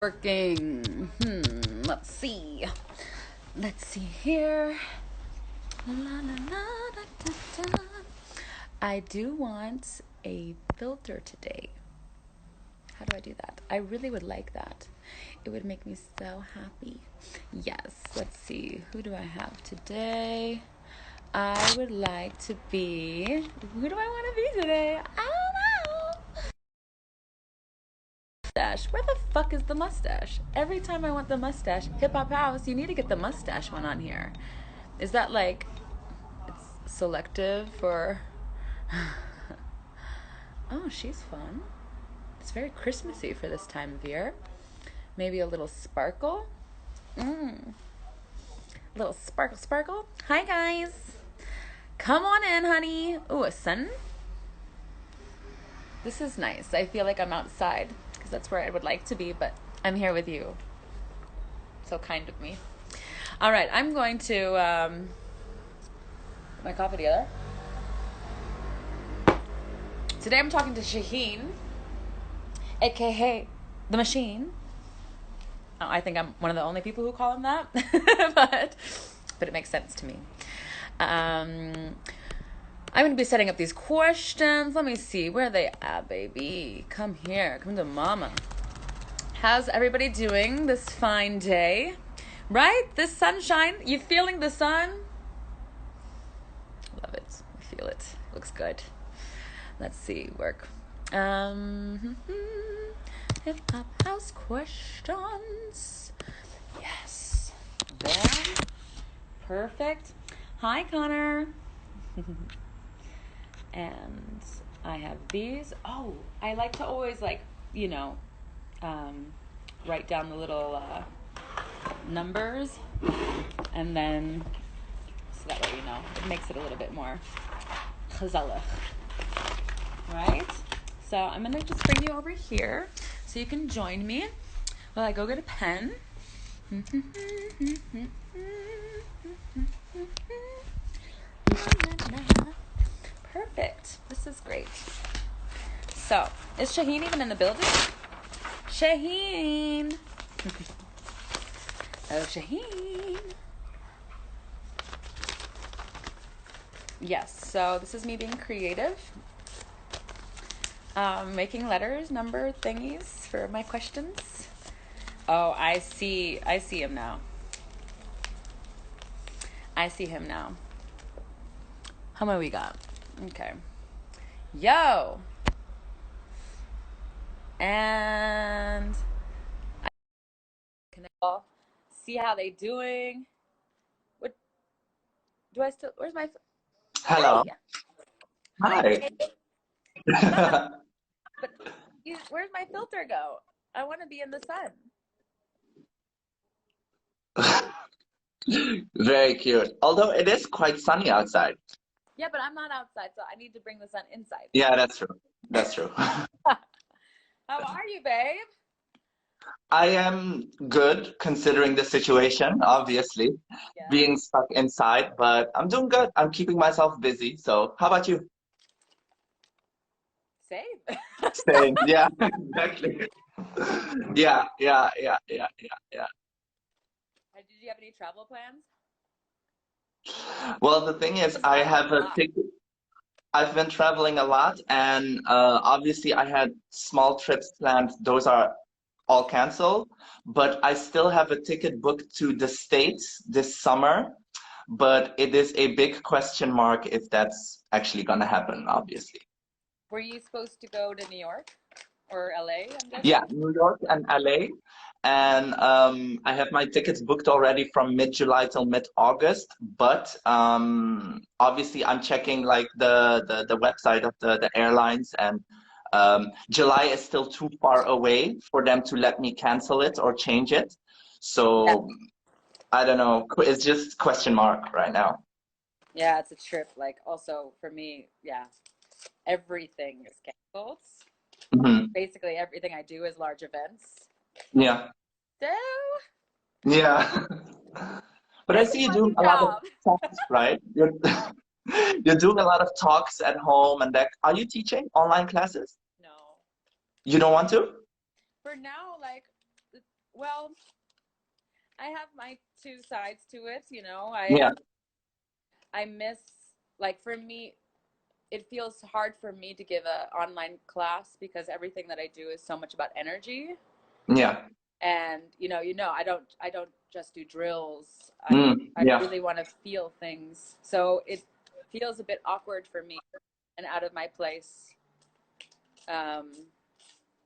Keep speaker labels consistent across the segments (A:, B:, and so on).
A: Working. Let's see. Let's see here. La, la, la, da, da, da. I do want a filter today. How do I do that? I really would like that. It would make me so happy. Yes, let's see. Who do I have today? I would like to be. Who do I want to be today? I don't know. Mustache. Where the fuck is the mustache? Every time I want the mustache, hip hop house, you need to get the mustache one on here. Is that like it's selective for? Oh, she's fun. It's very Christmassy for this time of year. Maybe a little sparkle. Little sparkle, sparkle. Hi guys. Come on in, honey. Ooh, a sun. This is nice. I feel like I'm outside because that's where I would like to be, but I'm here with you. So kind of me. All right, I'm going to put my coffee together. Today I'm talking to Shahin, aka the Machine. Oh, I think I'm one of the only people who call him that, but it makes sense to me. I'm going to be setting up these questions. Let me see. Where are they at, baby? Come here. Come to mama. How's everybody doing this fine day? Right? This sunshine. You feeling the sun? Love it. I feel it. Looks good. Let's see. Work. Hip hop house questions. Yes. There. Perfect. Hi, Connor. And I have these. Oh, I like to always write down the little numbers, and then so that way it makes it a little bit more gezellig, right? So I'm gonna just bring you over here so you can join me while I go get a pen. Perfect. This is great. So, is Shahin even in the building? Shahin. Oh, Shahin. Yes, so this is me being creative. Making letters, number thingies for my questions. Oh, I see him now. I see him now. How many we got? Okay. Yo! And I can see how they doing. What do I still? Where's my?
B: Hello.
A: Hey.
B: Hi.
A: But where's my filter go? I want to be in the sun.
B: Very cute. Although it is quite sunny outside.
A: Yeah, but I'm not outside, so I need to bring the sun inside.
B: Yeah, that's true. That's true.
A: How are you, babe?
B: I am good considering the situation, obviously,
A: Yeah.
B: being stuck inside, but I'm doing good. I'm keeping myself busy. So, how about you?
A: Same.
B: Same. Yeah, exactly. Yeah.
A: Did you have any travel plans?
B: Well, the thing is, I have a ticket. I've been traveling a lot, and obviously, I had small trips planned. Those are all canceled, but I still have a ticket booked to the States this summer. But it is a big question mark if that's actually gonna happen, obviously.
A: Were you supposed to go to New York or LA, I'm guessing?
B: Yeah, New York and LA. And I have my tickets booked already from mid-July till mid-August. But obviously, I'm checking like the website of the airlines, and July is still too far away for them to let me cancel it or change it.
A: Yeah.
B: So I don't know. It's just question mark right now.
A: Yeah, it's a trip. Like, also for me, yeah, everything is canceled.
B: Hmm.
A: Basically, everything I do is large events.
B: Yeah,
A: So,
B: yeah. But I
A: this is
B: see you
A: my
B: doing
A: new
B: a lot of
A: job.
B: talks, right? You're doing a lot of talks at home, and that. Are you teaching online classes?
A: No.
B: You don't want to?
A: For now, like, Well, I have my two sides to it, you know.
B: Yeah,
A: I miss, like, for me, it feels hard for me to give a online class because everything that I do is so much about energy.
B: yeah,
A: And I don't just do drills. I
B: yeah,
A: really want to feel things. So it feels a bit awkward for me and out of my place, um,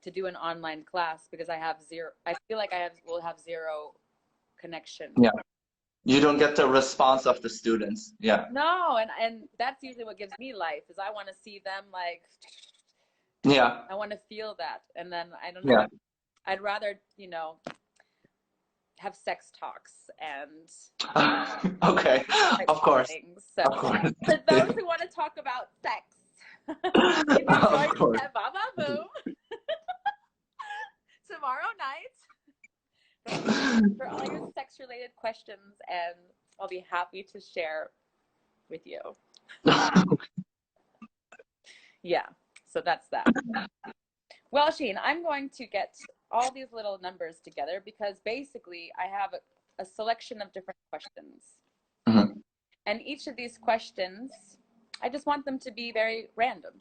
A: to do an online class because I feel like will have zero connection.
B: yeah. You don't get the response of the students. Yeah,
A: No, and that's usually what gives me life is I want to see them, like,
B: yeah,
A: I want to feel that. And then I don't know.
B: yeah.
A: I'd rather, have sex talks and
B: Okay,
A: type
B: of course,
A: things. So
B: of course,
A: for those who want to talk about sex, you can
B: of
A: join me
B: course.
A: at Baba Boom tomorrow night for all your sex related questions, and I'll be happy to share with you. Yeah, so that's that. Well, Sheen, I'm going to get all these little numbers together because basically I have a selection of different questions.
B: Mhm.
A: And each of these questions, I just want them to be very random.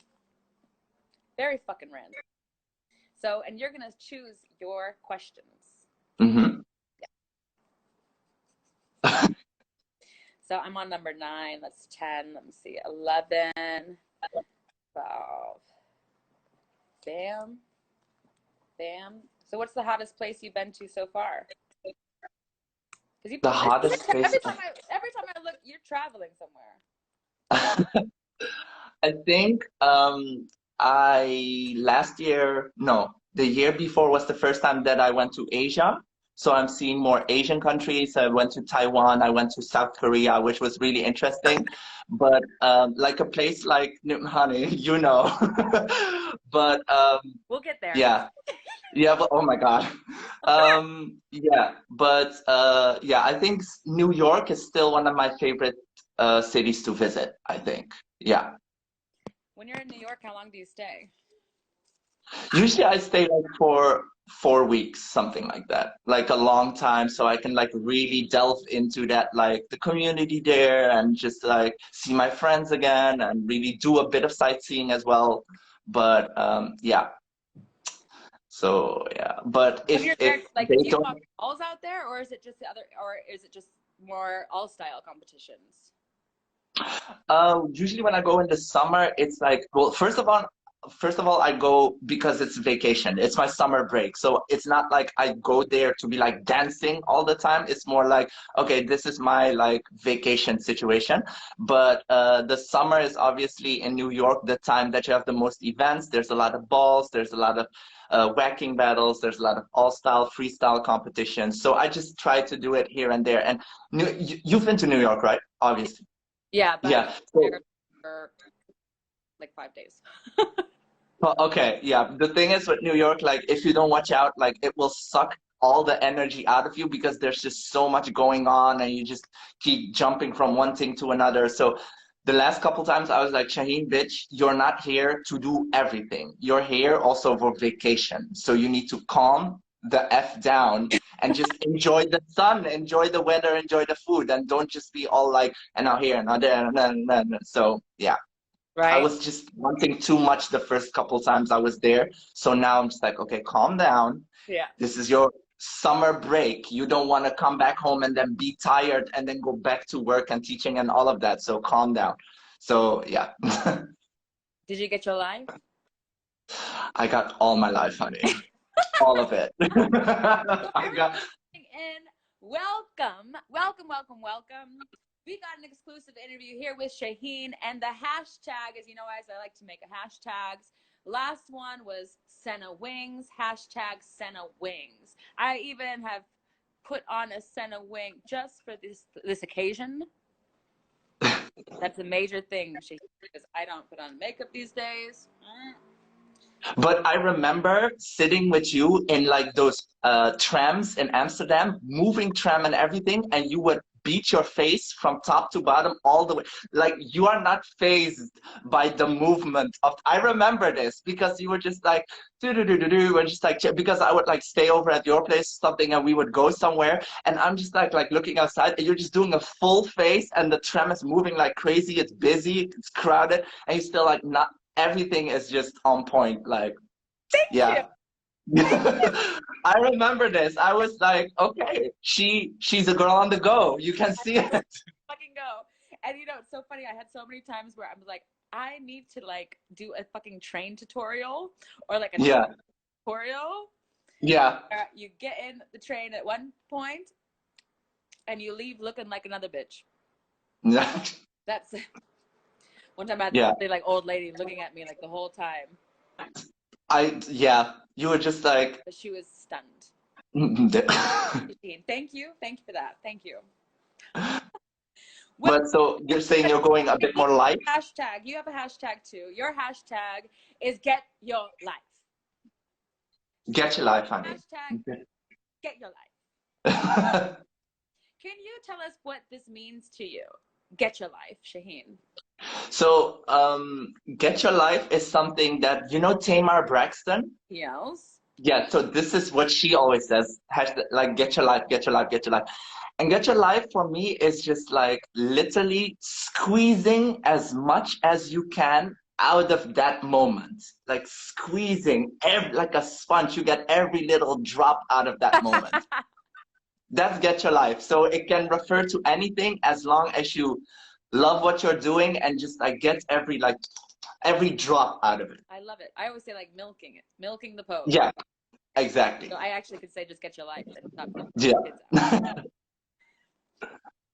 A: Very fucking random. So, and you're going to choose your questions.
B: Mhm.
A: So I'm on number 9. That's 10. Let me see. 11. 12. Bam. Bam. So what's the hottest place you've been to so far? Because
B: The hottest place.
A: every time I look, you're traveling somewhere.
B: I think I last year, no, the year before was the first time that I went to Asia. So I'm seeing more Asian countries. I went to Taiwan, I went to South Korea, which was really interesting. But like a place like honey, you know. But
A: We'll get there.
B: yeah. Yeah, but oh my God. Yeah, but yeah, I think New York is still one of my favorite cities to visit, I think. Yeah.
A: When you're in New York, how long do you stay?
B: Usually I stay like for 4 weeks, something like that. Like a long time, so I can like really delve into that, like the community there and just like see my friends again and really do a bit of sightseeing as well. But yeah. So yeah. But
A: When you're there,
B: if
A: like,
B: they
A: do you
B: don't
A: walk balls out there, or is it just more all style competitions?
B: Usually when I go in the summer, it's like, well, first of all, I go because it's vacation. It's my summer break. So it's not like I go there to be like dancing all the time. It's more like, okay, this is my like vacation situation. But the summer is obviously in New York, the time that you have the most events. There's a lot of balls. There's a lot of whacking battles. There's a lot of all-style freestyle competitions. So I just try to do it here and there. And you've been to New York, right? Obviously.
A: Yeah, but I've
B: Yeah.
A: been
B: So,
A: there for like 5 days.
B: well, okay. Yeah. The thing is with New York, like if you don't watch out, like it will suck all the energy out of you because there's just so much going on and you just keep jumping from one thing to another. So the last couple times I was like, Shaheen, bitch, you're not here to do everything. You're here also for vacation. So you need to calm the F down and just enjoy the sun, enjoy the weather, enjoy the food, and don't just be all like, and now here, and now there, and so yeah. I
A: Right?
B: was just wanting too much the first couple times I was there. So now I'm just like, okay, calm down.
A: Yeah.
B: This is your summer break. You don't want to come back home and then be tired and then go back to work and teaching and all of that. So calm down. So yeah,
A: Did you get your life?
B: I got all my life, honey. All of it. I got.
A: And welcome, welcome, welcome, welcome. We got an exclusive interview here with Shaheen, and the hashtag, as you know, guys, I like to make a hashtags. Last one was Senna Wings, hashtag Senna Wings. I even have put on a Senna wing just for this occasion. That's a major thing, Shaheen, because I don't put on makeup these days.
B: But I remember sitting with you in like those trams in Amsterdam, moving tram and everything, and you would beat your face from top to bottom all the way. Like you are not phased by the movement of. I remember this because you were just like do do do do do. We're just like because I would like stay over at your place or something, and we would go somewhere, and I'm just like looking outside, and you're just doing a full face, and the tram is moving like crazy. It's busy, it's crowded, and you're still like not. Everything is just on point. Like
A: Thank
B: yeah.
A: you.
B: I remember this. I was like, okay, she's a girl on the go. You can see it.
A: Fucking go. And you know, it's so funny. I had so many times where I'm like, I need to like do a fucking train tutorial or like a
B: Yeah.
A: tutorial.
B: Yeah.
A: Where you get in the train at one point and you leave looking like another bitch.
B: Yeah.
A: That's one time I had
B: Yeah.
A: this like old lady looking at me like the whole time.
B: Yeah. You were just like.
A: But she was stunned.
B: But
A: Thank you for that. Thank you.
B: so you're saying you're going a bit more light?
A: Hashtag. You have a hashtag too. Your hashtag is get your life.
B: Get your life, honey.
A: Hashtag get your life. Can you tell us what this means to you? Get your life, Shahin.
B: So, get your life is something that, you know, Tamar Braxton?
A: Yes.
B: Yeah, so this is what she always says, hashtag, like, get your life, get your life, get your life. And get your life for me is just like literally squeezing as much as you can out of that moment. Like squeezing like a sponge, you get every little drop out of that moment. That's get your life. So it can refer to anything as long as you love what you're doing and just like get every drop out of it.
A: I love it. I always say like milking it, milking the pose.
B: Yeah, exactly.
A: So I actually could say just get your life and stop milking
B: Yeah.
A: kids out.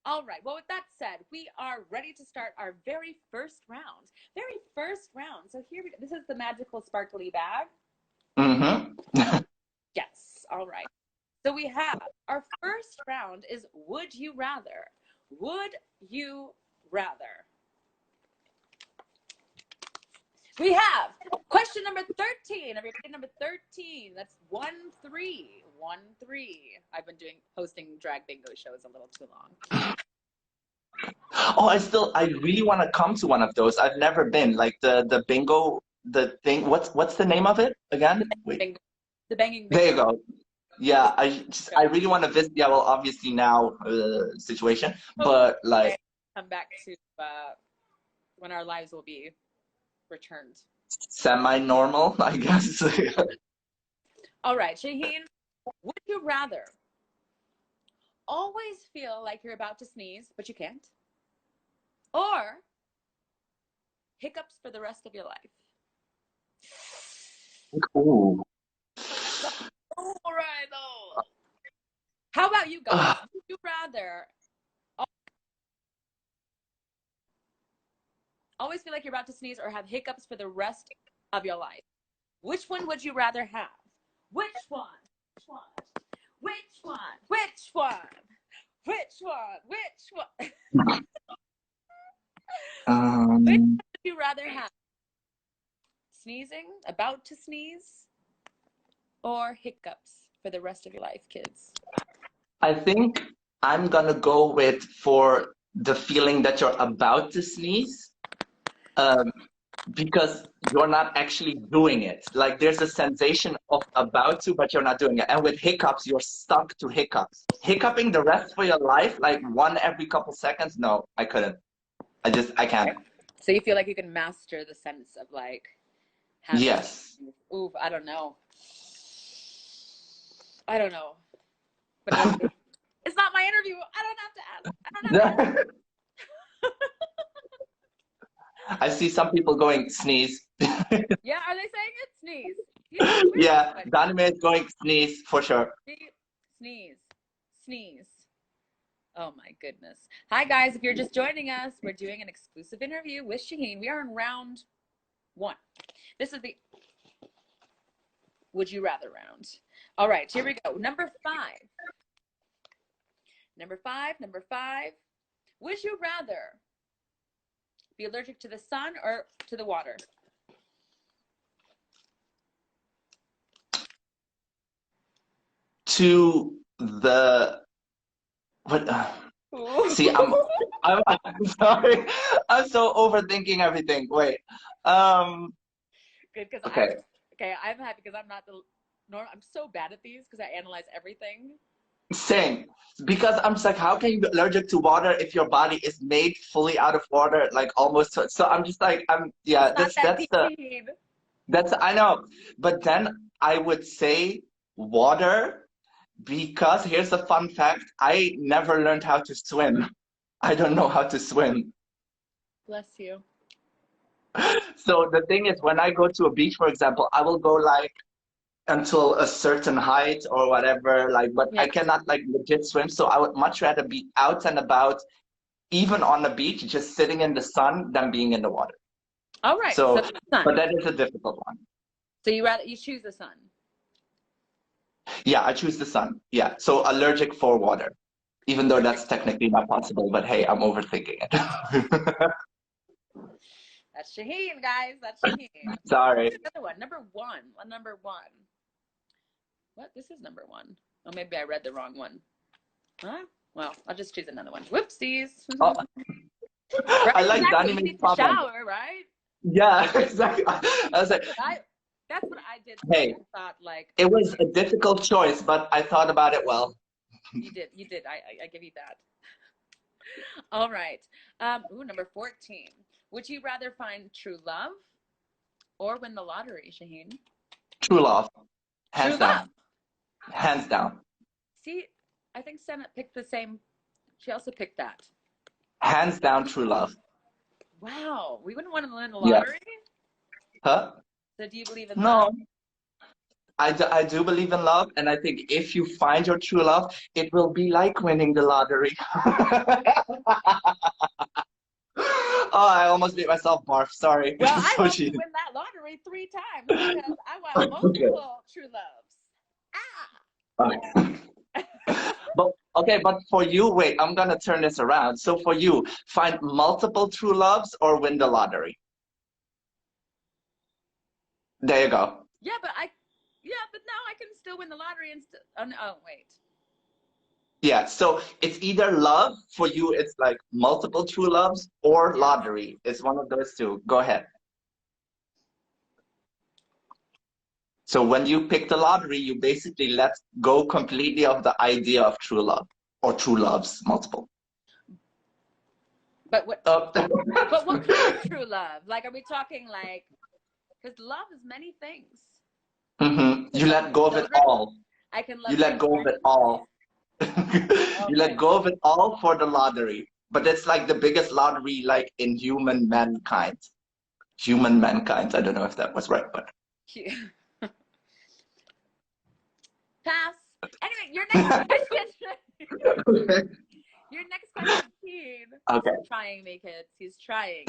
A: All right. Well, with that said, we are ready to start our very first round. Very first round. So here we go. This is the magical sparkly bag.
B: Mm-hmm.
A: Yes. All right. So we have our first round is Would You Rather? Would you rather? We have question number 13. Everybody, number 13. That's 1-3. 1-3. I've been hosting drag bingo shows a little too long.
B: Oh, I really want to come to one of those. I've never been. Like the bingo, the thing. What's the name of it again? Wait.
A: The banging bingo.
B: There you go. Yeah, I really want to visit. Yeah, well, obviously now situation, but like
A: come back to when our lives will be returned.
B: Semi-normal, I guess.
A: All right, Shahin, would you rather always feel like you're about to sneeze, but you can't? Or hiccups for the rest of your life?
B: Ooh.
A: All right, though. How about you guys? Would you rather always feel like you're about to sneeze or have hiccups for the rest of your life? Which one would you rather have? Which one? Which one? Which one? Which one? Which one? Which one? Which one would you rather have? Sneezing, about to sneeze, or hiccups for the rest of your life, kids?
B: I think I'm gonna go with for the feeling that you're about to sneeze. Because you're not actually doing it. Like there's a sensation of about to, but you're not doing it. And with hiccups, you're stuck to hiccups. Hiccuping the rest for your life, like one every couple seconds, no, I couldn't. I can't.
A: So you feel like you can master the sense of like having,
B: yes.
A: Ooh, I don't know. But it's not my interview. I don't have to ask. I don't have to ask.
B: I see some people going sneeze.
A: Yeah, are they saying it? Sneeze.
B: Yeah, Danime is going sneeze for sure.
A: Sneeze. Sneeze. Oh my goodness. Hi guys, if you're just joining us, we're doing an exclusive interview with Shahin. We are in round 1. This is the Would You Rather round. All right, here we go. Number 5. Number 5. Would you rather be allergic to the sun or to the water?
B: To the what? See, I'm sorry. I'm so overthinking everything. Wait.
A: Good, because
B: Okay.
A: I'm happy because I'm not the norm. I'm so bad at these because I analyze everything.
B: Same. Because I'm just like, how can you be allergic to water if your body is made fully out of water, like almost? So I'm just like, yeah,
A: It's not that deep.
B: I know. But then I would say water because here's a fun fact. I never learned how to swim. I don't know how to swim.
A: Bless you.
B: So the thing is, when I go to a beach, for example, I will go like until a certain height or whatever, like, but
A: Yeah.
B: I cannot like legit swim. So I would much rather be out and about, even on the beach, just sitting in the sun than being in the water.
A: All right. So
B: So,
A: the sun.
B: but that is a difficult one.
A: So you choose the sun.
B: Yeah, I choose the sun. Yeah. So allergic for water, even though that's technically not possible, but hey, I'm overthinking it.
A: That's Shahin, guys. That's Shahin.
B: Sorry.
A: Another one. Number one. Number one. What? This is number one. Oh, maybe I read the wrong one. Huh? Well, I'll just choose another one. Whoopsies.
B: Oh,
A: Right?
B: I like
A: Exactly.
B: Danny
A: You
B: makes
A: need to
B: comment.
A: shower, right?
B: Yeah, exactly. I was like,
A: That's what I did.
B: hey,
A: I thought like
B: it was a difficult choice, but I thought about it well.
A: you did. You did. I give you that. All right. Number 14. Would you rather find true love or win the lottery, Shahin?
B: True love, hands
A: True
B: down,
A: love.
B: hands down,
A: See, I think Senna picked the same. She also picked that.
B: hands down. True love.
A: Wow. We wouldn't want to win the
B: Yeah.
A: lottery?
B: Huh?
A: So do you believe in love?
B: No. I do believe in love, and I think if you find your true love, it will be like winning the lottery. Oh, I almost made myself barf. Sorry.
A: Well, I
B: So
A: hope you
B: cheating.
A: win that lottery 3 times because I want multiple true loves.
B: But okay, but for you, wait, I'm gonna turn this around. So for you, find multiple true loves or win the lottery. There you go.
A: Yeah, but now I can still win the lottery and still. Oh, wait.
B: Yeah, so it's either love for you, it's like multiple true loves, or lottery. It's one of those two. Go ahead. So when you pick the lottery, you basically let go completely of the idea of true love or true loves, multiple.
A: But what? But what kind of true love? Like, are we talking like? Because love is many things.
B: You let go of it
A: Children,
B: all.
A: I can love
B: You let go of it all. You let go of it all for the lottery. But it's like the biggest lottery like in human mankind. Human mankind. I don't know if that was right, but
A: pass. Anyway, your next question. Your next question, Teen.
B: Okay.
A: He's trying me, kids. He's trying.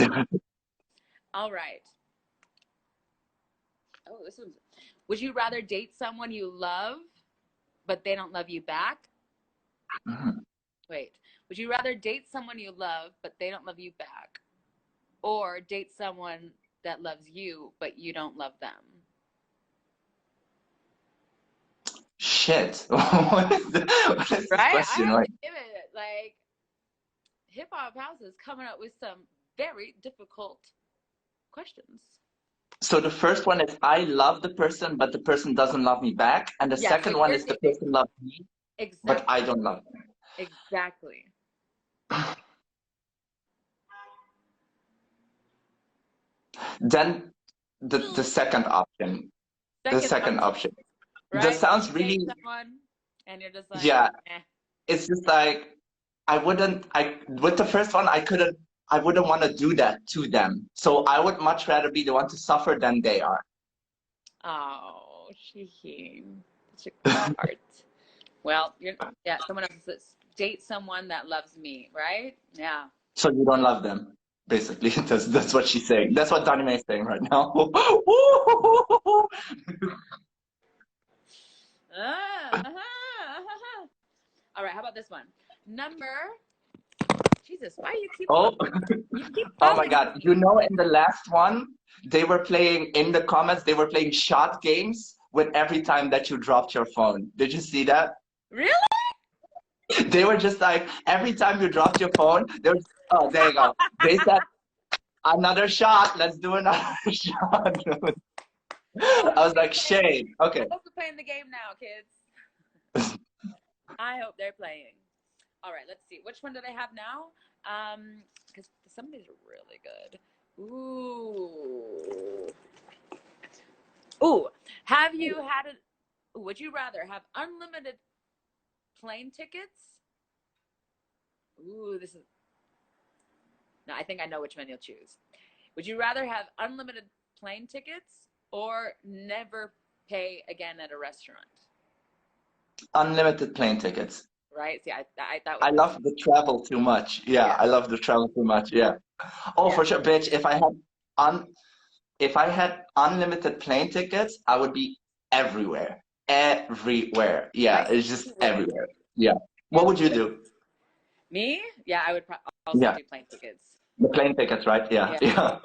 A: All right. Oh, this one's. Would you rather date someone you love, but they don't love you back? Wait. Would you rather date someone you love, but they don't love you back? Or date someone that loves you, but you don't love them?
B: Shit. What is the
A: Right?
B: question?
A: I have
B: Like,
A: to give it. Like, Hip Hop House is coming up with some very difficult questions.
B: so the first one is I love the person, but the person doesn't love me back. And the second one is the person loves me, but I don't love them.
A: Exactly.
B: Then the second option. The second option.
A: Right?
B: That sounds really.
A: And you're just like,
B: yeah.
A: Eh.
B: It's just like with the first one I wouldn't want to do that to them. So I would much rather be the one to suffer than they are.
A: Oh, Shahin. Such a heart. Well, someone else says, date someone that loves me, right? Yeah.
B: So you don't love them, basically. That's what she's saying. That's what Donnie Mae is saying right now.
A: All right, how about this one? Jesus, why do you keep
B: Oh, oh my God.
A: me?
B: You know, in the last one, they were playing, in the comments, they were playing shot games with every time that you dropped your phone. Did you see that?
A: Really?
B: They were just like, every time you dropped your phone, they were, oh, there you go. They said, another shot. Let's do another shot. I was like, shade. Okay.
A: I hope they're playing the game now, kids. I hope they're playing. All right, let's see. Which one do they have now? Because some of these are really good. Ooh. Ooh. Have you had it? Would you rather have unlimited plane tickets? Ooh, this is. No, I think I know which one you'll choose. Would you rather have unlimited plane tickets or never pay again at a restaurant?
B: Unlimited plane tickets.
A: Right? See, that
B: I
A: was.
B: love the travel too much. Yeah, I love the travel too much. Yeah. Oh,
A: Yeah.
B: for sure, bitch. Un if I had unlimited plane tickets, I would be everywhere. Everywhere. Yeah,
A: Right?
B: it's just everywhere. Yeah. What would you do?
A: Me? Yeah, I would also
B: Yeah,
A: do plane tickets.
B: the plane tickets, right? Yeah,
A: Yeah,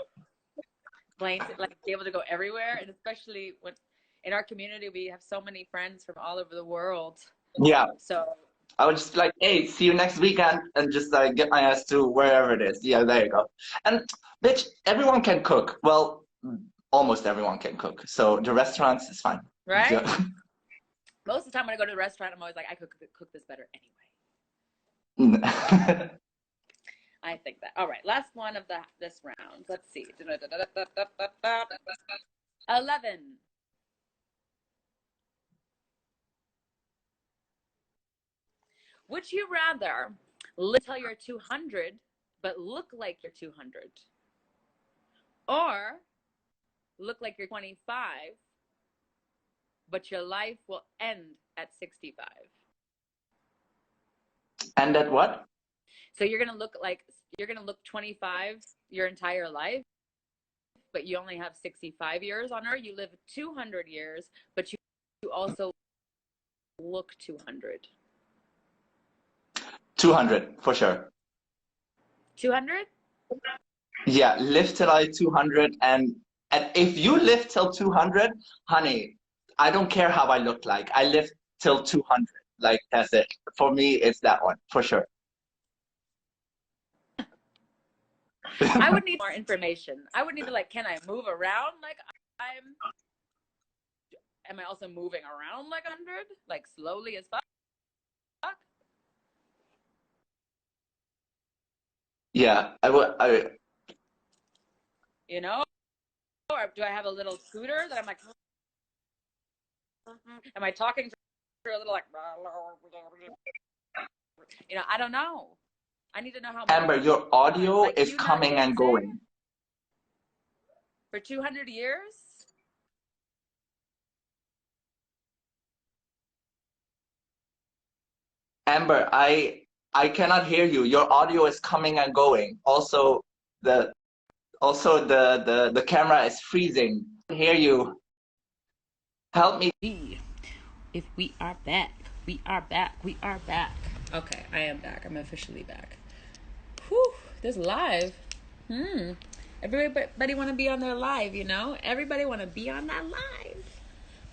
B: yeah,
A: like be able to go everywhere, and especially when in our community we have so many friends from all over the world.
B: yeah.
A: So
B: I would just be like, hey, see you next weekend, and just like get my ass to wherever it is. Yeah, there you go. And bitch, everyone can cook. Well, almost everyone can cook. So the restaurants is fine.
A: right,
B: Yeah.
A: most of the time when I go to a restaurant, I'm always like, I could cook this better anyway. I think that. All right, last one of this round. Let's see. 11. Would you rather live till you're 200 but look like you're 200, or look like you're 25 but your life will end at 65?
B: And that what?
A: So you're gonna look 25 your entire life, but you only have 65 years on Earth. You live 200 years, but you also look 200.
B: 200 for sure.
A: 200?
B: Yeah, live till I 200, and if you live till 200, honey, I don't care how I look like. I live till 200. Like that's it. For me, it's that one for sure.
A: I would need more information. I would need to like, can I move around like I'm? Am I also moving around like 100, like slowly as fuck?
B: Yeah, I would.
A: You know, or do I have a little scooter that I'm like? Am I talking through a little like? I don't know. I need to know how
B: Amber, your audio
A: like
B: is
A: you not
B: coming and
A: dancing
B: going.
A: for 200 years.
B: Amber, I cannot hear you. Your audio is coming and going. The the camera is freezing. I can't hear you. Help me.
A: If we are back, we are back, we are back. Okay, I am back. I'm officially back. Whew, this live. Everybody want to be on their live, Everybody want to be on that live.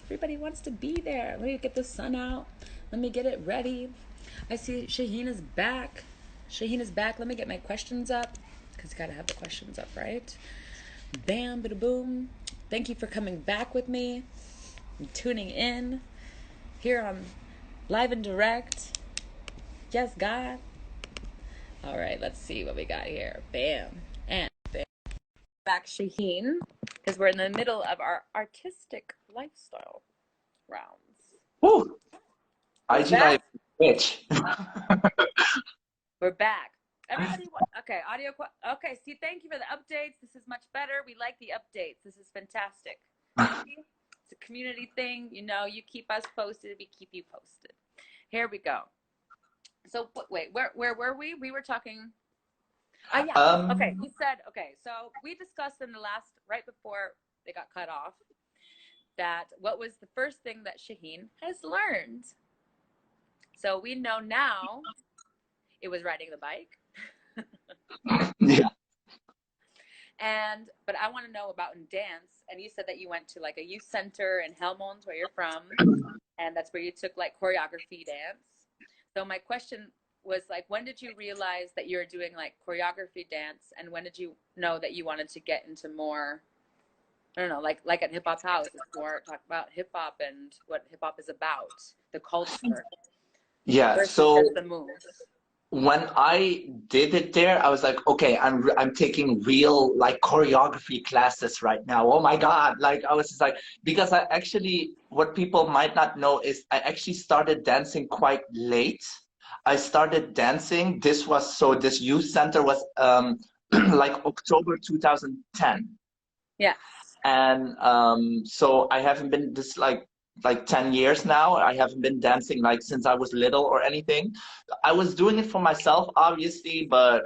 A: Everybody wants to be there. Let me get the sun out. Let me get it ready. I see Shahin is back. Shahin is back. Let me get my questions up, because you got to have the questions up, right? Bam, bada boom. Thank you for coming back with me and tuning in here on Live and Direct. Yes, God. All right, let's see what we got here. Bam. And bam. Back, Shahin, because we're in the middle of our artistic lifestyle rounds.
B: Woo.
A: We're
B: IG Live,
A: back.
B: bitch.
A: We're back. Everybody, okay, audio. Okay, see, thank you for the updates. This is much better. We like the updates. This is fantastic. It's a community thing. You keep us posted. We keep you posted. Here we go. So, wait, where were we? We were talking. Yeah. Okay, you said, okay, so we discussed in the last, right before they got cut off, that what was the first thing that Shahin has learned. So we know now it was riding the bike.
B: Yeah.
A: But I want to know about in dance. And you said that you went to like a youth center in Helmond, where you're from, and that's where you took like choreography dance. So my question was like, when did you realize that you're doing like choreography dance, and when did you know that you wanted to get into more, I don't know, like at Hip Hop House, it's more talk about hip hop and what hip hop is about, the culture
B: Yeah,
A: versus
B: so
A: just the moves.
B: when I did it there, I was like, okay, I'm taking real like choreography classes right now. Oh my God. Like I was just like, because I actually, what people might not know is I actually started dancing quite late. I started dancing. This youth center was like October 2010.
A: Yeah.
B: And so I haven't been this like 10 years now. I haven't been dancing like since I was little or anything. I was doing it for myself, obviously, but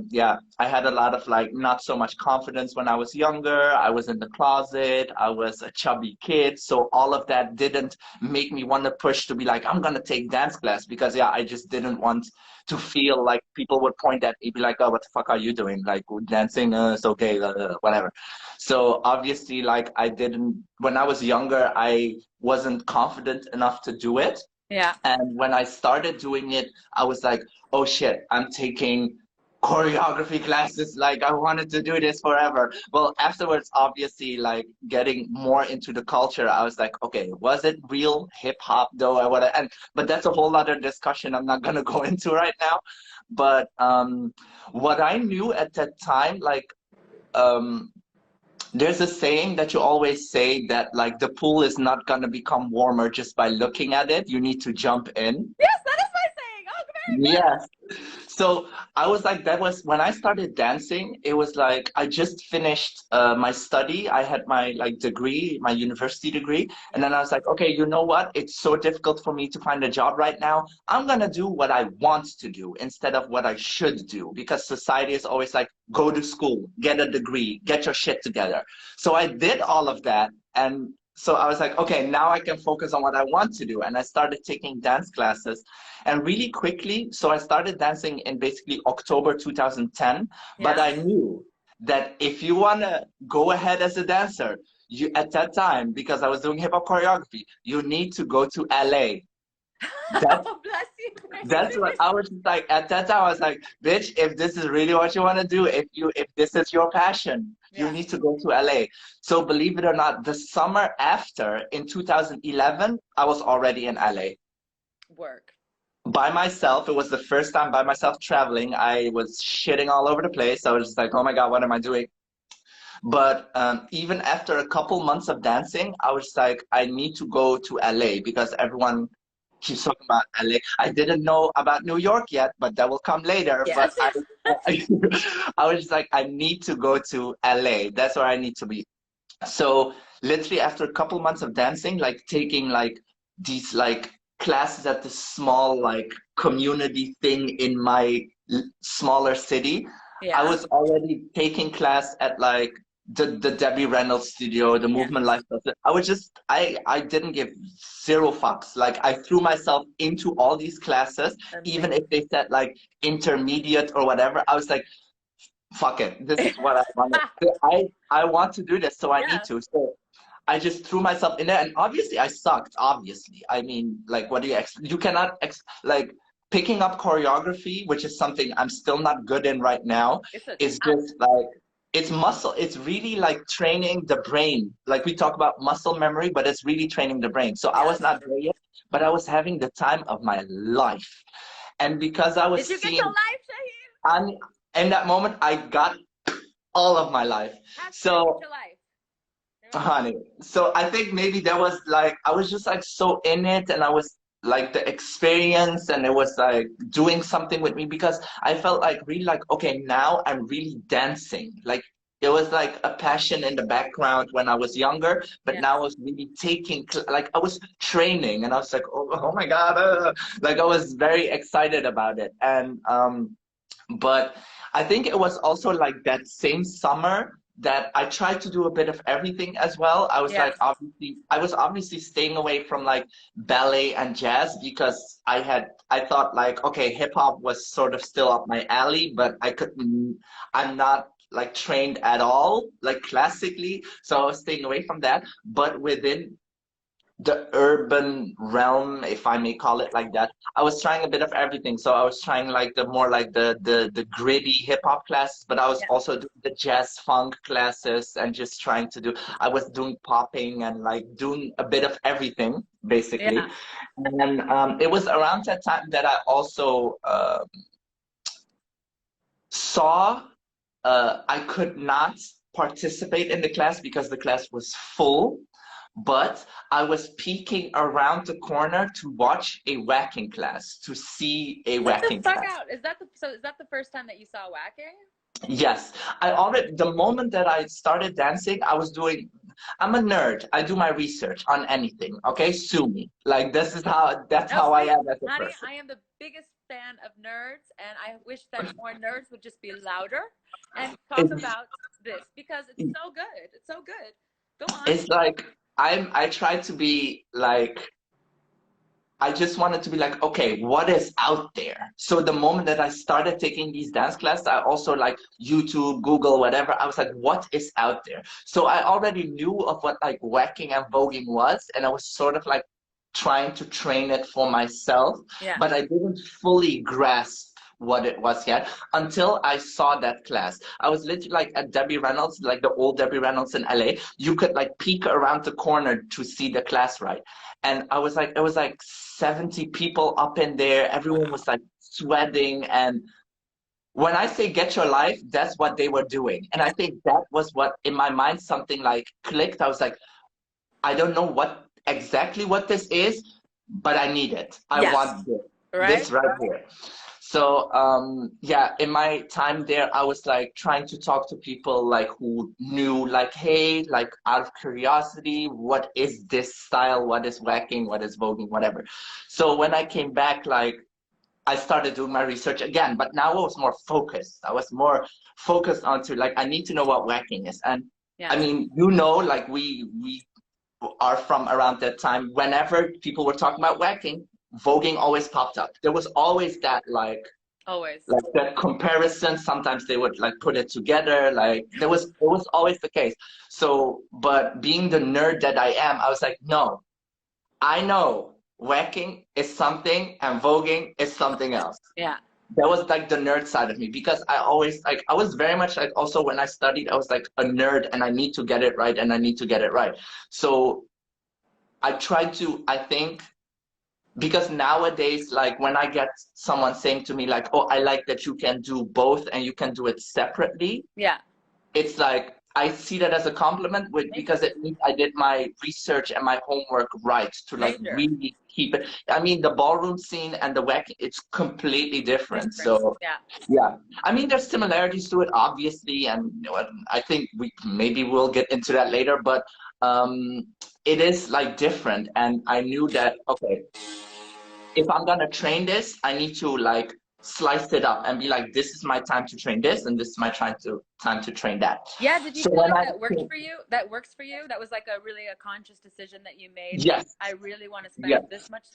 B: yeah, I had a lot of like not so much confidence when I was younger. I was in the closet. I was a chubby kid. So all of that didn't make me want to push to be like, I'm gonna take dance class because yeah, I just didn't want to feel like people would point at me, be like, oh, what the fuck are you doing? Like dancing, it's okay, whatever. So obviously, like I didn't, when I was younger, I wasn't confident enough to do it.
A: Yeah.
B: And when I started doing it, I was like, oh shit, I'm taking choreography classes. Like I wanted to do this forever. Well, afterwards, obviously, like getting more into the culture, I was like, okay, was it real hip hop though? But that's a whole other discussion I'm not gonna go into right now. But what I knew at that time, like um, there's a saying that you always say that like the pool is not gonna become warmer just by looking at it. You need to jump in.
A: Yes, that is my saying. Oh, very good.
B: Yes. So I was like, that was when I started dancing, it was like I just finished my study. I had my like degree, my university degree. And then I was like, okay, you know what? It's so difficult for me to find a job right now. I'm gonna do what I want to do instead of what I should do because society is always like, go to school, get a degree, get your shit together. So I did all of that. And so I was like, okay, now I can focus on what I want to do. And I started taking dance classes. And really quickly, so I started dancing in basically October 2010. But
A: Yeah.
B: I knew that if you want to go ahead as a dancer, you at that time, because I was doing hip hop choreography, you need to go to LA. That's
A: Oh, bless you,
B: that's
A: baby.
B: what I was just like at that time. I was like, bitch, if this is really what you want to do, if this is your passion, you
A: Yeah.
B: need to go to LA. So believe it or not, the summer after in 2011, I was already in LA
A: Work.
B: by myself. It was the first time by myself traveling. I was shitting all over the place. I was just like, oh my God, what am I doing? But even after a couple months of dancing, I was like, I need to go to LA because everyone keeps talking about LA. I didn't know about New York yet, but that will come later. But
A: Yes.
B: I was just like, I need to go to LA. That's where I need to be. So literally after a couple months of dancing, like taking like these like classes at this small like community thing in my smaller city, I
A: Yeah.
B: was already taking class at like the Debbie Reynolds studio, the
A: Yeah.
B: Movement Life. I was just I didn't give zero fucks. Like I threw myself into all these classes, even
A: Amazing.
B: if they said like intermediate or whatever. I was like, fuck it, this is what I want to. I want to do this, so I need
A: Yeah.
B: to. So I just threw myself in there, and obviously I sucked. Obviously, I mean, like, what do you cannot like picking up choreography, which is something I'm still not good in right now.
A: It's a
B: Is
A: talent.
B: just like it's muscle. It's really like training the brain. Like we talk about muscle memory, but it's really training the brain. So I was
A: Yes.
B: not there yet, but I was having the time of my life, and because I was
A: Did you get your
B: seeing,
A: life, Shahin?
B: and in that moment, I got all of my life.
A: Hashtag get
B: So
A: your life. There we go.
B: honey. So I think maybe there was like I was just like so in it and I was like the experience and it was like doing something with me because I felt like really like okay now I'm really dancing. Like it was like a passion in the background when I was younger, but
A: Yes.
B: now I was really taking like I was training and I was like oh my God like I was very excited about it and but I think it was also like that same summer that I tried to do a bit of everything as well. I was like,
A: Yes.
B: obviously, I was obviously staying away from like ballet and jazz because I thought like, okay, hip hop was sort of still up my alley, but I'm not like trained at all, like classically. So I was staying away from that. But within the urban realm, if I may call it like that. I was trying a bit of everything. So I was trying like the more like the gritty hip hop classes, but I was
A: Yeah.
B: also doing the jazz funk classes and just trying to do, I was doing popping and like doing a bit of everything basically.
A: Yeah.
B: And then it was around that time that I also saw I could not participate in the class because the class was full, but I was peeking around the corner to watch a whacking class, to see a
A: Get the
B: whacking
A: fuck
B: class.
A: out. Is that the first time that you saw whacking?
B: Yes, I already, the moment that I started dancing, I was doing, I'm a nerd. I do my research on anything, okay? Sue me. Like, this is how, that's
A: No,
B: how I
A: see,
B: am as a
A: honey,
B: person.
A: I am the biggest fan of nerds, and I wish that more nerds would just be louder and talk
B: It's,
A: about this because it's so good. It's so good. Go on.
B: it's like, I try to be like, I just wanted to be like, okay, what is out there? So the moment that I started taking these dance classes, I also like YouTube, Google, whatever. I was like, what is out there? So I already knew of what like whacking and voguing was, and I was sort of like trying to train it for myself,
A: Yeah.
B: but I didn't fully grasp what it was yet until I saw that class. I was literally like at Debbie Reynolds, like the old Debbie Reynolds in LA. You could like peek around the corner to see the class, right? And I was like, it was like 70 people up in there. Everyone
A: Wow.
B: was like sweating. And when I say get your life, that's what they were doing. And I think that was what in my mind something like clicked. I was like, I don't know what exactly what this is, but I need it. I
A: Yes.
B: want
A: Right?
B: this right here. So yeah, in my time there, I was like trying to talk to people like who knew like, hey, like out of curiosity, what is this style? What is whacking? What is voguing? Whatever. So when I came back, like I started doing my research again, but now I was more focused. I was more focused onto like I need to know what whacking is. And
A: Yeah.
B: I mean, like we are from around that time. Whenever people were talking about whacking, voguing always popped up. There was always that
A: Always.
B: like that comparison. Sometimes they would like put it together. Like it was always the case. So, but being the nerd that I am, I was like, no, I know whacking is something and voguing is something else.
A: Yeah.
B: That was like the nerd side of me because I always like I was very much like also when I studied I was like a nerd and I need to get it right and I need to get it right. So I tried to I think because nowadays like when I get someone saying to me like, oh, I like that you can do both and you can do it separately,
A: Yeah.
B: it's like I see that as a compliment with because it means I did my research and my homework right to like
A: Major.
B: really keep it. I mean the ballroom scene and the whack it's completely different.
A: Different.
B: So
A: Yeah.
B: yeah, I mean there's similarities to it obviously, and you know, I think we maybe we'll get into that later, but it is like different, and I knew that okay, if I'm gonna train this, I need to like slice it up and be like, this is my time to train this, and this is my time to train that.
A: Yeah, did you
B: So
A: feel
B: when
A: like
B: I
A: that worked for you? That works for you? That was like a really a conscious decision that you made.
B: yes,
A: I really want to
B: yes,
A: spend this much,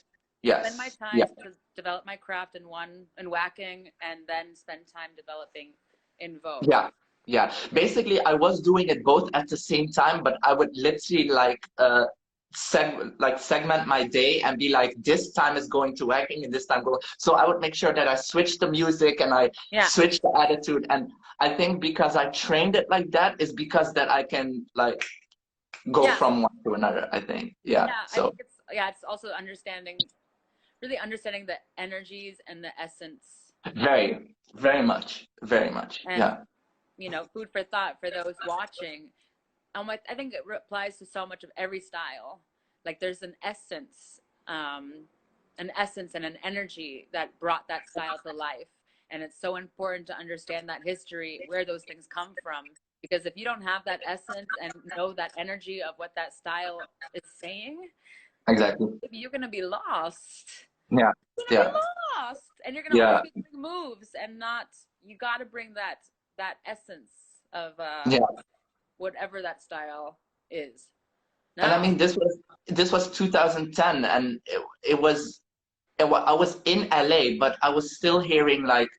A: spend my
B: yes,
A: time
B: yes,
A: to develop my craft in one in whacking, and then spend time developing in Vogue.
B: yeah, yeah. Basically, I was doing it both at the same time, but I would literally like segment my day and be like, this time is going to whacking and this time go. So I would make sure that I switch the music and I
A: Yeah.
B: switch the attitude. And I think because I trained it like that is because that I can like go
A: Yeah.
B: from one to another, I think. Yeah.
A: Yeah, I
B: So
A: think it's also really understanding the energies and the essence.
B: very, very much, very much.
A: And
B: Yeah.
A: food for thought for those watching. I think it applies to so much of every style. Like there's an essence and an energy that brought that style to life. And it's so important to understand that history, where those things come from. Because if you don't have that essence and know that energy of what that style is saying,
B: Exactly.
A: you're gonna be lost.
B: Yeah.
A: You're gonna
B: Yeah.
A: be lost, and you're gonna
B: Yeah.
A: only be doing moves and not. You got to bring that essence of
B: Yeah.
A: whatever that style is.
B: And I
A: Now,
B: mean, this was 2010, and I was in LA, but I was still hearing like,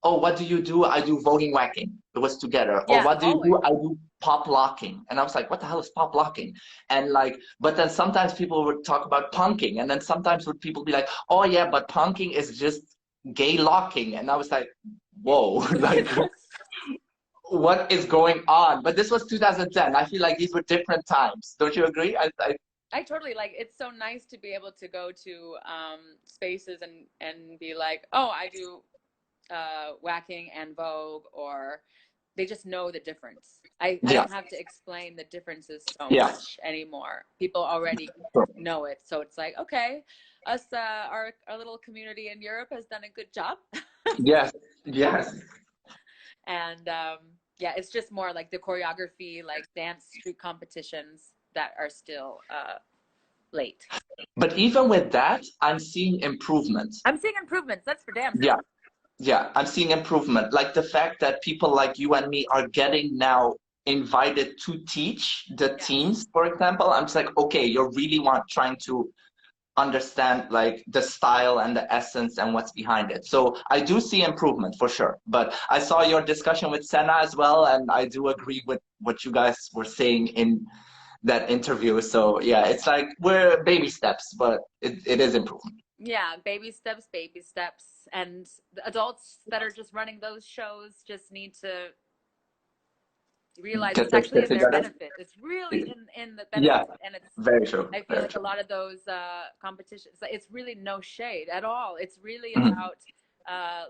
B: oh, what do you do? I do voguing whacking. It was together. Or
A: yeah,
B: what do you
A: always.
B: do? pop locking. And I was like, what the hell is pop locking? And like, but then sometimes people would talk about punking. And then sometimes would people be like, oh yeah, but punking is just gay locking. And I was like, whoa, like what is going on? But this was 2010. I feel like these were different times. Don't you agree?
A: I totally like, it's so nice to be able to go to spaces and be like, oh, I do whacking and Vogue, or they just know the difference. I
B: Yeah,
A: don't have to explain the differences so
B: yeah.
A: much anymore. People already know it. So it's like, okay, us, our little community in Europe has done a good job.
B: Yes, yes.
A: And yeah, it's just more like the choreography, like dance street competitions that are still late.
B: But even with that, I'm seeing improvements.
A: I'm seeing improvements. That's for damn sure.
B: Yeah, yeah, I'm seeing improvement. Like the fact that people like you and me are getting now invited to teach the teams, for example. I'm just like, okay, you're really trying to understand like the style and the essence and what's behind it. So I do see improvement for sure. But I saw your discussion with Senna as well, and I do agree with what you guys were saying in that interview. So yeah, it's like we're baby steps, but it is improvement.
A: Yeah, baby steps, baby steps. And the adults that are just running those shows just need to realize it's actually in their benefit. It's really in the benefit.
B: Yeah,
A: and it's
B: very true.
A: I feel like a lot of those competitions, it's really no shade at all. It's really about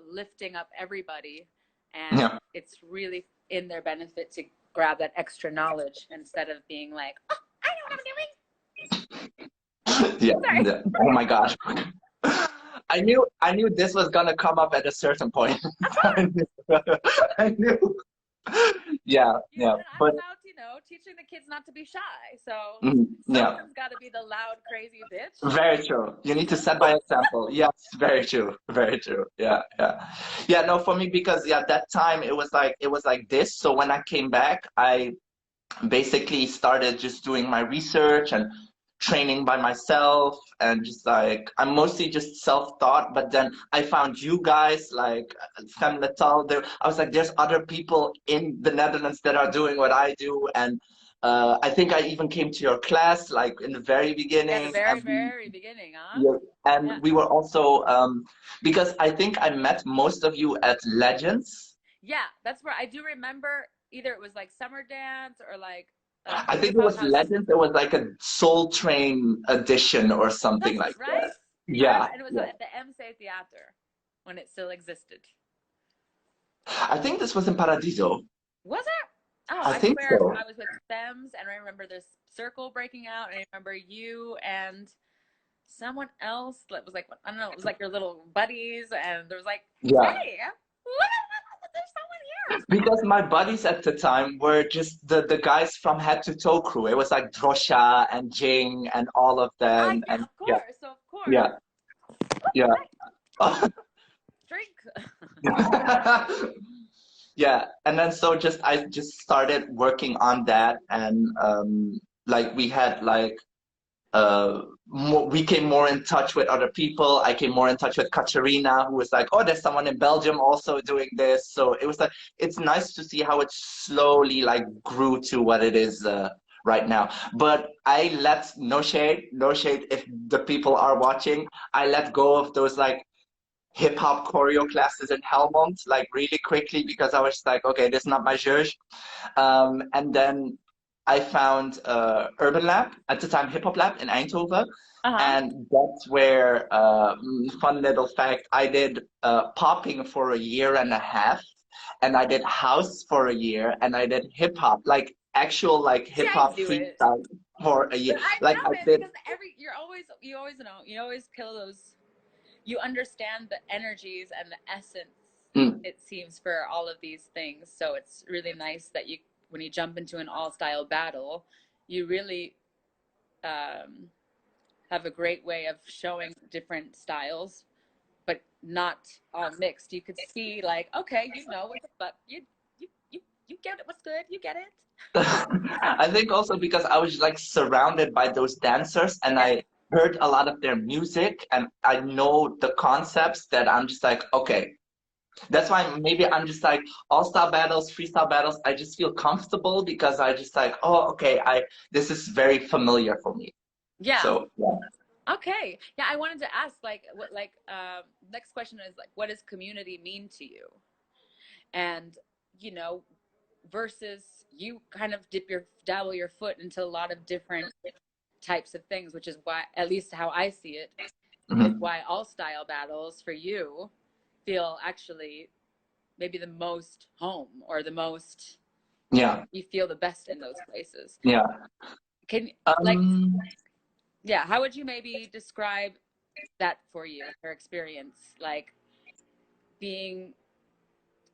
A: lifting up everybody, and it's really in their benefit to grab that extra knowledge instead of being like, oh, I know what I'm doing.
B: Yeah. Oh my gosh. I knew this was gonna come up at a certain point. I knew. Yeah, yeah.
A: But I'm about, teaching the kids not to be shy. So someone's got to be the loud, crazy bitch.
B: Very true. You need to set by example. Yes, very true. Very true. Yeah, yeah. Yeah, no, for me, because that time it was like this. So when I came back, I basically started just doing my research and training by myself, and just like I'm mostly just self-taught. But then I found you guys like Femme Letal. I was like, there's other people in the Netherlands that are doing what I do, and I think I even came to your class like in the very beginning.
A: At the very beginning, huh?
B: Yeah, and we were also because I think I met most of you at Legends.
A: Yeah, that's where I do remember. Either it was like summer dance or like.
B: I think it was Legends. It was like a Soul Train edition or something like that. Yeah.
A: And it was at the MC Theater when it still existed.
B: I think this was in Paradiso.
A: Was it? Oh,
B: I think so.
A: I was with Femmes, and I remember this circle breaking out, and I remember you and someone else that was like, I don't know, it was like your little buddies, and there was like, hey, there's someone here.
B: Because my buddies at the time were just the guys from Head to Toe crew. It was like Drosha and Jing and all of them.
A: Of course.
B: Yeah. Yeah.
A: Drink.
B: Yeah, and then so I just started working on that, and like we had like we came more in touch with other people. I came more in touch with Katerina, who was like, oh, there's someone in Belgium also doing this. So it was like, it's nice to see how it slowly like grew to what it is right now. But I let no shade if the people are watching, I let go of those like hip hop choreo classes in Helmond like really quickly, because I was just like, okay, this is not my zhuzh. And then I found Urban Lab, at the time Hip Hop Lab in Eindhoven. And that's where, fun little fact, I did popping for a year and a half, and I did house for a year, and I did hip hop, like actual like hip hop freestyle for a year.
A: Like I did, because you always kill those. You understand the energies and the essence, it seems, for all of these things. So it's really nice that when you jump into an all-style battle, you really have a great way of showing different styles, but not all mixed. You could see like, okay, what the fuck, you get it, what's good, you get it.
B: I think also because I was like surrounded by those dancers, and I heard a lot of their music, and I know the concepts, that I'm just like, okay, That's why maybe I'm just like all-style battles, freestyle battles. I just feel comfortable because I just like, oh, okay, this is very familiar for me.
A: Yeah.
B: So yeah.
A: Okay. Yeah, I wanted to ask, like, what, like, next question is like, what does community mean to you? And, you know, versus you kind of dabble your foot into a lot of different types of things, which is why, at least how I see it, is why all style battles for you feel actually maybe the most home, or the most, you feel the best in those places.
B: Yeah.
A: Can like, yeah, how would you maybe describe that for you, your experience, like being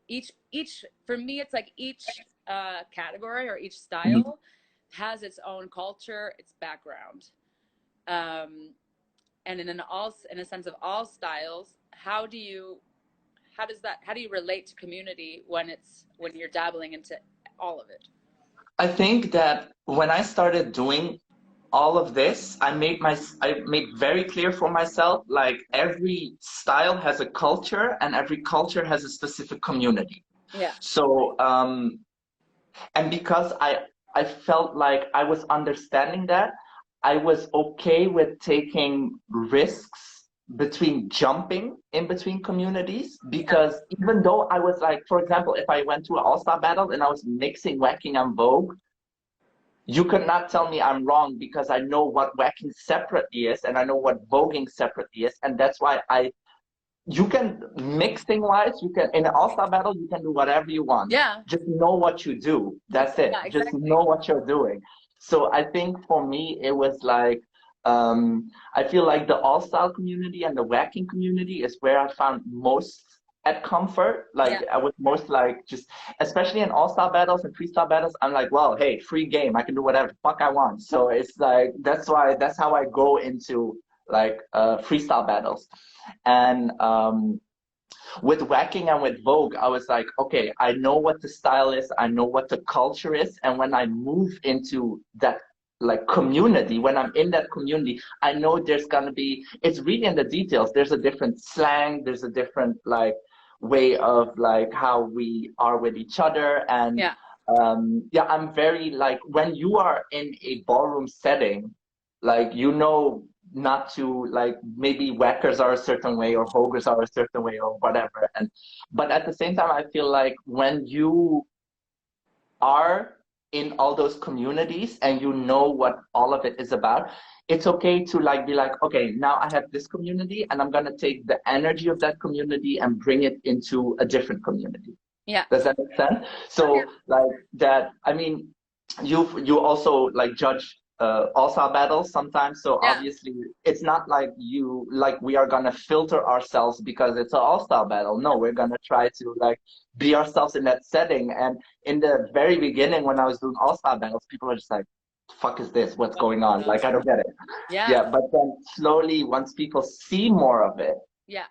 A: each for me, it's like each category or each style has its own culture, its background, and in a sense of all styles, how do you relate to community when you're dabbling into all of it?
B: I think that when I started doing all of this, I made very clear for myself, like every style has a culture and every culture has a specific community.
A: Yeah.
B: So, and because I felt like I was understanding that, I was okay with taking risks between jumping in between communities, because even though I was like, for example, if I went to an all-star battle and I was mixing whacking and vogue, you could not tell me I'm wrong, because I know what whacking separately is and I know what voguing separately is. And that's why you can, mixing wise, you can, in an all-star battle, you can do whatever you want.
A: Yeah.
B: Just know what you do. That's it.
A: Yeah, exactly.
B: Just know what you're doing. So I think for me, it was like, I feel like the all-style community and the whacking community is where I found most at comfort. Like I was most like, just, especially in all-style battles and freestyle battles, I'm like, well, hey, free game. I can do whatever the fuck I want. So it's like, that's how I go into like freestyle battles. And with whacking and with vogue, I was like, okay, I know what the style is, I know what the culture is, and when I move into that like community, when I'm in that community, I know there's gonna be, it's really in the details. There's a different slang, there's a different like way of like how we are with each other. And I'm very like, when you are in a ballroom setting, like, you know, not to like, maybe whackers are a certain way or hoggers are a certain way or whatever. And but at the same time, I feel like when you are in all those communities and you know what all of it is about, it's okay to like be like, okay, now I have this community and I'm gonna take the energy of that community and bring it into a different community. Yeah. Does that make sense? So like that, I mean, you also like judge all-star battles sometimes, so obviously it's not like we are gonna filter ourselves because it's an all-star battle. No, we're gonna try to like be ourselves in that setting. And in the very beginning, when I was doing all-star battles, people are just like, fuck is this, what's going on, like I don't get it. But then slowly, once people see more of it,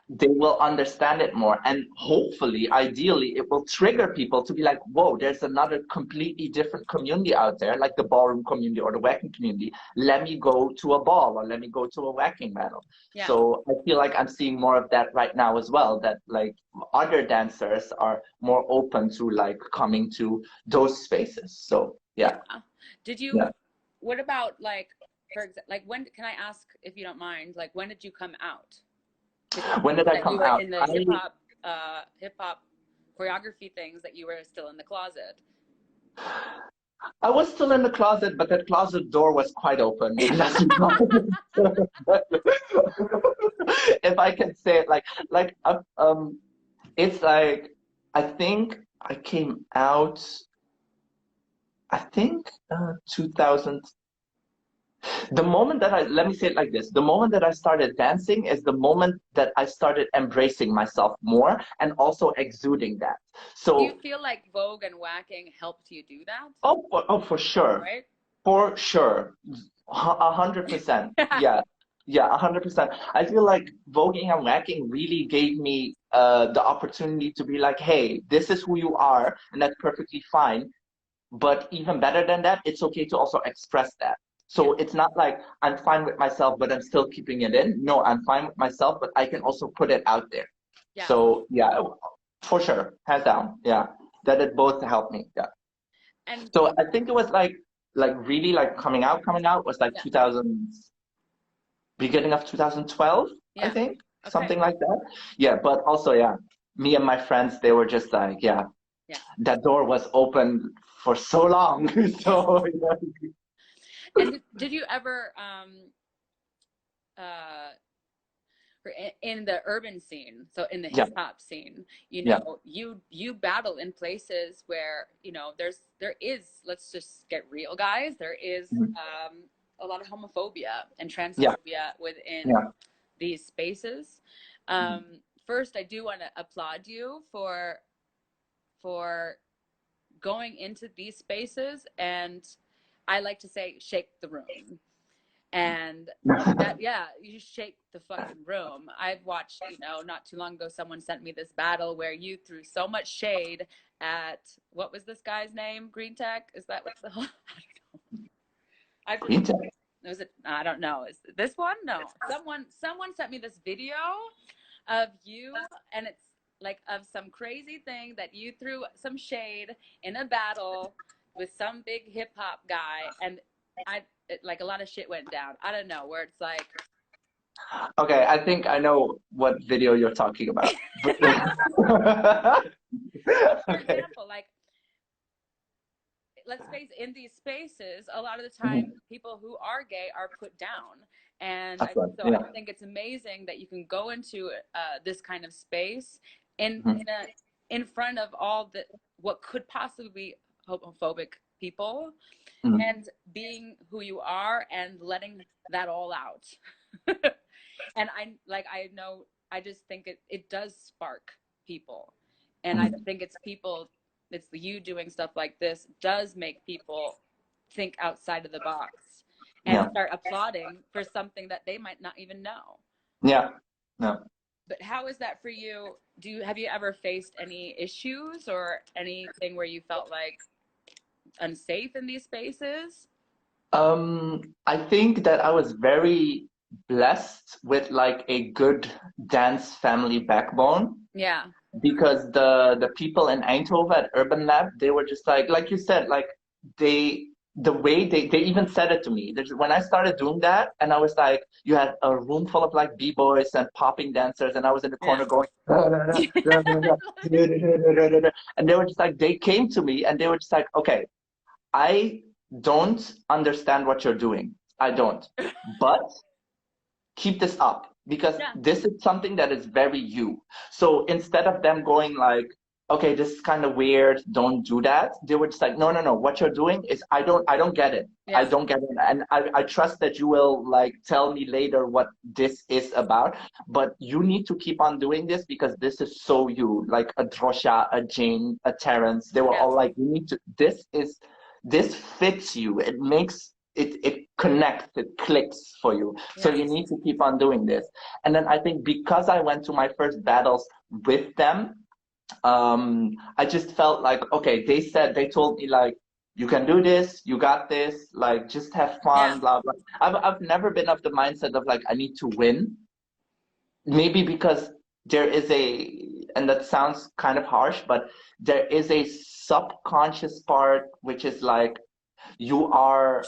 B: they will understand it more, and hopefully, ideally, it will trigger people to be like, whoa, there's another completely different community out there, like the ballroom community or the whacking community. Let me go to a ball, or let me go to a whacking battle. So I feel like I'm seeing more of that right now as well, that like other dancers are more open to like coming to those spaces. So
A: Did you what about like, for example, like, when, can I ask, if you don't mind, like, when did you come out?
B: When did I come out?
A: In the hip hop choreography things, that you were still in the closet.
B: I was still in the closet, but that closet door was quite open. If I can say it, it's like, I think I came out, 2000. The moment that let me say it like this, the moment that I started dancing is the moment that I started embracing myself more and also exuding that. So
A: do you feel like Vogue and whacking helped you do that?
B: Oh, for sure.
A: Right?
B: For sure. 100%. Yeah, 100%. I feel like voguing and whacking really gave me the opportunity to be like, hey, this is who you are, and that's perfectly fine. But even better than that, it's okay to also express that. So it's not like I'm fine with myself, but I'm still keeping it in. No, I'm fine with myself, but I can also put it out there. So For sure, hands down. Yeah, that it both helped me. Yeah.
A: And
B: So I think it was like really like coming out was like
A: yeah,
B: 2000, beginning of 2012, I
A: yeah.
B: think,
A: Okay.
B: something like that. Yeah, but also yeah, me and my friends, they were just like, yeah,
A: Yeah.
B: that door was open for so long. So yeah.
A: And did you ever uh in the urban scene, so in the
B: Yeah,
A: hip hop scene,
B: yeah.
A: you battle in places where, there is, let's just get real, guys, there is
B: Mhm.
A: a lot of homophobia and
B: Yeah,
A: transphobia within
B: yeah.
A: these spaces.
B: Mhm.
A: First, I do want to applaud you for going into these spaces, and I like to say shake the room. And that, yeah, you shake the fucking room. I've watched, not too long ago, someone sent me this battle where you threw so much shade at, what was this guy's name? Green Tech? Is that what the hell? I
B: Green
A: forget.
B: Tech.
A: Was it? I don't know. Is this one? No. Someone sent me this video of you, and it's like of some crazy thing that you threw some shade in a battle with some big hip hop guy, and like a lot of shit went down. I don't know, where it's like,
B: Okay, I think I know what video you're talking about.
A: for
B: Okay.
A: example, like, let's face it, in these spaces, a lot of the time,
B: Mhm.
A: people who are gay are put down. And
B: That's right.
A: so I
B: Yeah.
A: think it's amazing that you can go into this kind of space in
B: Mhm.
A: in front of all the what could possibly be homophobic people,
B: Mhm.
A: and being who you are and letting that all out. And I know, I just think it does spark people. And I
B: Mhm.
A: think it's you doing stuff like this does make people think outside of the box and
B: Yeah.
A: start applauding for something that they might not even know.
B: Yeah. No.
A: But how is that for you? Have you ever faced any issues or anything where you felt like unsafe in these spaces?
B: I think that I was very blessed with like a good dance family backbone
A: Yeah.
B: because the people in Eindhoven at Urban Lab, they were just like you said, like they the way they even said it to me. When I started doing that, and I was like, you had a room full of like b-boys and popping dancers, and I was in the
A: Yeah.
B: corner going, and they were just like, they came to me and they were just like, okay, I don't understand what you're doing. I don't. But keep this up because
A: Yeah.
B: this is something that is very you. So instead of them going like, okay, this is kind of weird, don't do that, they were just like, no, no, no, what you're doing is I don't get it. I
A: Yeah.
B: don't get it. And I trust that you will like tell me later what this is about. But you need to keep on doing this because this is so you. Like a Drosha, a Jane, a Terrence, they were
A: Yeah.
B: all like, you need to this fits you. It makes it connects, it clicks for you. So
A: Yeah.
B: you need to keep on doing this. And then I think because I went to my first battles with them, I just felt like, okay, they told me like, you can do this, you got this, like just have
A: Yeah.
B: fun, blah blah. I've never been of the mindset of like I need to win. Maybe because there is and that sounds kind of harsh, but there is a subconscious part which is like you are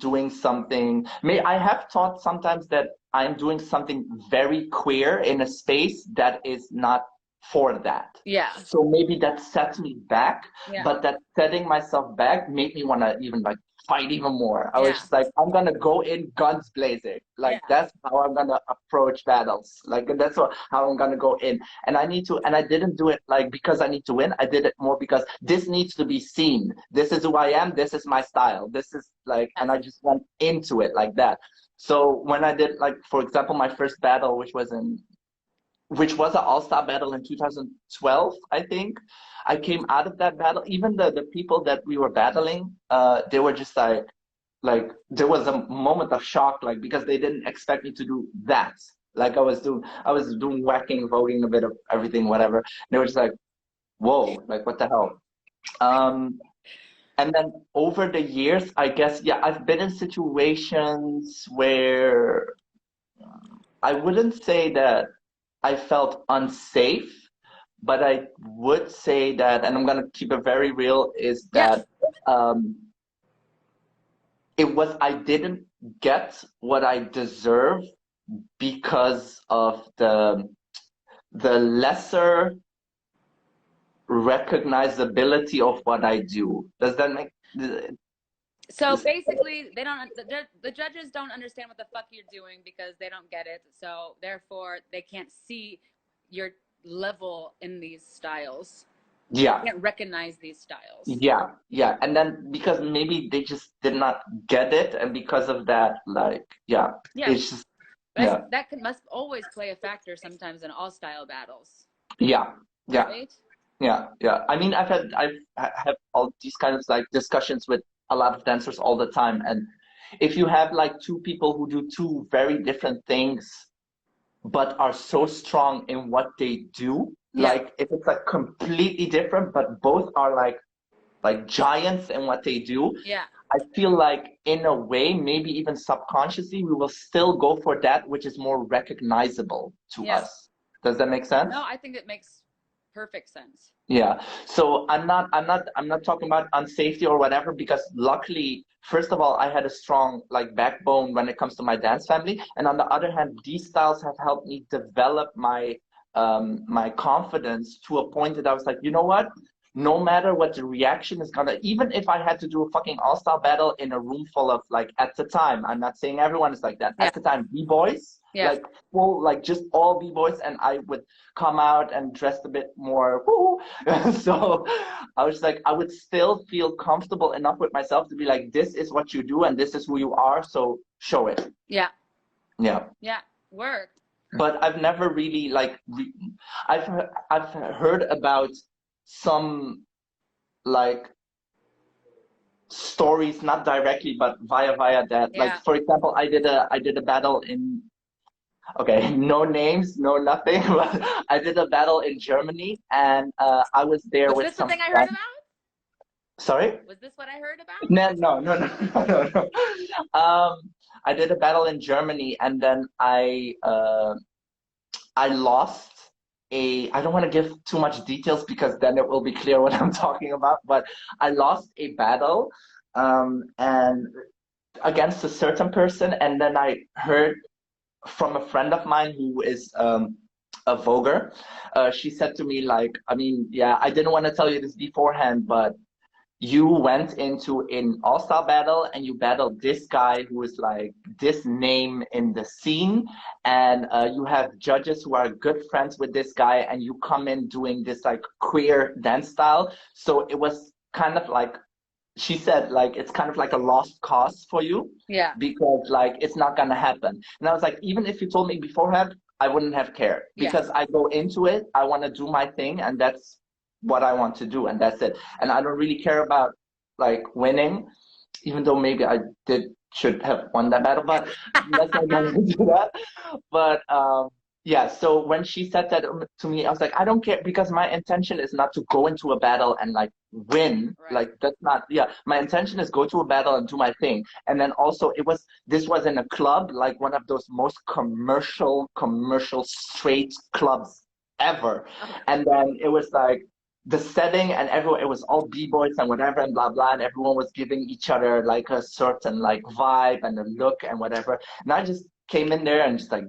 B: doing something. May I have thought sometimes that I'm doing something very queer in a space that is not for that.
A: Yeah.
B: So maybe that sets me back,
A: Yeah.
B: but that setting myself back made me want to even like fight even more. I was
A: Yeah.
B: just like, I'm gonna go in guns blazing. Like
A: Yeah.
B: that's how I'm gonna approach battles. Like that's how I'm gonna go in. And I didn't do it like because I need to win. I did it more because this needs to be seen. This is who I am. This is my style. This is like,
A: Yeah.
B: and I just went into it like that. So when I did like, for example, my first battle, which was an all-star battle in 2012, I think. I came out of that battle. Even the people that we were battling, they were just like there was a moment of shock, like because they didn't expect me to do that. Like I was doing whacking, voguing, a bit of everything, whatever. They were just like, whoa, like what the hell? Um, and then over the years, I guess, yeah, I've been in situations where I wouldn't say that I felt unsafe, but I would say that, and I'm gonna keep it very real, is
A: Yeah.
B: that I didn't get what I deserve because of the lesser recognizability of what I do. Does that make
A: So basically, they don't. The judges don't understand what the fuck you're doing because they don't get it. So therefore, they can't see your level in these styles.
B: Yeah.
A: They can't recognize these styles.
B: Yeah. And then because maybe they just did not get it, and because of that, like, it's just,
A: That must always play a factor sometimes in all style battles.
B: Yeah.
A: Right?
B: Yeah. I mean, I've had all these kinds of like discussions with a lot of dancers all the time, and if you have like two people who do two very different things, but are so strong in what they do, like if it's like completely different, but both are like giants in what they do, I feel like in a way, maybe even subconsciously, we will still go for that which is more recognizable to us. Does that make sense?
A: No, I think it makes perfect sense.
B: Yeah. So I'm not talking about unsafety or whatever, because luckily, first of all, I had a strong like backbone when it comes to my dance family, and on the other hand, these styles have helped me develop my my confidence to a point that I was like, you know what? No matter what the reaction is gonna, even if I had to do a fucking all-star battle in a room full of like, at the time, I'm not saying everyone is like that. At the time, b-boys, like full, like just all b-boys, and I would come out and dressed a bit more woo. So I was like, I would still feel comfortable enough with myself to be like, this is what you do and this is who you are, so show it. Yeah.
A: Work.
B: But I've never really like I've heard about some like stories, not directly but via that, like for example, I did a battle in, okay, no names, no nothing, but I did a battle in Germany, and I was there with some.
A: Was this the thing I heard about?
B: Sorry?
A: Was this what I heard about?
B: No. I did a battle in Germany, and then I lost I don't want to give too much details because then it will be clear what I'm talking about, but I lost a battle, and against a certain person, and then I heard from a friend of mine who is a voguer. She said to me, like, I mean, yeah, I didn't want to tell you this beforehand, but you went into an all-star battle and you battled this guy who is like this name in the scene, and you have judges who are good friends with this guy, and you come in doing this like queer dance style. So it was kind of like, she said, like, it's kind of like a lost cause for you.
A: Yeah.
B: Because like it's not gonna happen. And I was like, even if you told me beforehand, I wouldn't have cared, because I go into it, I want to do my thing, and that's what I want to do, and that's it. And I don't really care about like winning, even though maybe I should have won that battle, but let's not go into that. But yeah, so when she said that to me, I was like, I don't care, because my intention is not to go into a battle and like win. Like that's not, my intention is go to a battle and do my thing. And then also this was in a club, like one of those most commercial straight clubs ever. And then it was like the setting and everyone, it was all b-boys and whatever and blah blah, and everyone was giving each other like a certain like vibe and a look and whatever. And I just came in there and just like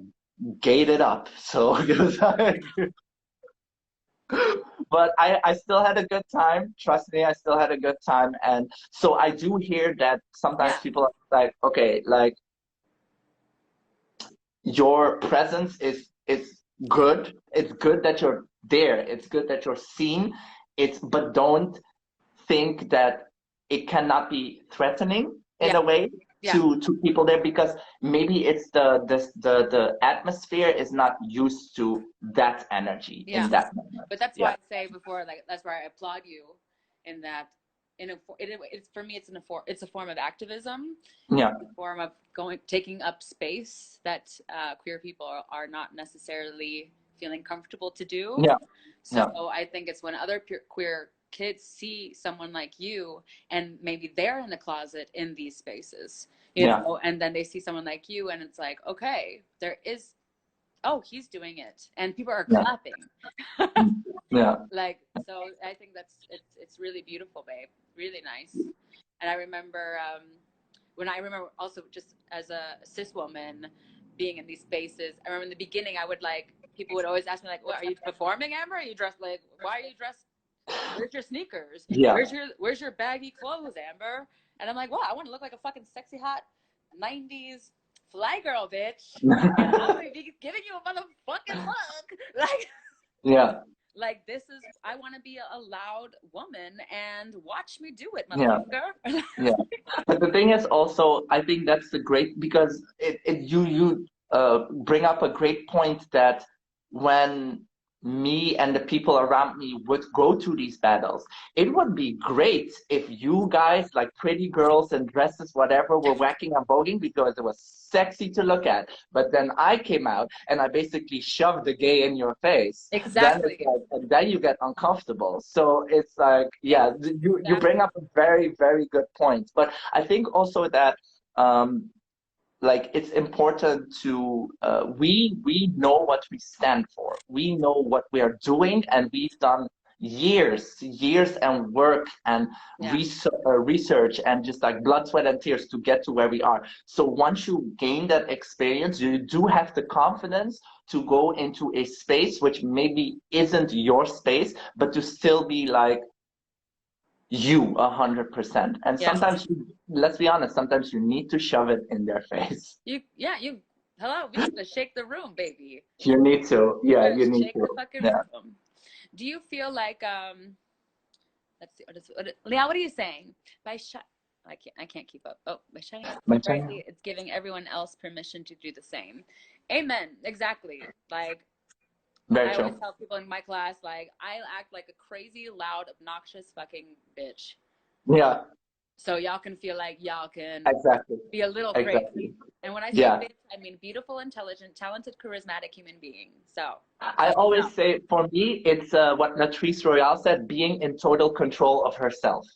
B: gate it up. So it was like, but I still had a good time. Trust me, I still had a good time. And so I do hear that sometimes people are like, okay, like your presence is good. It's good that you're there. It's good that you're seen. But don't think that it cannot be threatening in a way to people there, because maybe it's the atmosphere is not used to that energy in that moment.
A: But that's why I say before, like, that's why I applaud you in that. It's for me, it's a form of activism.
B: Yeah.
A: It's a form of taking up space that queer people are not necessarily feeling comfortable to do.
B: Yeah.
A: So I think it's when other queer kids see someone like you, and maybe they're in the closet in these spaces, you know, and then they see someone like you, and it's like, okay, there is oh, he's doing it, and people are
B: Yeah.
A: clapping.
B: Yeah.
A: Like, so I think it's really beautiful, babe. Really nice. And I remember when I remember also just as a cis woman being in these spaces. I remember in the beginning, I would like people would always ask me like, "What are you performing, Amber? Are you dressed like? Why are you dressed? Where's your sneakers?
B: Yeah.
A: Where's your baggy clothes, Amber?" And I'm like, "Well, I want to look like a fucking sexy hot '90s fly girl, bitch, and I'm gonna be giving you a motherfucking look like."
B: Yeah.
A: Like, this is, I want to be a loud woman and watch me do it,
B: Yeah.
A: motherfucker.
B: Yeah. But the thing is also, I think that's the great, because you bring up a great point that when me and the people around me would go to these battles, it would be great if you guys, like pretty girls in dresses, whatever, were whacking and voguing because it was sexy to look at. But then I came out and I basically shoved the gay in your face. Then it's
A: Exactly.
B: like, and then you get uncomfortable. So it's like, yeah, you
A: Exactly.
B: bring up a very, very good point. But I think also that like it's important to we know what we stand for. We know what we are doing, and we've done years and work and
A: Yeah.
B: research and just like blood, sweat, and tears to get to where we are. So once you gain that experience, you do have the confidence to go into a space which maybe isn't your space, but to still be like you 100%. And
A: Yes.
B: sometimes let's be honest, sometimes you need to shove it in their face.
A: Hello, we gotta shake the room, baby.
B: You need to.
A: We
B: Yeah,
A: gotta
B: you need
A: shake
B: to.
A: the fucking
B: Yeah.
A: room. Do you feel like, let's see, Leah, what are you saying? I can't keep up. Oh, by shining so
B: My turn.
A: brightly, it's giving everyone else permission to do the same. Amen. Exactly. Like,
B: Very
A: I always
B: true.
A: tell people in my class, like, I act like a crazy, loud, obnoxious fucking bitch.
B: Yeah,
A: So y'all can feel like y'all can
B: exactly.
A: be a little
B: Exactly.
A: crazy. And when I say
B: Yeah.
A: bitch, I mean beautiful, intelligent, talented, charismatic human being. So
B: I
A: let me know.
B: always say, for me, it's what Latrice Royale said, being in total control of herself.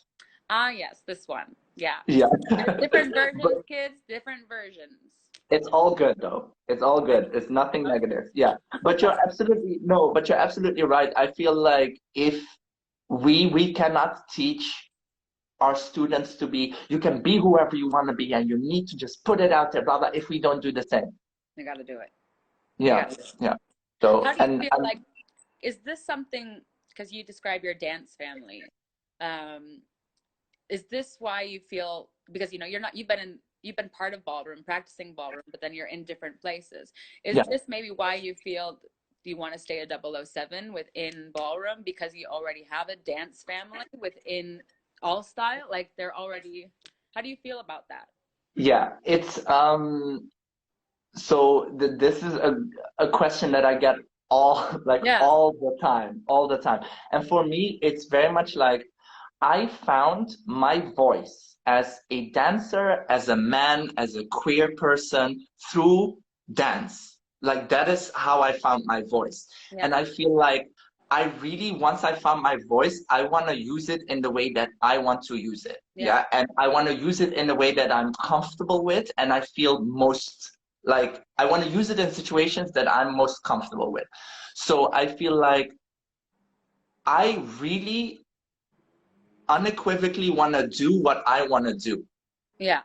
A: Ah, yes, this one. Yeah.
B: Yeah.
A: There's different
B: But
A: versions, kids, different versions.
B: it's all good though. It's all good. It's nothing negative. Yeah. But you're absolutely no, but you're absolutely right. I feel like if we cannot teach our students to be, you can be whoever you want to be, and you need to just put it out there, blah blah, if we don't do the same.
A: You got to do it. You
B: Yeah.
A: got to do it.
B: Yeah. So
A: How do you feel like, is this something, because you describe your dance family, um, is this why you feel, because you know you're not, you've been part of ballroom, practicing ballroom, but then you're in different places. Is
B: yeah.
A: this maybe why you feel you want to stay a 007 within ballroom, because you already have a dance family within all style, like they're already, how do you feel about that?
B: Yeah, it's so this is a question that I get all like
A: Yeah.
B: all the time. And for me, it's very much like I found my voice as a dancer, as a man, as a queer person through dance. Like that is how I found my voice.
A: Yeah.
B: And I feel like I really, once I found my voice, I want to use it in the way that I want to use it.
A: Yeah.
B: Yeah. And I want to use it in the way that I'm comfortable with and I feel most like I want to use it in situations that I'm most comfortable with. So I feel like I really unequivocally want to do what I want to do.
A: Yeah.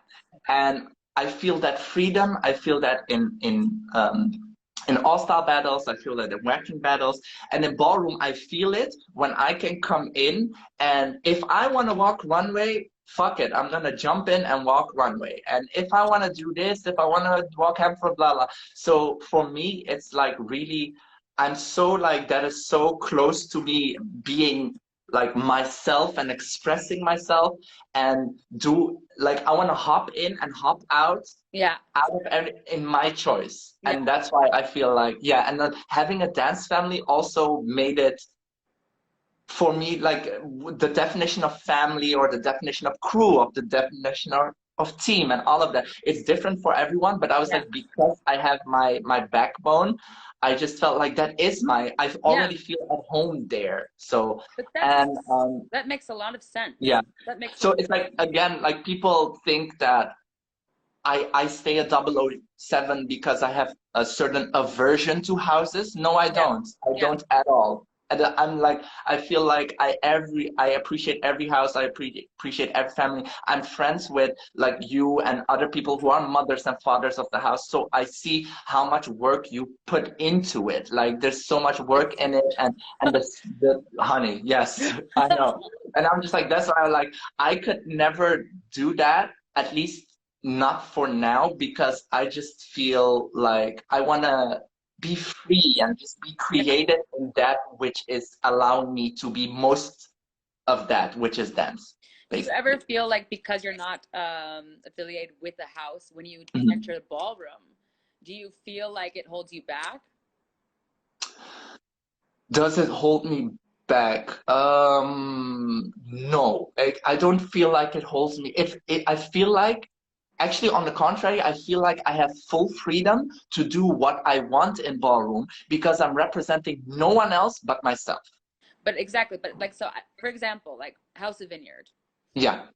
B: And I feel that freedom. I feel that in all-style battles. I feel that in working battles, and in ballroom, I feel it when I can come in. And if I want to walk runway, fuck it, I'm gonna jump in and walk runway. And if I want to do this, if I want to walk hem for blah blah. So for me, it's like really, I'm so like that is so close to me being like myself and expressing myself and do like I want to hop in and hop
A: Yeah.
B: out of every in my choice.
A: Yeah.
B: And that's why I feel like yeah, and then having a dance family also made it for me like the definition of family or the definition of crew of the definition of team and all of that, it's different for everyone, but I was
A: Yeah.
B: like, because I have my backbone, I just felt like that is my, I
A: Yeah.
B: already feel at home there. So
A: But
B: and
A: that makes a lot of sense.
B: yeah,
A: That makes a
B: so
A: lot.
B: it's like again, like people think that I stay at 007 because I have a certain aversion to houses. No, I
A: Yeah.
B: don't. I
A: Yeah.
B: don't at all. And I'm like, I feel like I appreciate every house. I appreciate every family. I'm friends with like you and other people who are mothers and fathers of the house. So I see how much work you put into it. Like there's so much work in it, and the honey, yes, I know. And I'm just like, that's why I like, I could never do that, at least not for now, because I just feel like I want to be free and just be creative in that which is allowing me to be most of that, which is dance,
A: Do you ever
B: basically.
A: feel like because you're not affiliated with the house, when you
B: Mhm.
A: enter the ballroom, do you feel like it holds you back?
B: Does it hold me back? No. I don't feel like it holds me. I feel like, actually, on the contrary, I feel like I have full freedom to do what I want in ballroom because I'm representing no one else but myself.
A: But exactly, but like so, for example, like House of Vineyard.
B: Yeah,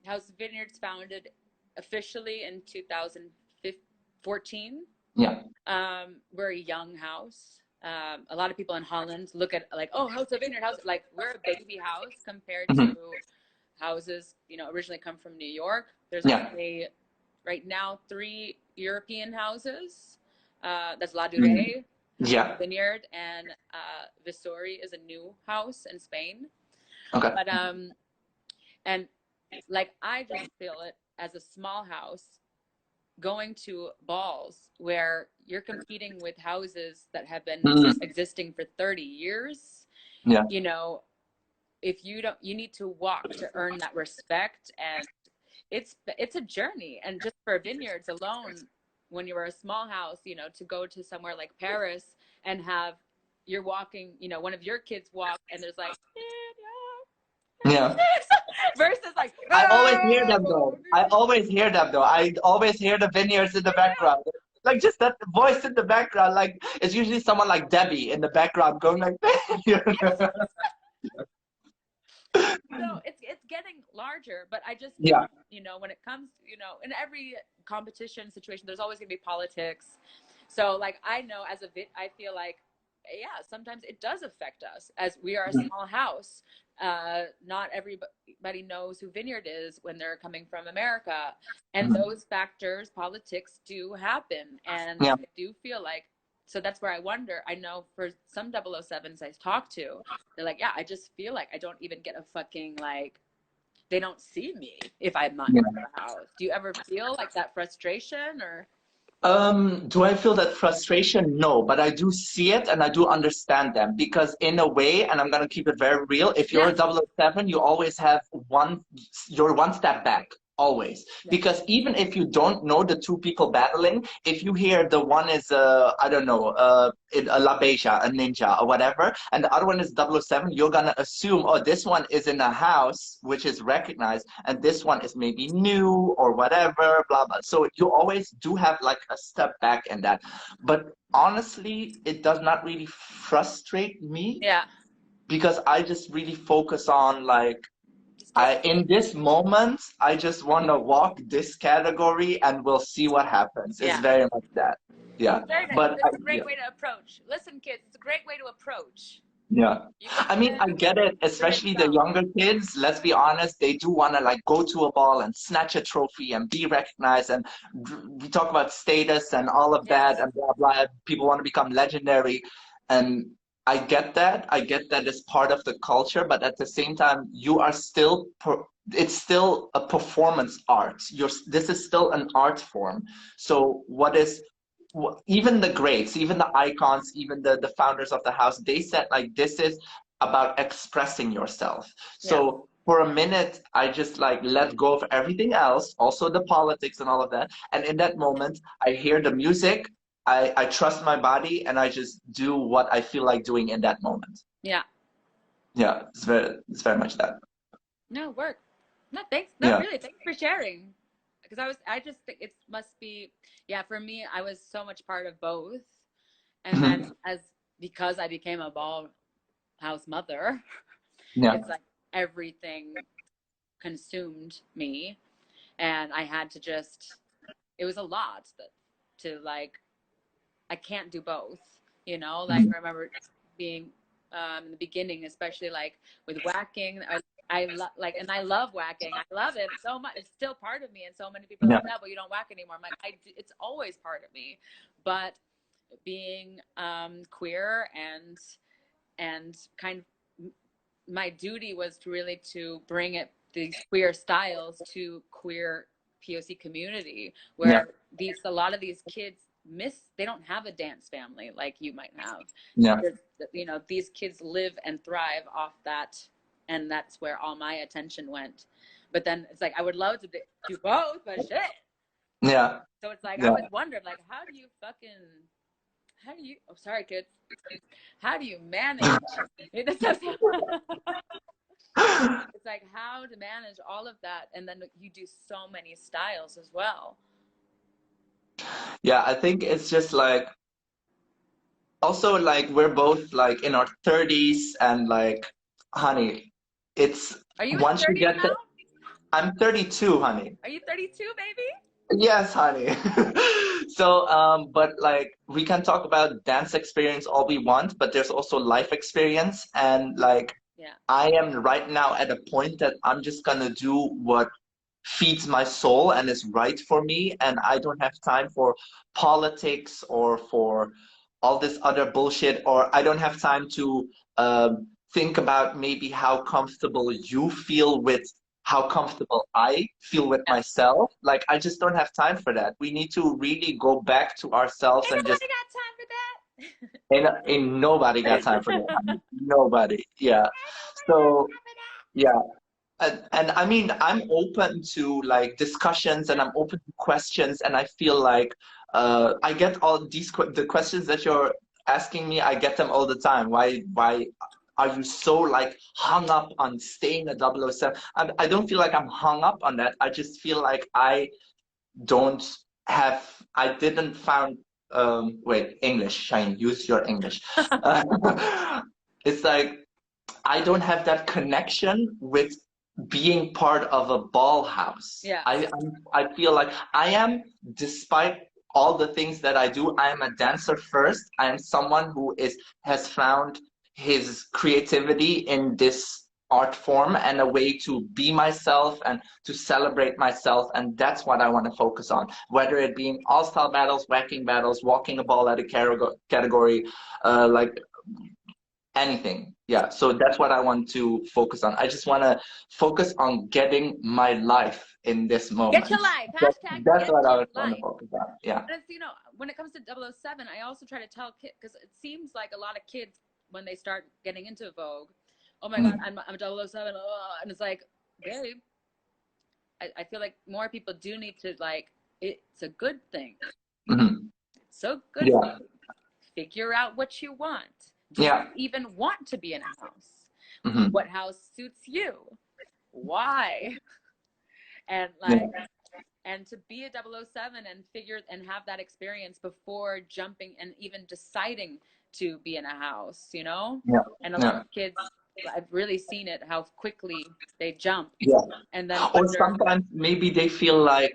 A: House of Vineyard's founded officially in 2014.
B: yeah.
A: We're a young house. A lot of people in Holland look at like, oh, House of Vineyard house, like we're a baby house compared to
B: Mhm.
A: houses, you know, originally come from New York. There's
B: Yeah.
A: only right now 3 European houses. That's La
B: Mhm.
A: Durée,
B: Yeah.
A: Vineyard, and Visori is a new house in Spain.
B: Okay.
A: But and like I just feel it as a small house going to balls where you're competing with houses that have been
B: Mhm.
A: existing for 30 years.
B: Yeah.
A: You know, if you don't, you need to walk to earn that respect, and it's a journey. And just for vineyards alone, when you were a small house, you know, to go to somewhere like Paris and have you're walking, you know, one of your kids walk and there's like
B: Yeah.
A: versus like
B: I always hear them though. I always hear them though. I always hear the vineyards in the background. Like just that voice in the background. Like it's usually someone like Debbie in the background going like
A: so it's getting larger, but I just think,
B: Yeah.
A: you know, when it comes, you know, in every competition situation, there's always going to be politics. So like I know as a I feel like yeah, sometimes it does affect us as we are a small house. Not everybody knows who Vineyard is when they're coming from America, and
B: Mhm.
A: those factors, politics do happen, and
B: Yeah.
A: I do feel like so that's where I wonder. I know for some 007s I talk to, they're like, yeah, I just feel like I don't even get a fucking like they don't see me if I'm not in
B: Yeah.
A: the house. Do you ever feel like that frustration or
B: Do I feel that frustration? No, but I do see it and I do understand them because in a way, and I'm gonna keep it very real, if you're
A: yeah,
B: a 007, you always have you're one step back, always.
A: yeah,
B: Because even if you don't know the two people battling, if you hear the one is I don't know, a La Beja, a ninja or whatever, and the other one is 007, you're gonna assume, oh, this one is in a house which is recognized, and this one is maybe new or whatever, blah blah. So you always do have like a step back in that. But honestly, it does not really frustrate me
A: yeah,
B: because I just really focus on like
A: just get
B: in this moment, I just want to walk this category and we'll see what happens. It's
A: yeah.
B: very much that. Yeah.
A: It's very nice.
B: But
A: It's a
B: yeah.
A: great way to approach. Listen, kids, it's a great way to approach.
B: Yeah.
A: You can
B: I mean, I
A: win
B: get it,
A: for
B: especially the
A: yourself.
B: younger kids. Let's be honest, they do want to like go to a ball and snatch a trophy and be recognized. And we talk about status and all of that
A: Yes.
B: and blah, blah. People want to become legendary. And I get that. I get that as part of the culture. But at the same time, you are still, it's still a performance art. This is still an art form. So what is even the greats, even the icons, even the founders of the house, they said like this is about expressing yourself.
A: Yeah.
B: So for a minute, I just like let go of everything else, also the politics and all of that. And in that moment, I hear the music, I trust my body, and I just do what I feel like doing in that moment.
A: Yeah.
B: Yeah, it's very much that.
A: No, work. No, thanks. No,
B: Yeah.
A: really, thanks for sharing. Because I just think it must be, yeah, for me, I was so much part of both. And
B: Mhm.
A: then because I became a ball house mother,
B: Yeah.
A: it's like everything consumed me. And I had to just it was a lot to like, I can't do both, you know, like I remember being in the beginning, especially like with whacking. Like, and I love whacking. I love it so much. It's still part of me. And so many people are like, yeah, well, you don't whack anymore. I'm like, it's always part of me. But being queer and kind of my duty was to really to bring these queer styles to queer POC community, where a lot of these kids they don't have a dance family like you might have.
B: Yeah.
A: You know, these kids live and thrive off that, and that's where all my attention went. But then it's like, I would love to do both, but shit.
B: Yeah.
A: So it's like, I always wondered, like, how do you, oh, sorry, kids. How do you manage? It's like, how to manage all of that. And then you do so many styles as well.
B: Yeah, I think it's just like, also like we're both like in our 30s, and like, honey, it's
A: Are you
B: once you get
A: now?
B: I'm 32, honey.
A: Are you 32, baby?
B: Yes, honey. So, but like we can talk about dance experience all we want, but there's also life experience, and like I am right now at a point that I'm just gonna do what feeds my soul and is right for me, and I don't have time for politics or for all this other bullshit, or I don't have time to think about maybe how comfortable you feel with how comfortable I feel with myself. Like, I just don't have time for that. We need to really go back to ourselves and just.
A: Ain't nobody got time for
B: that. Ain't nobody got time for that. Nobody. Yeah. So, yeah. And I mean, I'm open to like discussions, and I'm open to questions, and I feel like I get all the questions that you're asking me. I get them all the time. Why are you so like hung up on staying a 007? I don't feel like I'm hung up on that. I just feel like I didn't found wait, English, Shine, use your English. It's like I don't have that connection with being part of a ball house.
A: Yeah.
B: I feel like I am, despite all the things that I do, I am a dancer first. I am someone who has found his creativity in this art form and a way to be myself and to celebrate myself, and that's what I want to focus on, whether it being all-style battles, whacking battles, walking a ball at a category, like anything. Yeah, so that's what I want to focus on. I just want to focus on getting my life in this moment.
A: Get your life.
B: That's what I want to focus on. Yeah.
A: And it's, you know, when it comes to 007, I also try to tell kids, because it seems like a lot of kids, when they start getting into Vogue, oh my God, I'm 007. And it's like, babe, I feel like more people do need to, like, it's a good thing. So good.
B: Yeah.
A: Figure out what you want. Do you even want to be in a house? What house suits you? Why? And like, and to be a 007 and have that experience before jumping and even deciding to be in a house, you know?
B: Yeah.
A: And a lot of kids, I've really seen it, how quickly they jump.
B: Yeah.
A: And then
B: or sometimes maybe they feel like,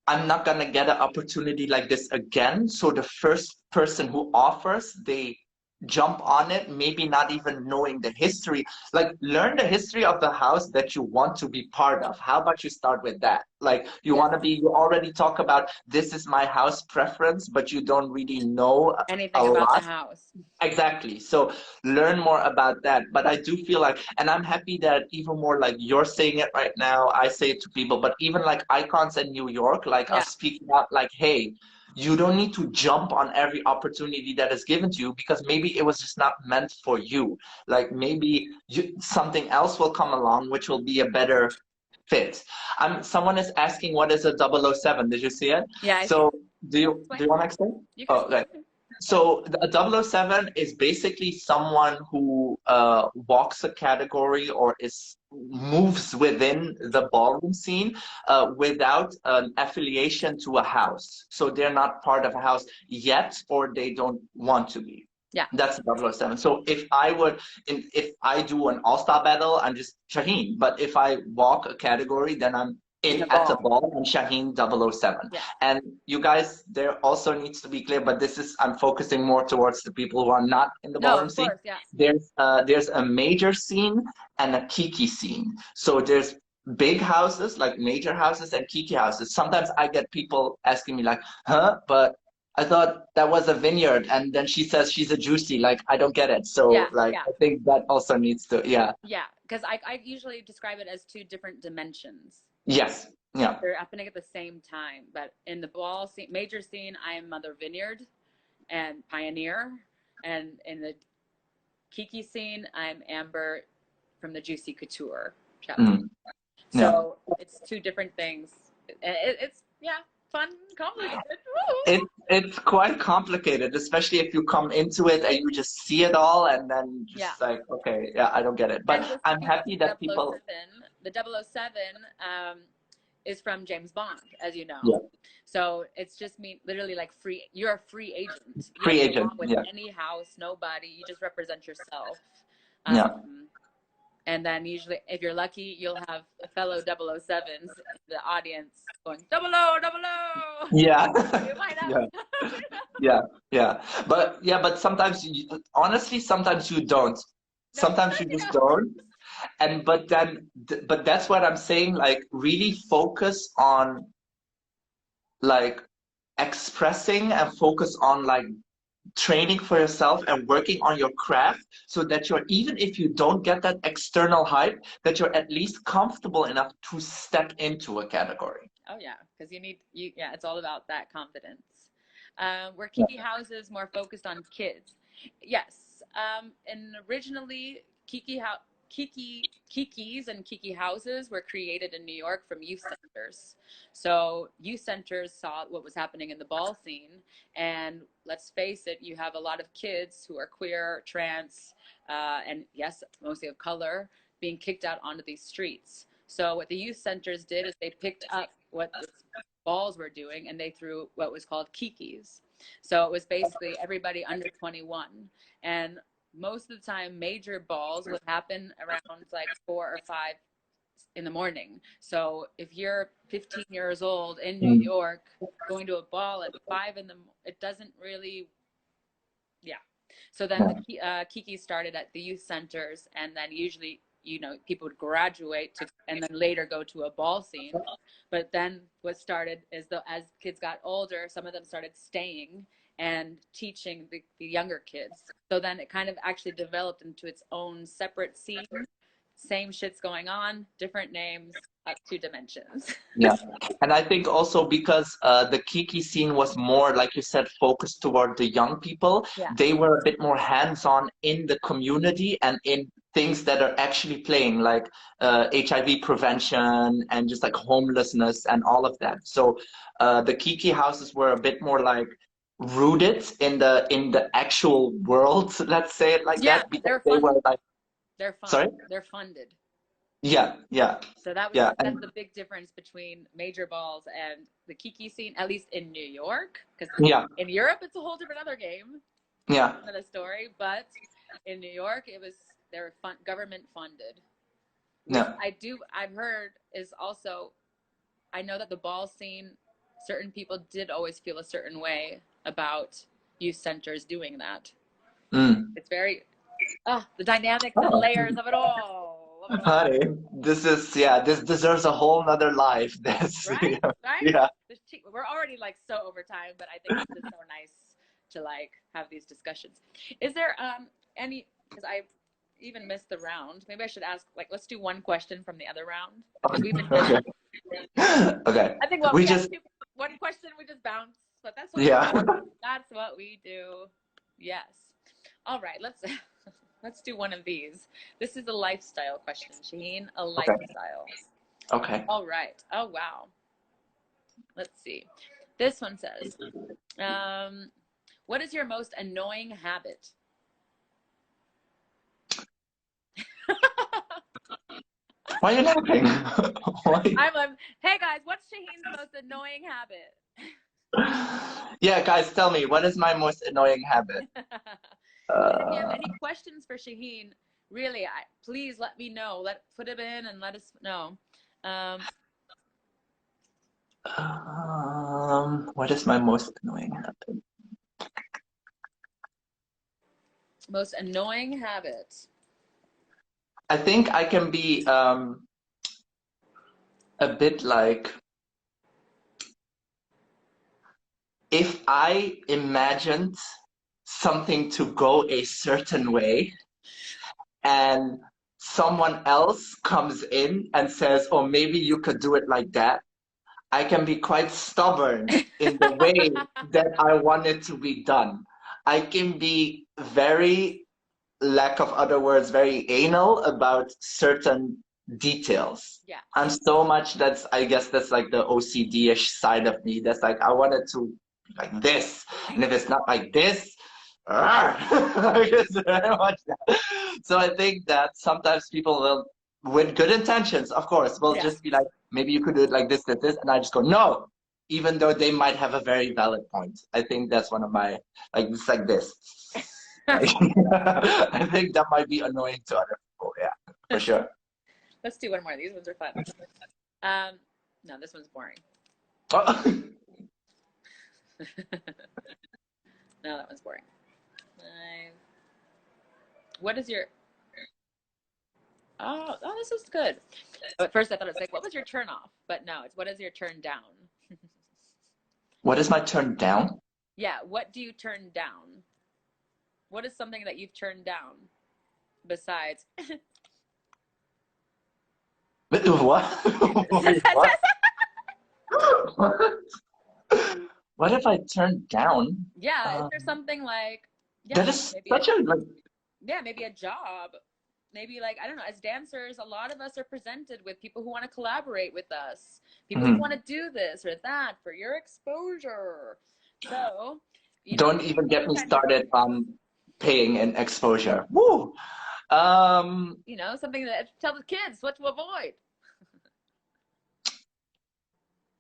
B: I'm not gonna get an opportunity like this again. So the first person who offers, they jump on it, maybe not even knowing the history. Like, learn the history of the house that you want to be part of. How about you start with that? Like, you already talk about, this is my house preference, but you don't really know
A: anything about the house.
B: Exactly. So learn more about that. But I do feel like, and I'm happy that even more like you're saying it right now, I say it to people, but even like icons in New York, like I'll speak out like, hey, you don't need to jump on every opportunity that is given to you, because maybe it was just not meant for you. Like, maybe something else will come along which will be a better fit. Someone is asking, what is a 007? Did you see it?
A: Yeah.
B: So do you want to explain? Okay. So a 007 is basically someone who walks a category or moves within the ballroom scene without an affiliation to a house. So they're not part of a house yet, or they don't want to be. Yeah, that's 007. So if I do an all-star battle, I'm just Shahin. But if I walk a category, then I'm in
A: The
B: at the
A: ball.
B: ball in Shahin 007.
A: Yeah.
B: And you guys, there also needs to be clear, but this is, I'm focusing more towards the people who are not in the
A: No,
B: ballroom
A: of
B: scene.
A: course, yeah.
B: There's a major scene and a kiki scene. So there's big houses, like major houses, and kiki houses. Sometimes I get people asking me like, huh? But I thought that was a vineyard, and then she says she's a juicy. Like, I don't get it.
A: Yeah,
B: So like,
A: yeah.
B: I think that also needs to, yeah.
A: Yeah, because I usually describe it as two different dimensions.
B: Yes. Yeah.
A: They're happening at the same time. But in the ball scene, major scene, I am Mother Vineyard and Pioneer. And in the Kiki scene, I'm Amber from the Juicy Couture chapter.
B: Mm. Yeah.
A: So it's two different things. It's, yeah, fun, complicated.
B: It's quite complicated, especially if you come into it and you just see it all and then just like, okay, yeah, I don't get it. But I'm happy that people.
A: The 007 is from James Bond, as you know.
B: Yeah.
A: So it's just literally like free. You're a free agent. You
B: Free
A: don't
B: agent.
A: belong with
B: Yeah.
A: any house, nobody. You just represent yourself.
B: Yeah.
A: And then usually, if you're lucky, you'll have a fellow 007s in the audience going, 00, 00.
B: Yeah.
A: You might have.
B: Yeah. But sometimes, honestly, sometimes you don't. Sometimes you just don't. But that's what I'm saying. Like, really focus on like expressing and focus on like training for yourself and working on your craft, so that you're, even if you don't get that external hype, that you're at least comfortable enough to step into a category.
A: Oh yeah, because yeah, it's all about that confidence. Were Kiki houses more focused on kids? Yes. And originally Kikis and Kiki houses were created in New York from youth centers. So youth centers saw what was happening in the ball scene, and let's face it, you have a lot of kids who are queer, trans, and yes, mostly of color, being kicked out onto these streets. So what the youth centers did is they picked up what the balls were doing and they threw what was called Kikis. So it was basically everybody under 21. And most of the time, major balls would happen around like 4 or 5 in the morning. So if you're 15 years old in New York, going to a ball at 5 in the, it doesn't really, yeah. So then the Kiki started at the youth centers, and then usually, people would graduate and then later go to a ball scene. But then what started is as kids got older, some of them started staying and teaching the younger kids. So then it kind of actually developed into its own separate scene. Same shit's going on, different names, up 2 dimensions.
B: Yeah. And I think also because the Kiki scene was more, like you said, focused toward the young people, they were a bit more hands-on in the community and in things that are actually playing, like HIV prevention and just like homelessness and all of that. So the Kiki houses were a bit more like rooted in the actual world, let's say it like that, because they were like,
A: They're funded.
B: Yeah.
A: So that's the big difference between major balls and the Kiki scene, at least in New York. Because in Europe, it's a whole different other game.
B: Yeah.
A: Another story. But in New York, they're government funded.
B: Yeah.
A: I've heard is also, I know that the ball scene, certain people did always feel a certain way about youth centers doing that. It's very, the dynamics and layers of it all.
B: Honey, this deserves a whole nother life.
A: Right?
B: Yeah.
A: We're already like so over time, but I think it's so nice to like have these discussions. Is there any, because I even missed the round, maybe I should ask, like, let's do one question from the other round, because we've been
B: Okay.
A: I think one question, we just bounce, but that's what that's what we do. Yes. All right, let's do one of these. This is a lifestyle question, Shahin. A lifestyle.
B: Okay.
A: All right. Oh, wow. Let's see. This one says, what is your most annoying habit?
B: Why are you laughing?
A: I'm like, hey guys, what's Shahin's most annoying habit?
B: Yeah, guys, tell me, what is my most annoying habit?
A: If you have any questions for Shahin, really, please let me know. Put them in and let us know.
B: What is my most annoying habit?
A: Most annoying habit.
B: I think I can be a bit like, if I imagined something to go a certain way and someone else comes in and says, oh, maybe you could do it like that, I can be quite stubborn in the way that I want it to be done. I can be very, lack of other words, very anal about certain details.
A: Yeah.
B: I'm so much, I guess that's like the OCD-ish side of me. That's like, I want it to be like this. And if it's not like this, it's very much that. So I think that sometimes people will, with good intentions, of course, will just be like, maybe you could do it like this, this, this. And I just go, no, even though they might have a very valid point. I think that's one of my, like, it's like this. I think that might be annoying to other people. Yeah, for sure.
A: Let's do one more. These ones are fun. No, this one's boring. No, that one's boring. What is your... Oh, this is good. At first I thought it was like, what was your turn off? But no, it's what is your turn down?
B: What is my turn down?
A: Yeah, what do you turn down? What is something that you've turned down besides?
B: What? What? What have I turned down?
A: Yeah, is there something like... Yeah,
B: that is such a like...
A: Yeah, maybe a job. Maybe like, I don't know, as dancers, a lot of us are presented with people who want to collaborate with us. People who want to do this or that for your exposure. So,
B: don't even get me started on paying and exposure. Woo!
A: Something that tell the kids what to avoid.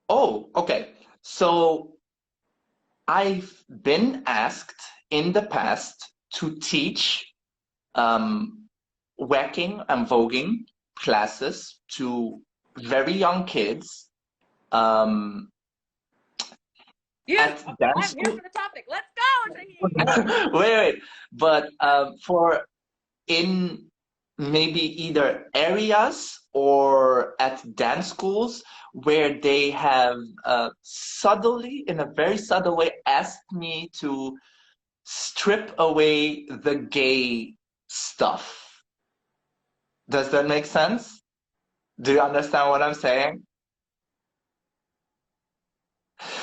B: Oh, okay. So I've been asked in the past to teach whacking and voguing classes to very young kids.
A: I'm here for the topic. Let's go.
B: Wait. But for in maybe either areas or at dance schools where they have subtly, in a very subtle way, asked me to strip away the gay stuff. Does that make sense? Do you understand what I'm saying?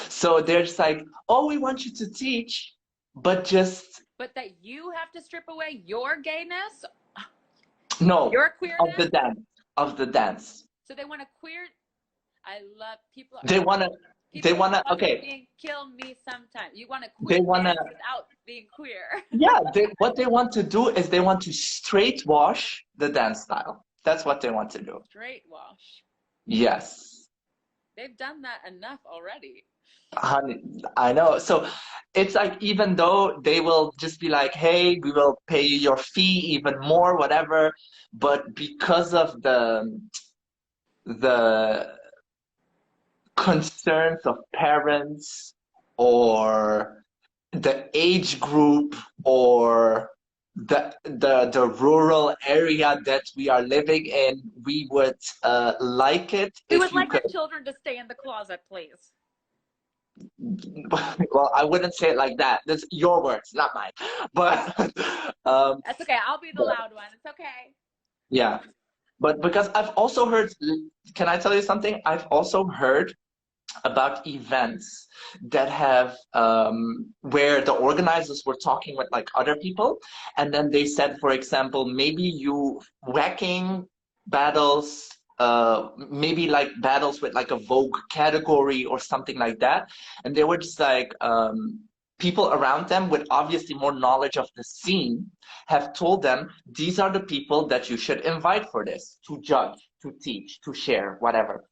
B: So they're just like, oh, we want you to teach, but just...
A: But that you have to strip away your gayness?
B: No,
A: your queerness?
B: Of the dance.
A: So they want to queer... I love people...
B: They want to, okay.
A: Kill me sometime. You want to queer without being queer.
B: Yeah, what they want to do is they want to straight wash the dance style. That's what they want to do.
A: Straight wash.
B: Yes.
A: They've done that enough already.
B: Honey, I know. So it's like, even though they will just be like, hey, we will pay you your fee even more, whatever, but because of the concerns of parents or the age group or the rural area that we are living in, we would like it.
A: We would like our children to stay in the closet, please.
B: Well, I wouldn't say it like that. That's your words, not mine. But
A: that's okay. I'll be the loud one. It's okay.
B: Yeah, but because I've also heard, can I tell you something? I've also heard about events that have where the organizers were talking with like other people, and then they said, for example, maybe you whacking battles, maybe like battles with like a Vogue category or something like that, and they were just like people around them with obviously more knowledge of the scene have told them these are the people that you should invite for this, to judge, to teach, to share, whatever.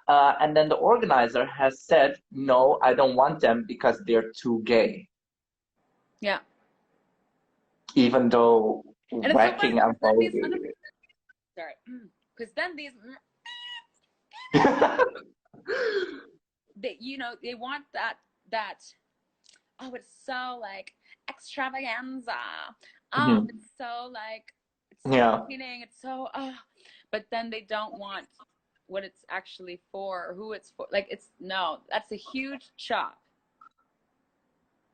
B: And then the organizer has said, no, I don't want them because they're too gay.
A: Yeah.
B: Even though whacking and voguing.
A: Sorry. Because then these... they, you know, they want that, oh, it's so like extravaganza. Oh,
B: Hmm.
A: it's so like, it's so
B: Yeah.
A: entertaining. It's so, oh, but then they don't want what it's actually for or who it's for. Like, it's, no, that's a huge chop.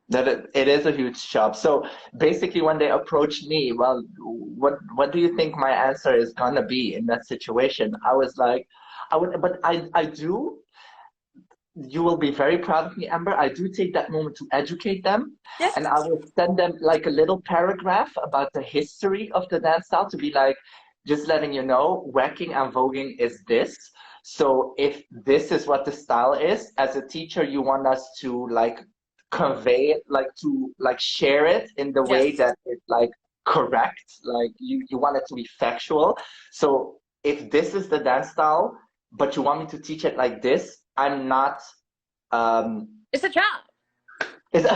B: That it is a huge job. So basically, when they approached me, well, what do you think my answer is gonna be in that situation? I was like, I would, but I do. You will be very proud of me, Amber. I do take that moment to educate them,
A: Yes.
B: and I will send them like a little paragraph about the history of the dance style to be like, just letting you know, whacking and voguing is this. So if this is what the style is, as a teacher, you want us to like convey it, like to like share it in the way
A: Yes.
B: that it's like correct, like you want it to be factual. So if this is the dance style, but you want me to teach it like this, I'm not.
A: It's a chop.
B: It's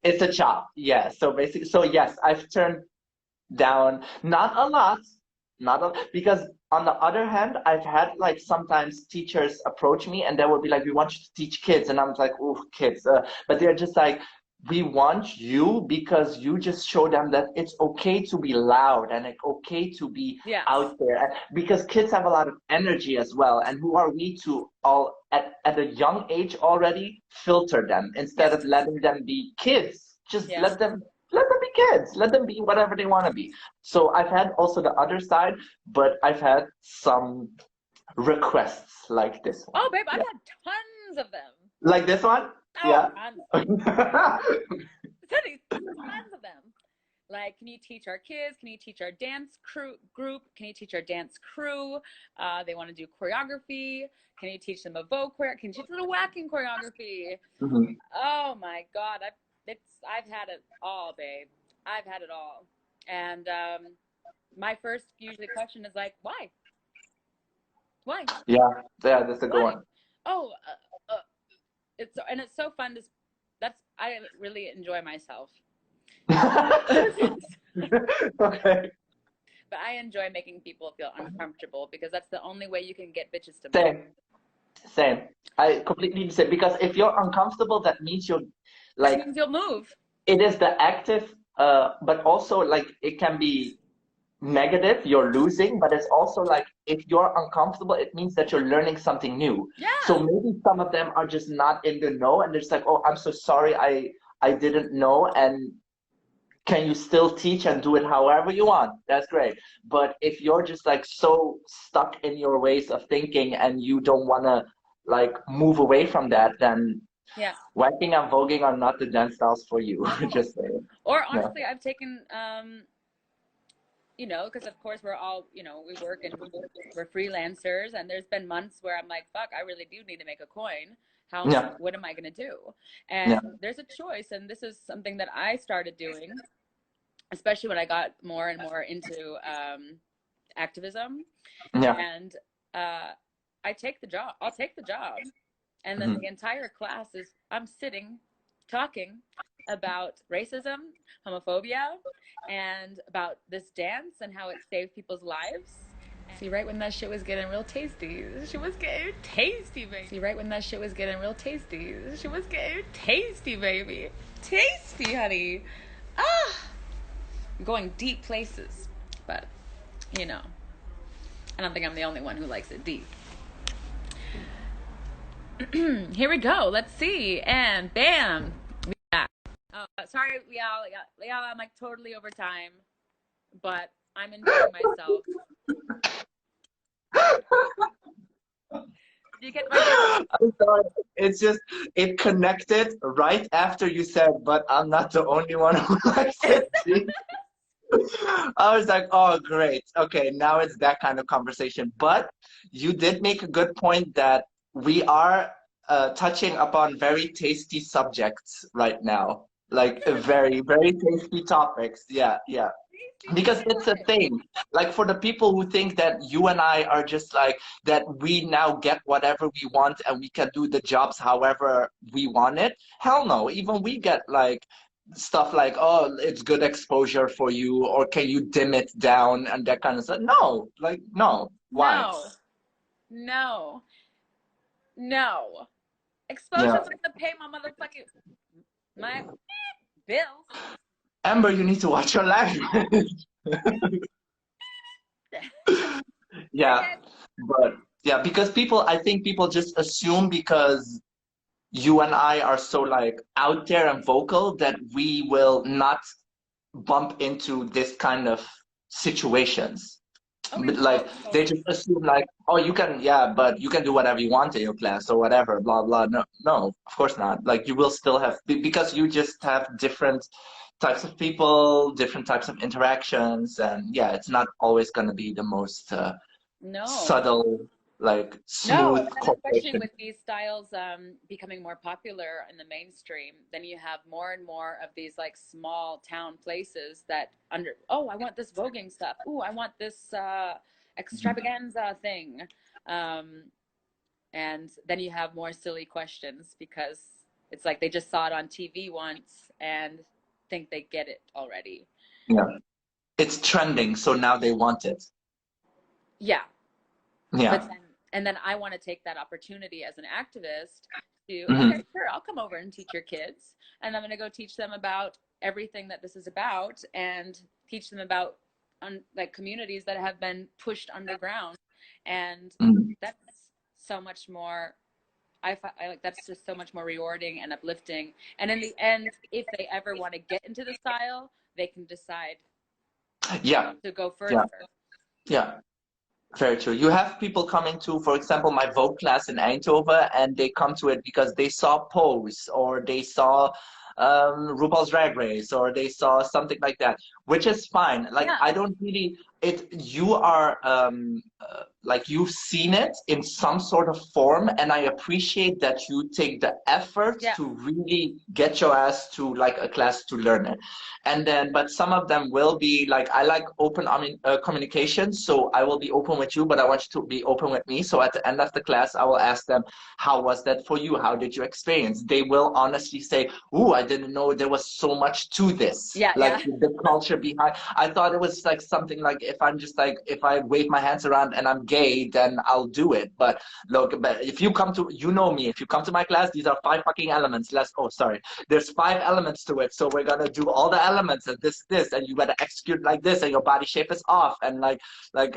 B: it's a chop. Yeah. So basically, so yes, I've turned down not a lot, not a because on the other hand, I've had like sometimes teachers approach me and they will be like, "We want you to teach kids," and I'm like, "Oh, kids," but they're just like, "We want you because you just show them that it's okay to be loud and it's okay to be
A: Yes.
B: out there." And because kids have a lot of energy as well, and who are we to all at a young age already filter them instead of
A: Yes.
B: letting them be kids? Just
A: Yeah.
B: let them be kids. Let them be whatever they want to be. So I've had also the other side, but I've had some requests like this one.
A: Oh, babe, I've
B: Yeah.
A: had tons of them.
B: Like this one?
A: Oh,
B: Yeah.
A: tons. Tons of them. Like, can you teach our kids? Can you teach our dance crew group? Can you teach our dance crew? They want to do choreography. Can you teach them a vogue choreography? Can you teach them a whacking choreography?
B: Mhm.
A: Oh my God, I've had it all, babe. I've had it all. And my first usually question is like, why? Why?
B: Yeah. Yeah, that's a good
A: Why?
B: one.
A: Oh, it's so fun to. That's I really enjoy myself.
B: Okay.
A: But I enjoy making people feel uncomfortable because that's the only way you can get bitches to move.
B: Same. Same. I completely the same because if you're uncomfortable, that means you're
A: That
B: like
A: means you'll move.
B: it is the active, but also like it can be negative, you're losing, but it's also like if you're uncomfortable, it means that you're learning something new. So
A: Yeah.
B: maybe some of them are just not in the know and they're just like, oh, I'm so sorry, I didn't know, and can you still teach and do it however you want? That's great. But if you're just like so stuck in your ways of thinking and you don't want to like move away from that, then
A: Yeah.
B: whacking and voguing are not the dance styles for you.
A: No.
B: Just saying.
A: Or
B: Yeah.
A: honestly, I've taken you know, because of course we're all, you know, we work and we're freelancers, and there's been months where I'm like, fuck, I really do need to make a coin.
B: Yeah.
A: What am I gonna do?
B: Yeah.
A: And there's a choice, and this is something that I started doing, especially when I got more and more into activism.
B: Yeah.
A: And I take the job. I'll take the job, and then
B: Mhm.
A: the entire class is I'm sitting, talking about racism, homophobia, and about this dance and how it saved people's lives. See, right when that shit was getting real tasty, she was getting tasty, baby. See, right when that shit was getting real tasty, she was getting tasty, baby. Tasty, honey. Ah, I'm going deep places, but you know, I don't think I'm the only one who likes it deep. Here we go. Let's see, and bam, we back. Oh, sorry, y'all. I'm like totally over time, but I'm enjoying myself. You get my
B: I'm sorry. It's just it connected right after you said, but I'm not the only one who likes it. See? I was like, oh, great. Okay, now it's that kind of conversation. But you did make a good point that we are touching upon very tasty subjects right now. Like very, very tasty topics. Yeah, yeah. Because it's a thing. Like for the people who think that you and I are just like that we now get whatever we want and we can do the jobs however we want it. Hell no. Even we get like stuff like, oh, it's good exposure for you, or can you dim it down and that kind of stuff. No, like no. Why?
A: no, no. No. Exposure
B: Yeah.
A: so I can pay my bills.
B: Amber, you need to watch your language. Yeah,
A: Okay.
B: but yeah, because I think people just assume because you and I are so like out there and vocal that we will not bump into this kind of situations.
A: Okay.
B: But
A: Oh,
B: like they
A: totally.
B: just assume like, oh, you can, yeah, but you can do whatever you want in your class or whatever, blah blah. No, no, of course not. Like you will still have because you just have different types of people, different types of interactions, and yeah, it's not always going to be the most
A: No.
B: subtle, like
A: No,
B: smooth
A: and then especially
B: cooperation.
A: with these styles becoming more popular in the mainstream, then you have more and more of these like small town places that oh, I want this voguing stuff. Ooh, I want this extravaganza thing. Um, and then you have more silly questions because it's like they just saw it on TV once and think they get it already.
B: Yeah, it's trending, so now they want it.
A: Yeah, but
B: Yeah.
A: then I want to take that opportunity as an activist to, okay,
B: Hmm.
A: sure, I'll come over and teach your kids, and I'm going to go teach them about everything that this is about and teach them about like communities that have been pushed underground, and
B: Hmm.
A: that's so much more. I like that's just so much more rewarding and uplifting. And in the end, if they ever want to get into the style, they can decide
B: Yeah,
A: to go
B: yeah,
A: further.
B: yeah. Very true. You have people coming to, for example, my Vogue class in Eindhoven, and they come to it because they saw Pose or they saw RuPaul's Drag Race or they saw something like that, which is fine. Like
A: Yeah,
B: I don't really it. You are like you've seen it in some sort of form, and I appreciate that you take the effort
A: yeah,
B: to really get your ass to like a class to learn it. And then but some of them will be like I like open I mean communication, so I will be open with you, but I want you to be open with me. So at the end of the class I will ask them, how was that for you? How did you experience? They will honestly say, ooh, I didn't know there was so much to this,
A: yeah,
B: like
A: yeah,
B: the culture behind. I thought it was like something like if I'm just like if I wave my hands around and I'm gay then I'll do it. But look, but if you come to, you know me, if you come to my class, these are five fucking elements. Less, oh sorry, there's five elements to it, so we're gonna do all the elements and this and you gotta execute like this and your body shape is off and like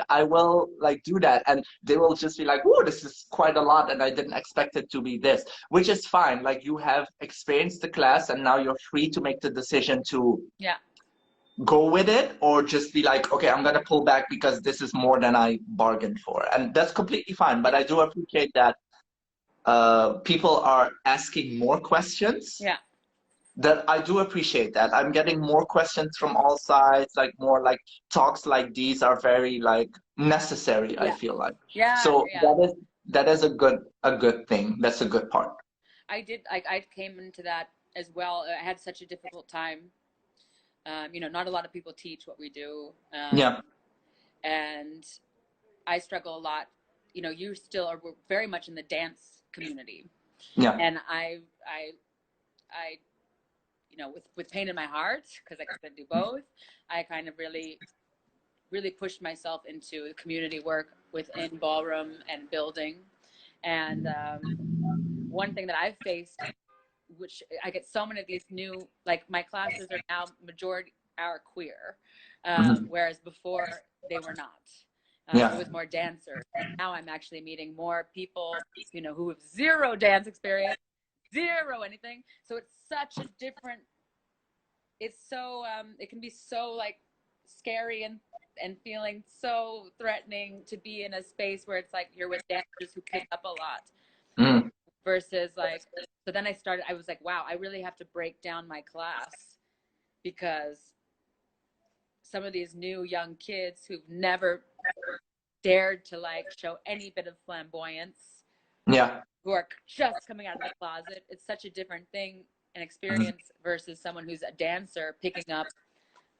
B: I will like do that and they will just be like, oh, this is quite a lot and I didn't expect it to be this, which is fine. Like you have experienced the class and now you're free to make the decision to
A: yeah.
B: go with it or just be like, okay, I'm gonna pull back because this is more than I bargained for, and that's completely fine. But I do appreciate that people are asking more questions.
A: Yeah.
B: That I do appreciate that. I'm getting more questions from all sides, like more like talks like these are very like necessary, I
A: Yeah.
B: feel like.
A: Yeah.
B: So
A: Yeah.
B: that is a good thing. That's a good part.
A: I came into that as well. I had such a difficult time. Not a lot of people teach what we do.
B: Yeah,
A: And I struggle a lot. You still are very much in the dance community.
B: yeah,
A: And I, with pain in my heart, because I couldn't do both, I kind of really, really pushed myself into community work within ballroom and building. And one thing that I've faced, which I get so many of these new, like my classes are now majority are queer,
B: mhm,
A: whereas before they were not. It
B: yeah,
A: was more dancers. Now I'm actually meeting more people, who have zero dance experience, zero anything. So it's such a different. It's so it can be so like scary and feeling so threatening to be in a space where it's like you're with dancers who pick up a lot
B: mm,
A: versus like, so then I was like, wow, I really have to break down my class because some of these new young kids who've never dared to like show any bit of flamboyance,
B: yeah,
A: who are just coming out of the closet, it's such a different thing and
B: mhm,
A: experience versus someone who's a dancer picking up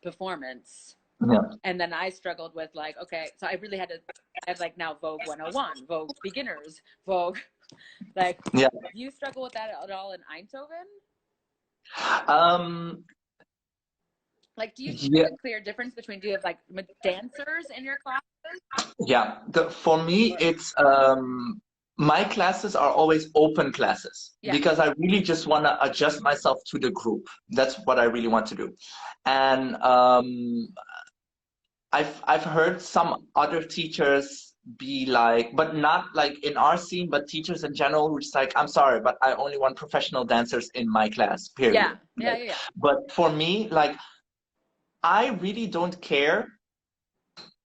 A: performance.
B: yeah,
A: And then I struggled with like, okay, so I really had to, I have like now Vogue 101, Vogue beginners, Vogue, like,
B: yeah.
A: do you struggle with that at all in Eindhoven?
B: Um,
A: Like, do you see
B: yeah,
A: a clear difference between, do you have like dancers in your classes?
B: yeah. For me, it's My classes are always open classes
A: Yeah.
B: because I really just want to adjust myself to the group. That's what I really want to do. And I've heard some other teachers be like, but not like in our scene, but teachers in general who just like, I'm sorry, but I only want professional dancers in my class,
A: Yeah.
B: period.
A: Yeah.
B: Like,
A: Yeah. Yeah.
B: but for me, like, I really don't care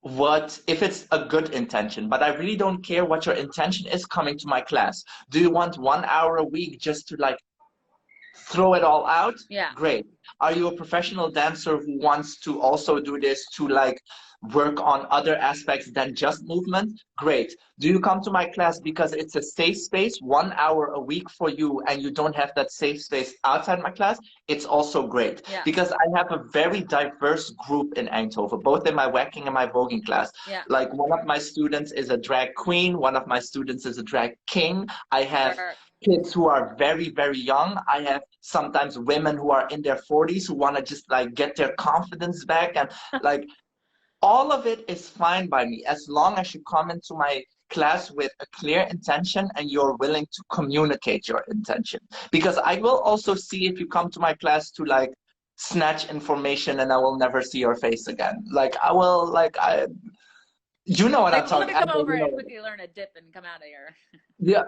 B: what if it's a good intention, but I really don't care what your intention is coming to my class. Do you want 1 hour a week just to like throw it all out?
A: Yeah.
B: Great. Are you a professional dancer who wants to also do this to like work on other aspects than just movement? Great. Do you come to my class because it's a safe space, 1 hour a week for you, and you don't have that safe space outside my class? It's also great
A: Yeah.
B: because I have a very diverse group in Eindhoven, both in my whacking and my voguing class.
A: Yeah.
B: Like one of my students is a drag queen, one of my students is a drag king. I have
A: Sure.
B: kids who are very, very young. I have sometimes women who are in their 40s who want to just like get their confidence back. And like all of it is fine by me as long as you come into my class with a clear intention and you're willing to communicate your intention. Because I will also see if you come to my class to like snatch information and I will never see your face again. Like I will like I you know what I'm
A: Like, well, let
B: talking.
A: me come
B: I know
A: over
B: you know
A: and
B: what.
A: quickly learn a dip and come out of here.
B: Yeah,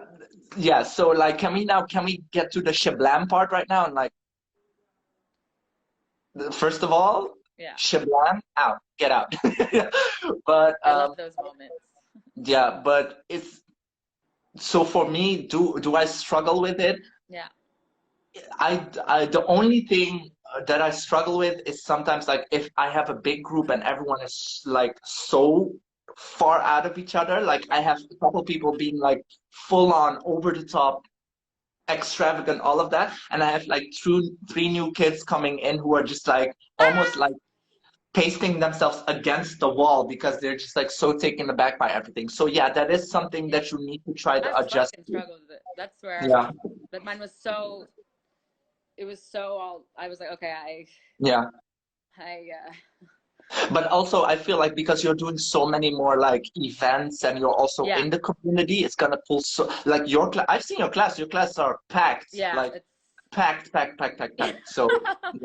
B: yeah. So like, can we get to the shablam part right now? And like, first of all,
A: Yeah.
B: shablam out, get out. But
A: I love those moments.
B: yeah, but it's so for me. Do I struggle with it?
A: Yeah.
B: I the only thing that I struggle with is sometimes like if I have a big group and everyone is like so far out of each other. Like I have a couple people being like full on over the top extravagant, all of that. And I have like three new kids coming in who are just like almost like pasting themselves against the wall because they're just like so taken aback by everything. So yeah, that is something
A: Yeah.
B: that you need to try
A: I
B: to adjust
A: fucking
B: to.
A: struggled with it. That's where,
B: Yeah,
A: but mine was so, it was so all, I was like, okay,
B: yeah.
A: I,
B: But also I feel like because you're doing so many more like events and you're also
A: yeah.
B: in the community, it's gonna pull so like your class. I've seen your class. Your classes are packed,
A: Yeah.
B: like packed. So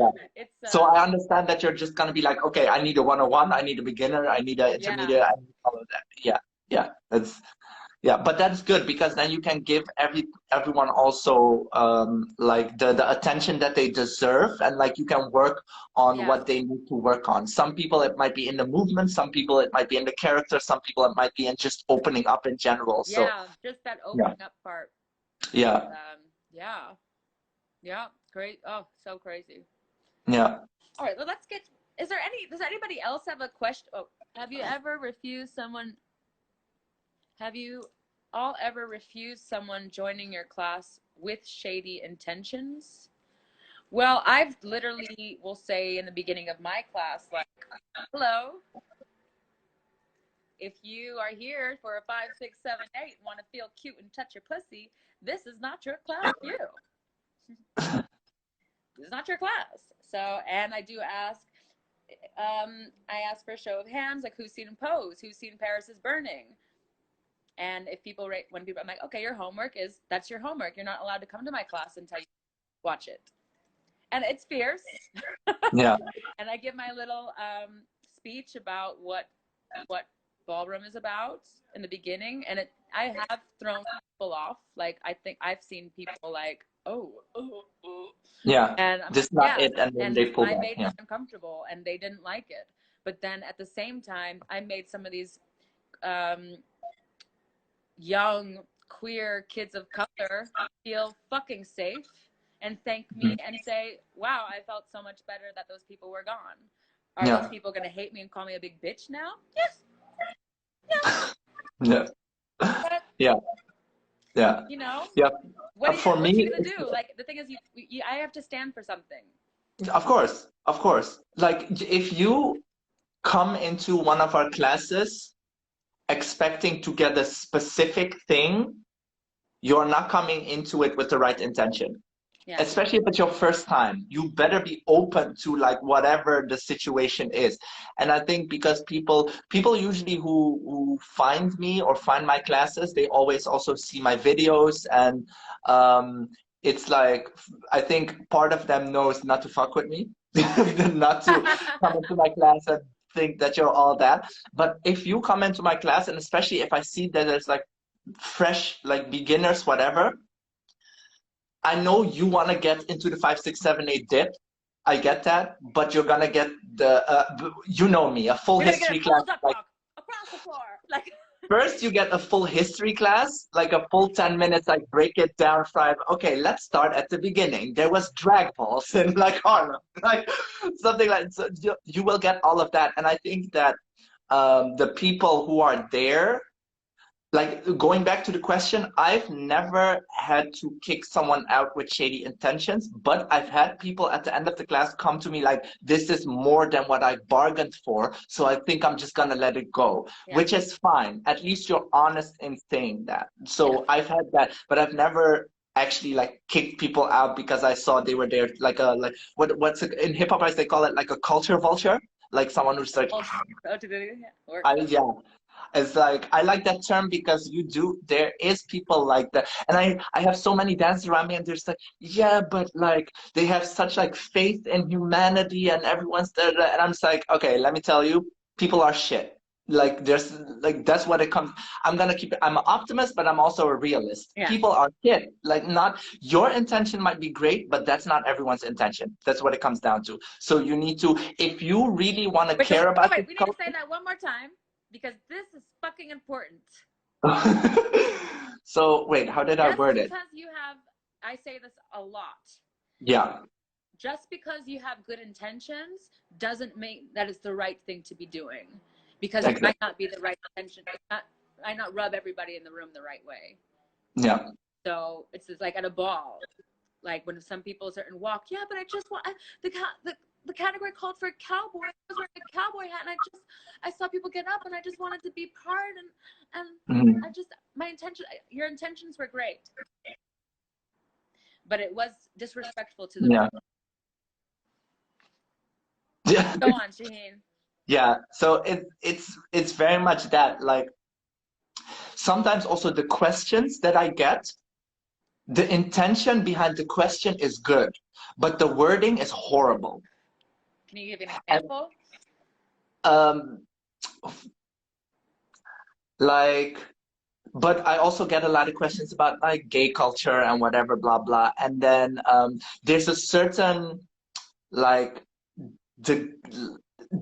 B: yeah.
A: It's,
B: So I understand that you're just gonna be like, okay, I need a 101, I need a beginner, I need an
A: yeah.
B: intermediate, I need all of that. Yeah, yeah, that's yeah, but that's good because then you can give everyone also like the attention that they deserve, and like you can work on
A: Yeah.
B: what they need to work on. Some people it might be in the movement, some people it might be in the character, some people it might be in just opening up in general. So
A: Yeah. Just that
B: yeah,
A: opening up part.
B: yeah,
A: Yeah. Yeah. Great. Oh, so crazy.
B: yeah.
A: All right. Well, let's get, does anybody else have a question? Oh, have you ever refused someone? Have you all ever refused someone joining your class with shady intentions? Well, I've literally will say in the beginning of my class, like, hello, if you are here for a 5, 6, 7, 8, want to feel cute and touch your pussy, this is not your class for you. This is not your class. So, and I do ask, I ask for a show of hands, like who's seen Pose, who's seen Paris is Burning. And if people rate, when people, I'm like, okay, your homework is, that's your homework. You're not allowed to come to my class until you watch it. And it's fierce.
B: Yeah.
A: And I give my little speech about what ballroom is about in the beginning. And I have thrown people off. Like, I think I've seen people like, oh.
B: Yeah.
A: And I'm
B: Just
A: like,
B: not
A: yeah.
B: it, and then
A: And
B: they pull
A: I
B: back.
A: made
B: Yeah.
A: them uncomfortable and they didn't like it. But then at the same time, I made some of these young queer kids of color feel fucking safe and thank me and say, wow, I felt so much better that those people were gone. Are
B: Yeah.
A: those people going to hate me and call me a big bitch now? Yes. Yeah.
B: Yeah.
A: But,
B: Yeah. Yeah.
A: you know,
B: Yeah.
A: what are
B: For
A: you
B: me,
A: going to do? Like, the thing is, I have to stand for something.
B: of course, of course. Like if you come into one of our classes expecting to get a specific thing, you're not coming into it with the right intention.
A: Yeah.
B: Especially if it's your first time, you better be open to like whatever the situation is. And I think because people usually who find me or find my classes, they always also see my videos, and it's like I think part of them knows not to fuck with me, not to come into my class and think that you're all that. But if you come into my class, and especially if I see that there's like fresh like beginners, whatever, I know you want to get into the 5, 6, 7, 8 dip. I get that, but you're gonna get you know me, a full
A: You're gonna get
B: history
A: a
B: class.
A: full duck
B: Like
A: walk across the floor. Like
B: first, you get a full history class, like a full 10 minutes. Like break it down from okay, let's start at the beginning. There was drag balls in like Harlem, like something like so. You will get all of that, and I think that the people who are there. Like going back to the question, I've never had to kick someone out with shady intentions, but I've had people at the end of the class come to me like, this is more than what I bargained for, so I think I'm just gonna let it go,
A: yeah.
B: which is fine. At least you're honest in saying that. So
A: Yeah.
B: I've had that, but I've never actually like kicked people out because I saw they were there like a like what's it, in hip hop they call it like a culture vulture, like someone who's like, yeah. It's like I like that term because there is people like that, and I have so many dancers around me, and there's like, yeah, but like they have such like faith in humanity and everyone's there, and I'm just like, okay, let me tell you, people are shit. Like there's like that's what it comes. I'm an optimist, but I'm also a realist.
A: Yeah.
B: People are shit. Like not your intention might be great, but that's not everyone's intention. That's what it comes down to. So you need to, if you really want to care about
A: we need to say that one more time. Because this is fucking important.
B: So wait, how did I word it?
A: Because you have, I say this a lot.
B: Yeah.
A: Just because you have good intentions doesn't mean that it's the right thing to be doing. Because it might not be the right intention. It might not rub everybody in the room the right way.
B: Yeah.
A: So it's just like at a ball. Like when some people certain walk, yeah, but I just want the category called for a cowboy. I was wearing a cowboy hat, and I saw people get up, and I just wanted to be part, and I just your intentions were great, but it was disrespectful to the room.
B: Yeah.
A: Go on, Shahin.
B: Yeah. So it's very much that, like sometimes also the questions that I get, the intention behind the question is good, but the wording is horrible.
A: Can you give an example?
B: But I also get a lot of questions about like gay culture and whatever, blah blah. And then there's a certain like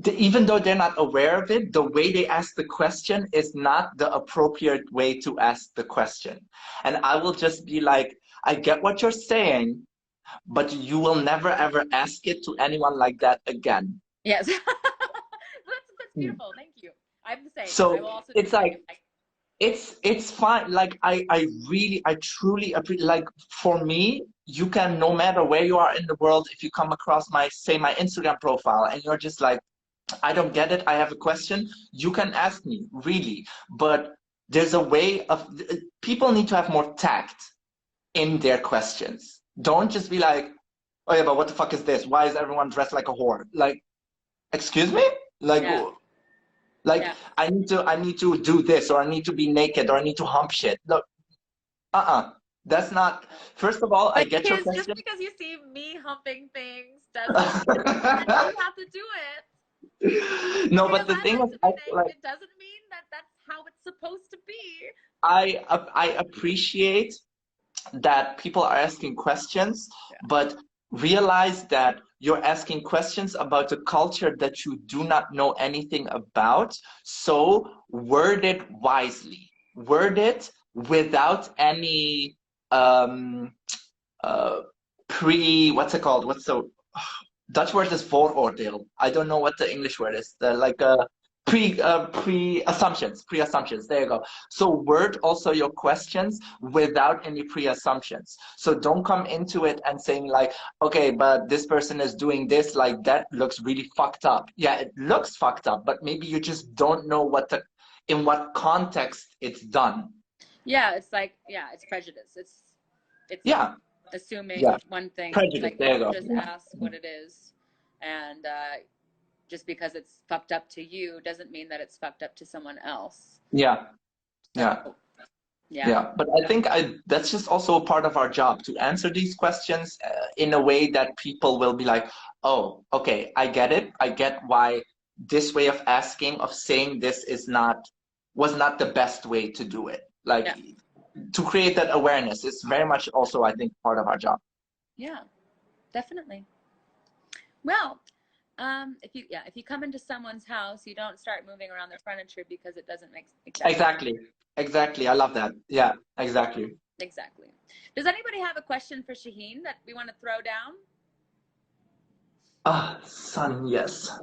B: even though they're not aware of it, the way they ask the question is not the appropriate way to ask the question. And I will just be like, I get what you're saying, but you will never ever ask it to anyone like that again.
A: Yes. That's beautiful. Thank you. I'm the same.
B: So
A: I will also
B: it's like it's fine. Like I truly appreciate, like for me, you can, no matter where you are in the world, if you come across my Instagram profile and you're just like, I don't get it, I have a question, you can ask me, really. But there's a way of, people need to have more tact in their questions. Don't just be like, oh yeah, but what the fuck is this? Why is everyone dressed like a whore? Like, excuse me? Like, yeah. I need to do this, or I need to be naked, or I need to hump shit. Look, that's not. First of all, I get your question.
A: Just because you see me humping things doesn't mean that you have to do it.
B: No, but the thing is,
A: it doesn't mean that that's how it's supposed to be.
B: I appreciate that people are asking questions, but realize that you're asking questions about a culture that you do not know anything about. So word it wisely. Word it without any what's it called? What's the Dutch word is vooroordeel. I don't know what the English word is. Pre-assumptions. There you go. So word also your questions without any pre-assumptions. So don't come into it and saying like, okay, but this person is doing this, like that looks really fucked up. Yeah, it looks fucked up, but maybe you just don't know in what context it's done.
A: Yeah, it's like, it's prejudice. It's assuming
B: Yeah.
A: one thing.
B: Prejudice.
A: Like,
B: There you go.
A: just ask what it is. And just because it's fucked up to you doesn't mean that it's fucked up to someone else.
B: Yeah. Yeah.
A: So,
B: Yeah, but I think that's just also a part of our job to answer these questions in a way that people will be like, oh, okay, I get it. I get why this way of asking, of saying this was not the best way to do it. Like, to create that awareness is very much also, I think, part of our job.
A: Yeah, definitely. Well, if you come into someone's house, you don't start moving around their furniture because it doesn't make sense.
B: Exactly. I love that. Yeah, exactly.
A: Exactly. Does anybody have a question for Shahin that we want to throw down?
B: Son, yes.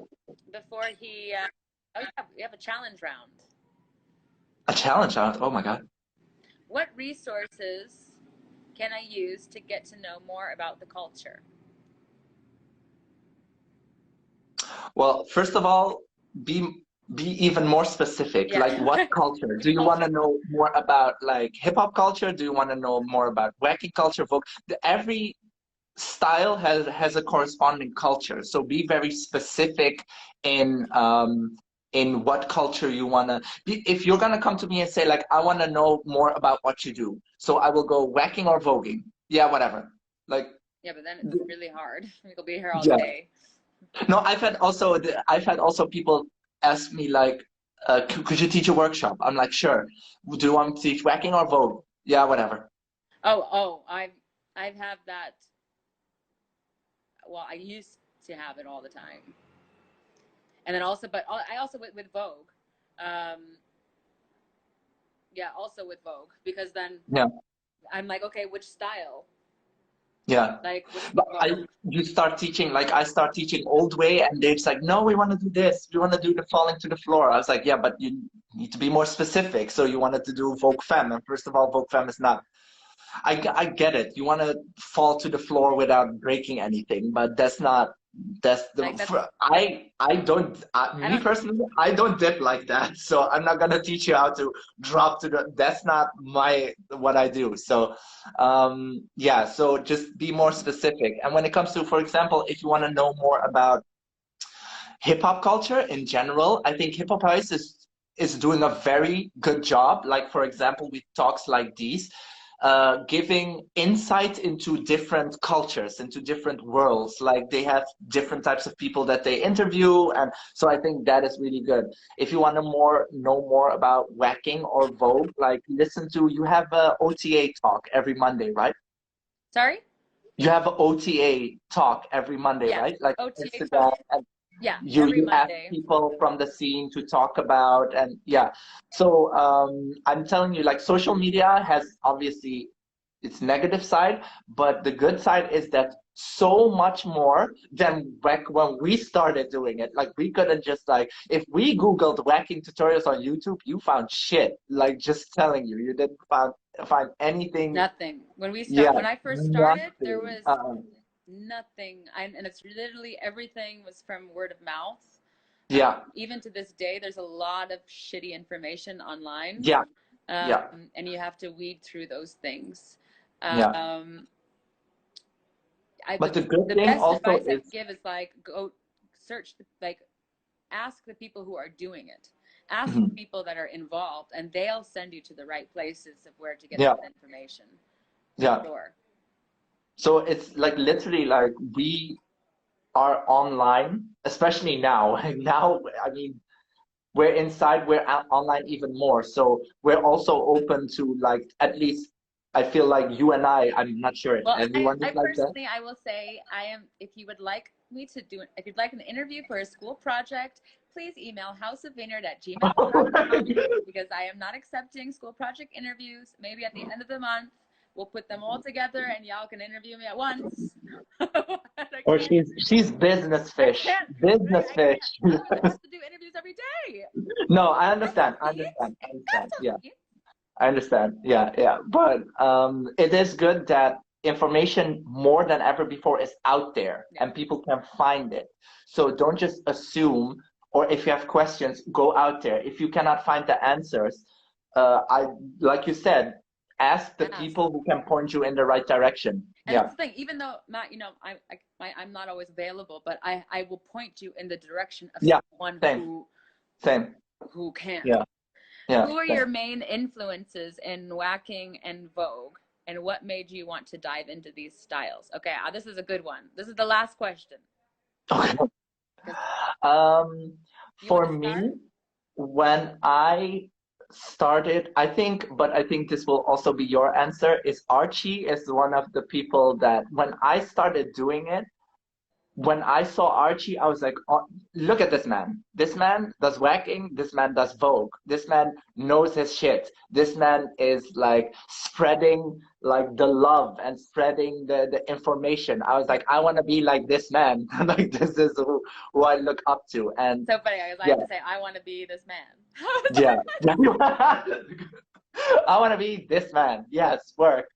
A: Before he, oh yeah, we have a challenge round.
B: A challenge round? Oh my God.
A: What resources can I use to get to know more about the culture?
B: Well, first of all, be even more specific.
A: Yeah.
B: Like, what culture? Do you want to know more about, like, hip hop culture? Do you want to know more about wacky culture, Vogue? Every style has a corresponding culture. So be very specific in what culture you want to be. If you're going to come to me and say, like, I want to know more about what you do, so I will go whacking or voguing. Yeah, whatever. Like,
A: yeah, but then it's really hard. We'll be here all day.
B: No, I've had also people ask me, like, could you teach a workshop? I'm like, sure. Do you want me to teach whacking or Vogue? Yeah, whatever.
A: I've had that. Well, I used to have it all the time, and then also, but I also with Vogue. Yeah, also with Vogue, because then I'm like, okay, which style?
B: Yeah.
A: Like,
B: but you start teaching, like, I start teaching old way, and they're just like, no, we want to do this. We want to do the falling to the floor. I was like, yeah, but you need to be more specific. So you wanted to do Vogue Femme, and first of all, Vogue Femme is not. I get it. You want to fall to the floor without breaking anything, but that's not. Me personally, I don't dip like that. So I'm not gonna teach you how to drop to the. That's not what I do. So, yeah. So just be more specific. And when it comes to, for example, if you want to know more about hip hop culture in general, I think Hip Hop House is doing a very good job. Like, for example, with talks like these. Giving insight into different cultures, into different worlds. Like, they have different types of people that they interview, and so I think that is really good. If you want to know more about whacking or Vogue, like, you have a OTA talk every Monday, right?
A: Sorry?
B: You have an OTA talk every Monday, right? Like,
A: OTA
B: Instagram
A: talk.
B: and
A: yeah,
B: you ask people from the scene to talk about, and yeah. So I'm telling you, like, social media has obviously its negative side, but the good side is that so much more than back when we started doing it. Like, we couldn't just, like, if we Googled whacking tutorials on YouTube, you found shit. Like, just telling you, you didn't find anything.
A: Nothing. When I first started, there was nothing. And it's literally everything was from word of mouth.
B: Yeah.
A: Even to this day, there's a lot of shitty information online.
B: Yeah.
A: And you have to weed through those things.
B: But the good thing
A: best
B: also
A: advice I give is, like, go search, like, ask the people who are doing it. Ask the people that are involved, and they'll send you to the right places of where to get that information.
B: Yeah.
A: Sure.
B: So it's like literally, like, we are online, especially now. Now, I mean, we're inside, we're online even more. So we're also open to, like, at least I feel like you and I'm not sure.
A: Well,
B: everyone
A: I
B: is like
A: personally,
B: that.
A: I will say, if you would like me to do, if you'd like an interview for a school project, please email houseofvineyard@gmail.com because I am not accepting school project interviews. Maybe at the end of the month, we'll put them all together and y'all can interview me at once.
B: Or she's business fish. Business fish.
A: I have to do interviews every day.
B: No, I understand. Yeah. I understand. Yeah. But it is good that information more than ever before is out there and people can find it. So don't just assume, or if you have questions, go out there. If you cannot find the answers, like you said, ask the
A: Yes.
B: people who can point you in the right direction.
A: And
B: Yeah.
A: that's the thing, even though Matt, I'm not always available, but I will point you in the direction of
B: Yeah.
A: someone
B: Same. Same.
A: who can.
B: Yeah. Yeah.
A: Who are
B: Same.
A: your main influences in whacking and Vogue? And what made you want to dive into these styles? Okay, this is a good one. This is the last question.
B: Okay.
A: You
B: For
A: want to start?
B: me, when I started, but I think this will also be your answer, is Archie is one of the people that when I started doing it, when I saw Archie, I was like, oh, look at this man. This man does whacking. This man does Vogue. This man knows his shit. This man is like spreading like the love and spreading the information. I was like, I want to be like this man. Like this is who I look up to. And
A: So funny, because I have to say, I want to be this man.
B: yeah. I want to be this man. Yes, work.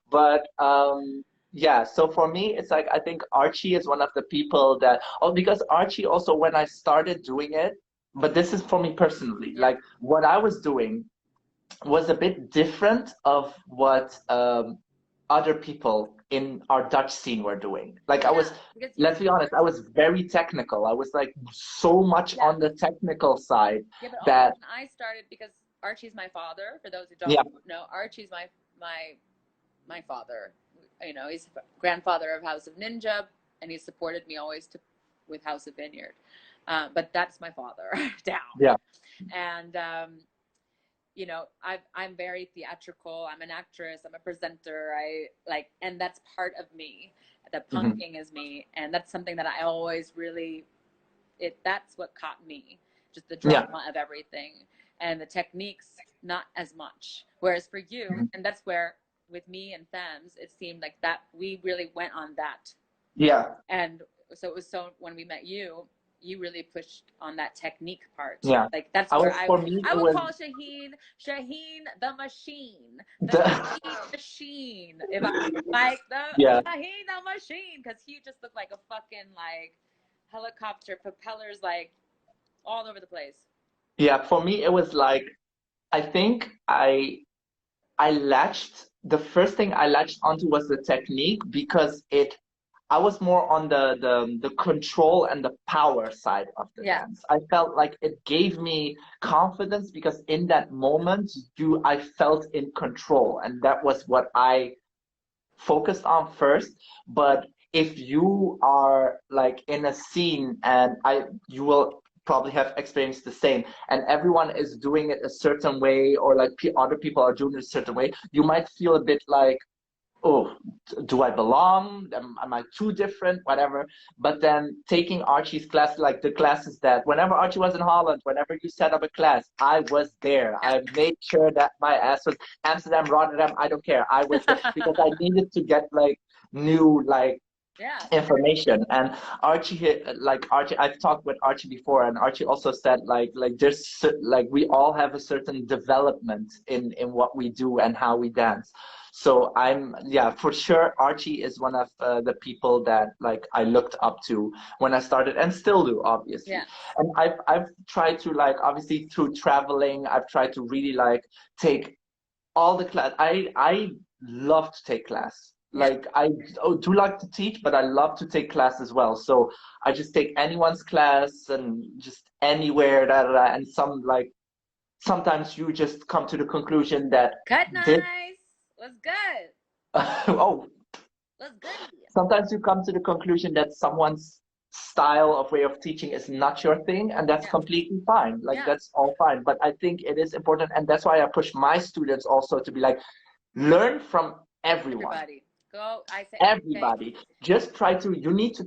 B: But yeah, so for me, it's like I think Archie is one of the people that, oh, because Archie also, when I started doing it, but this is for me personally, like what I was doing was a bit different of what other people in our Dutch scene were doing. Like I was, let's be honest, I was very technical. I was like so much on the technical side that
A: when I started, because Archie's my father, for those who don't know, Archie's my father. You know, he's grandfather of House of Ninja, and he supported me always with House of Vineyard. But that's my father down.
B: Yeah.
A: And you know, I'm very theatrical. I'm an actress. I'm a presenter. And that's part of me. The punking is me, and that's something that I always really. That's what caught me, just the drama of everything, and the techniques not as much. Whereas for you, and that's where with me and Femmes, it seemed like that we really went on that.
B: Yeah.
A: And so it was when we met you really pushed on that technique part.
B: Yeah.
A: Like that's where I would call Shahin the machine. The machine. If I like Shahin the machine, because he just looked like a fucking like helicopter, propellers like all over the place.
B: Yeah, for me it was like I think the first thing I latched onto was the technique because I was more on the control and the power side of the dance. I felt like it gave me confidence because in that moment I felt in control, and that was what I focused on first. But if you are like in a scene and you will probably have experienced the same, and everyone is doing it a certain way, or like other people are doing it a certain way, you might feel a bit like, oh, do I belong? Am I too different? Whatever. But then taking Archie's class, like the classes that whenever Archie was in Holland, whenever you set up a class, I was there. I made sure that my ass was Amsterdam, Rotterdam, I don't care. I was there because I needed to get like new information. And Archie, I've talked with Archie before, and Archie also said like there's like we all have a certain development in what we do and how we dance. So for sure Archie is one of the people that like I looked up to when I started, and still do, obviously. And I've tried to, like, obviously through traveling, I've tried to really like take all the class. I love to take class. Like I do like to teach, but I love to take class as well. So I just take anyone's class and just anywhere and sometimes you just come to the conclusion that
A: was good.
B: Oh, was good. Sometimes you come to the conclusion that someone's style of way of teaching is not your thing, and that's completely fine. Like that's all fine. But I think it is important, and that's why I push my students also to be like, learn from everyone. Everybody. Just try to, you need to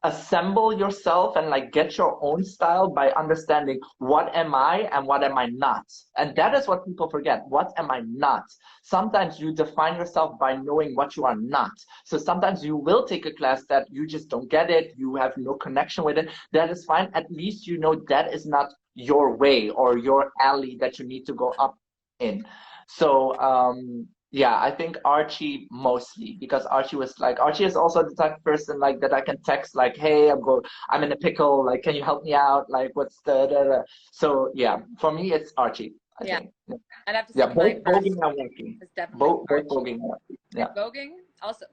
B: assemble yourself and like get your own style by understanding what am I and what am I not. And that is what people forget. What am I not? Sometimes you define yourself by knowing what you are not. So sometimes you will take a class that you just don't get it, you have no connection with it. That is fine. At least you know that is not your way or your alley that you need to go up in. So yeah, I think Archie mostly, because Archie is also the type of person like that I can text like, hey, I'm in a pickle, like, can you help me out? Like, what's the. So yeah, for me it's Archie. I
A: Yeah.
B: think. Yeah,
A: I'd have to say
B: yeah,
A: my
B: both
A: first
B: voguing and working.
A: is definitely
B: Both
A: Archie.
B: voguing and working.
A: And
B: Yeah.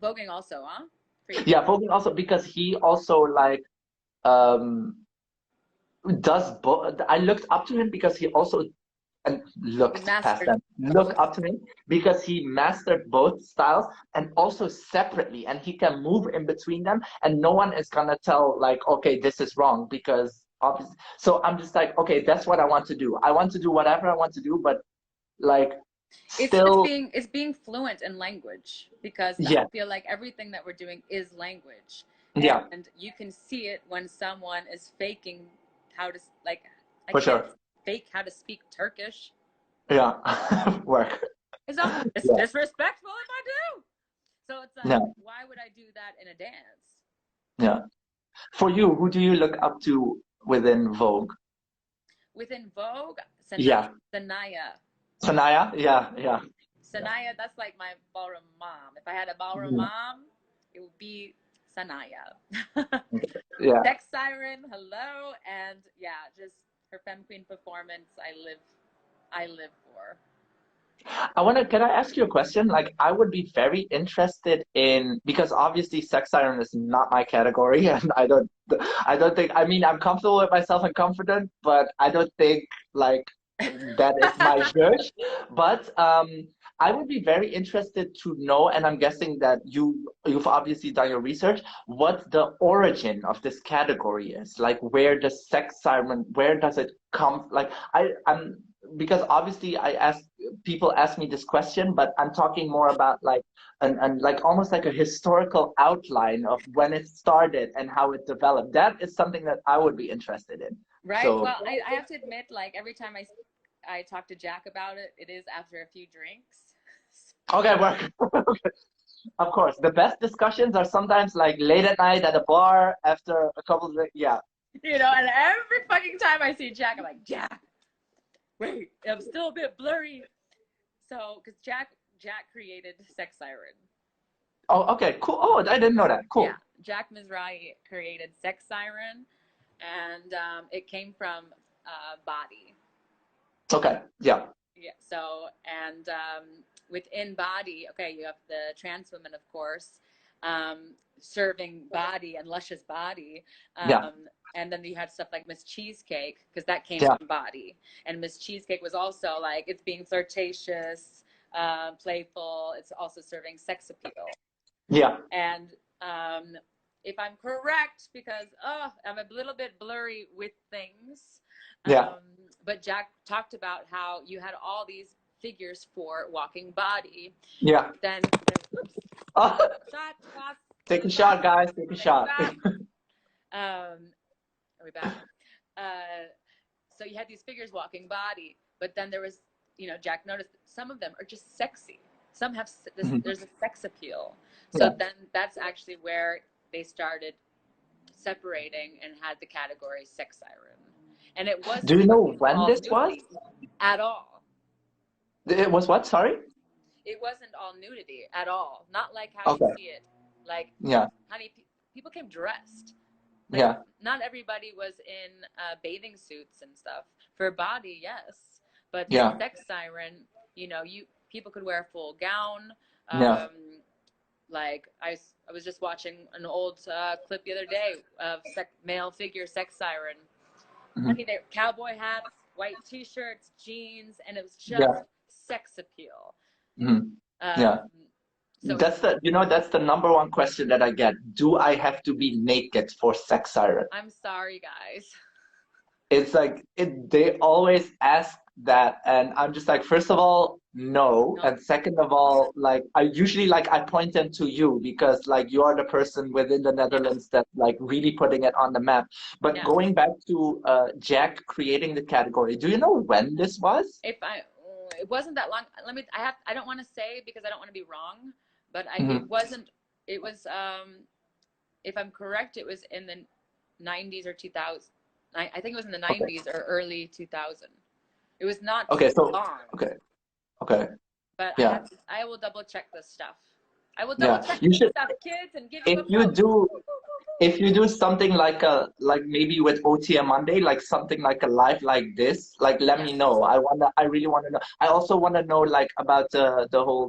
A: voguing also, huh? For you?
B: Yeah, voguing also because he also like um does both. I looked up to him because he also and
A: He
B: looked past
A: mastered
B: them. Look
A: both.
B: up to him because he mastered both styles and also separately, and he can move in between them, and no one is gonna tell like, okay, this is wrong because obviously. So I'm just like, okay, that's what I want to do. I want to do whatever I want to do, but like still,
A: It's being fluent in language because I
B: yeah,
A: feel like everything that we're doing is language,
B: yeah,
A: and you can see it when someone is faking how to like. I
B: for
A: can't
B: sure,
A: fake how to speak Turkish.
B: yeah, work,
A: It's
B: yeah,
A: disrespectful if I do. So it's like,
B: yeah,
A: why would I do that in a dance?
B: yeah. For you, who do you look up to within Vogue?
A: Within Vogue,
B: Yeah,
A: Sanaya.
B: Sanaya, yeah, yeah,
A: Sanaya, that's like my ballroom mom. If I had a ballroom
B: yeah,
A: mom, it would be Sanaya.
B: yeah.
A: Sex Siren, hello, and yeah, just her femme queen performance. I live for.
B: Can I ask you a question? Like, I would be very interested in, because obviously sex siren is not my category, and I don't think, I mean, I'm comfortable with myself and confident, but I don't think like that is my judge. But I would be very interested to know, and I'm guessing that you've obviously done your research, what the origin of this category is. Like, where does sex siren, where does it come? Like, I'm because obviously I ask people ask me this question, but I'm talking more about like and like almost like a historical outline of when it started and how it developed. That is something that I would be interested in.
A: Right.
B: So
A: Well, I have to admit, like every time I talk to Jack about it, it is after a few drinks.
B: okay, work. Of course, the best discussions are sometimes like late at night at a bar after a couple of yeah.
A: You know, and every fucking time I see Jack, I'm like, Jack, wait, I'm still a bit blurry. So, because Jack created Sex Siren.
B: Oh, okay, cool. Oh, I didn't know that.
A: Yeah,
B: Cool.
A: Jack Mizrahi created Sex Siren, and it came from Body.
B: Okay, yeah,
A: Yeah. So, and within Body, okay, you have the trans women, of course, serving Body and luscious Body.
B: yeah,
A: And then you had stuff like Miss Cheesecake, because that came
B: yeah,
A: from Body. And Miss Cheesecake was also like, it's being flirtatious, playful. It's also serving sex appeal.
B: yeah,
A: And if I'm correct, because I'm a little bit blurry with things,
B: yeah,
A: but Jack talked about how you had all these figures for walking body.
B: yeah.
A: Then, oops, shot, glass,
B: Take a
A: glass,
B: shot, guys. Take a
A: take a
B: shot.
A: shot. Are we back? So you had these figures walking body, but then there was, Jack noticed that some of them are just sexy. Some have this.
B: Mhm.
A: There's a sex appeal. So
B: Yeah.
A: then that's actually where they started separating and had the category sex siren. And it
B: Do
A: wasn't
B: you know when
A: all
B: this was?
A: nudity at all.
B: It was what? Sorry?
A: It wasn't all nudity at all. Not like how you
B: Okay.
A: see it. Like,
B: Yeah.
A: honey, people came dressed. Like,
B: Yeah.
A: not everybody was in bathing suits and stuff. For body, yes, but
B: Yeah.
A: sex siren, people could wear a full gown.
B: Yeah.
A: Like I was just watching an old clip the other day of male figure sex siren.
B: Mhm.
A: Honey, they cowboy hats, white t-shirts, jeans, and it was just
B: Yeah.
A: sex appeal.
B: Mhm. Yeah.
A: So
B: That's the number one question that I get. Do I have to be naked for sex siren?
A: I'm sorry, guys.
B: It's like they always ask that, and I'm just like, first of all, no,
A: No,
B: and second of all, like I usually like I point them to you because like you are the person within the
A: yeah,
B: Netherlands that like really putting it on the map. But
A: yeah.
B: going back to Jack creating the category, do you know when this was?
A: It wasn't that long. I don't want to say because I don't want to be wrong, but it
B: Hmm.
A: wasn't. It was if I'm correct, it was in the 90s or 2000. I think it was in the
B: Okay.
A: 90s or early 2000. It was not
B: Okay. So
A: long,
B: okay. Okay.
A: but
B: Yeah.
A: I will double check this stuff. I will double
B: Yeah.
A: check
B: You
A: this
B: should.
A: stuff, kids, and give you
B: If
A: a
B: you
A: post.
B: do, if you do something like maybe with OTM Monday, like something like a live like this, like let me
A: Yes.
B: know. I really wanna know. I also wanna know like about the whole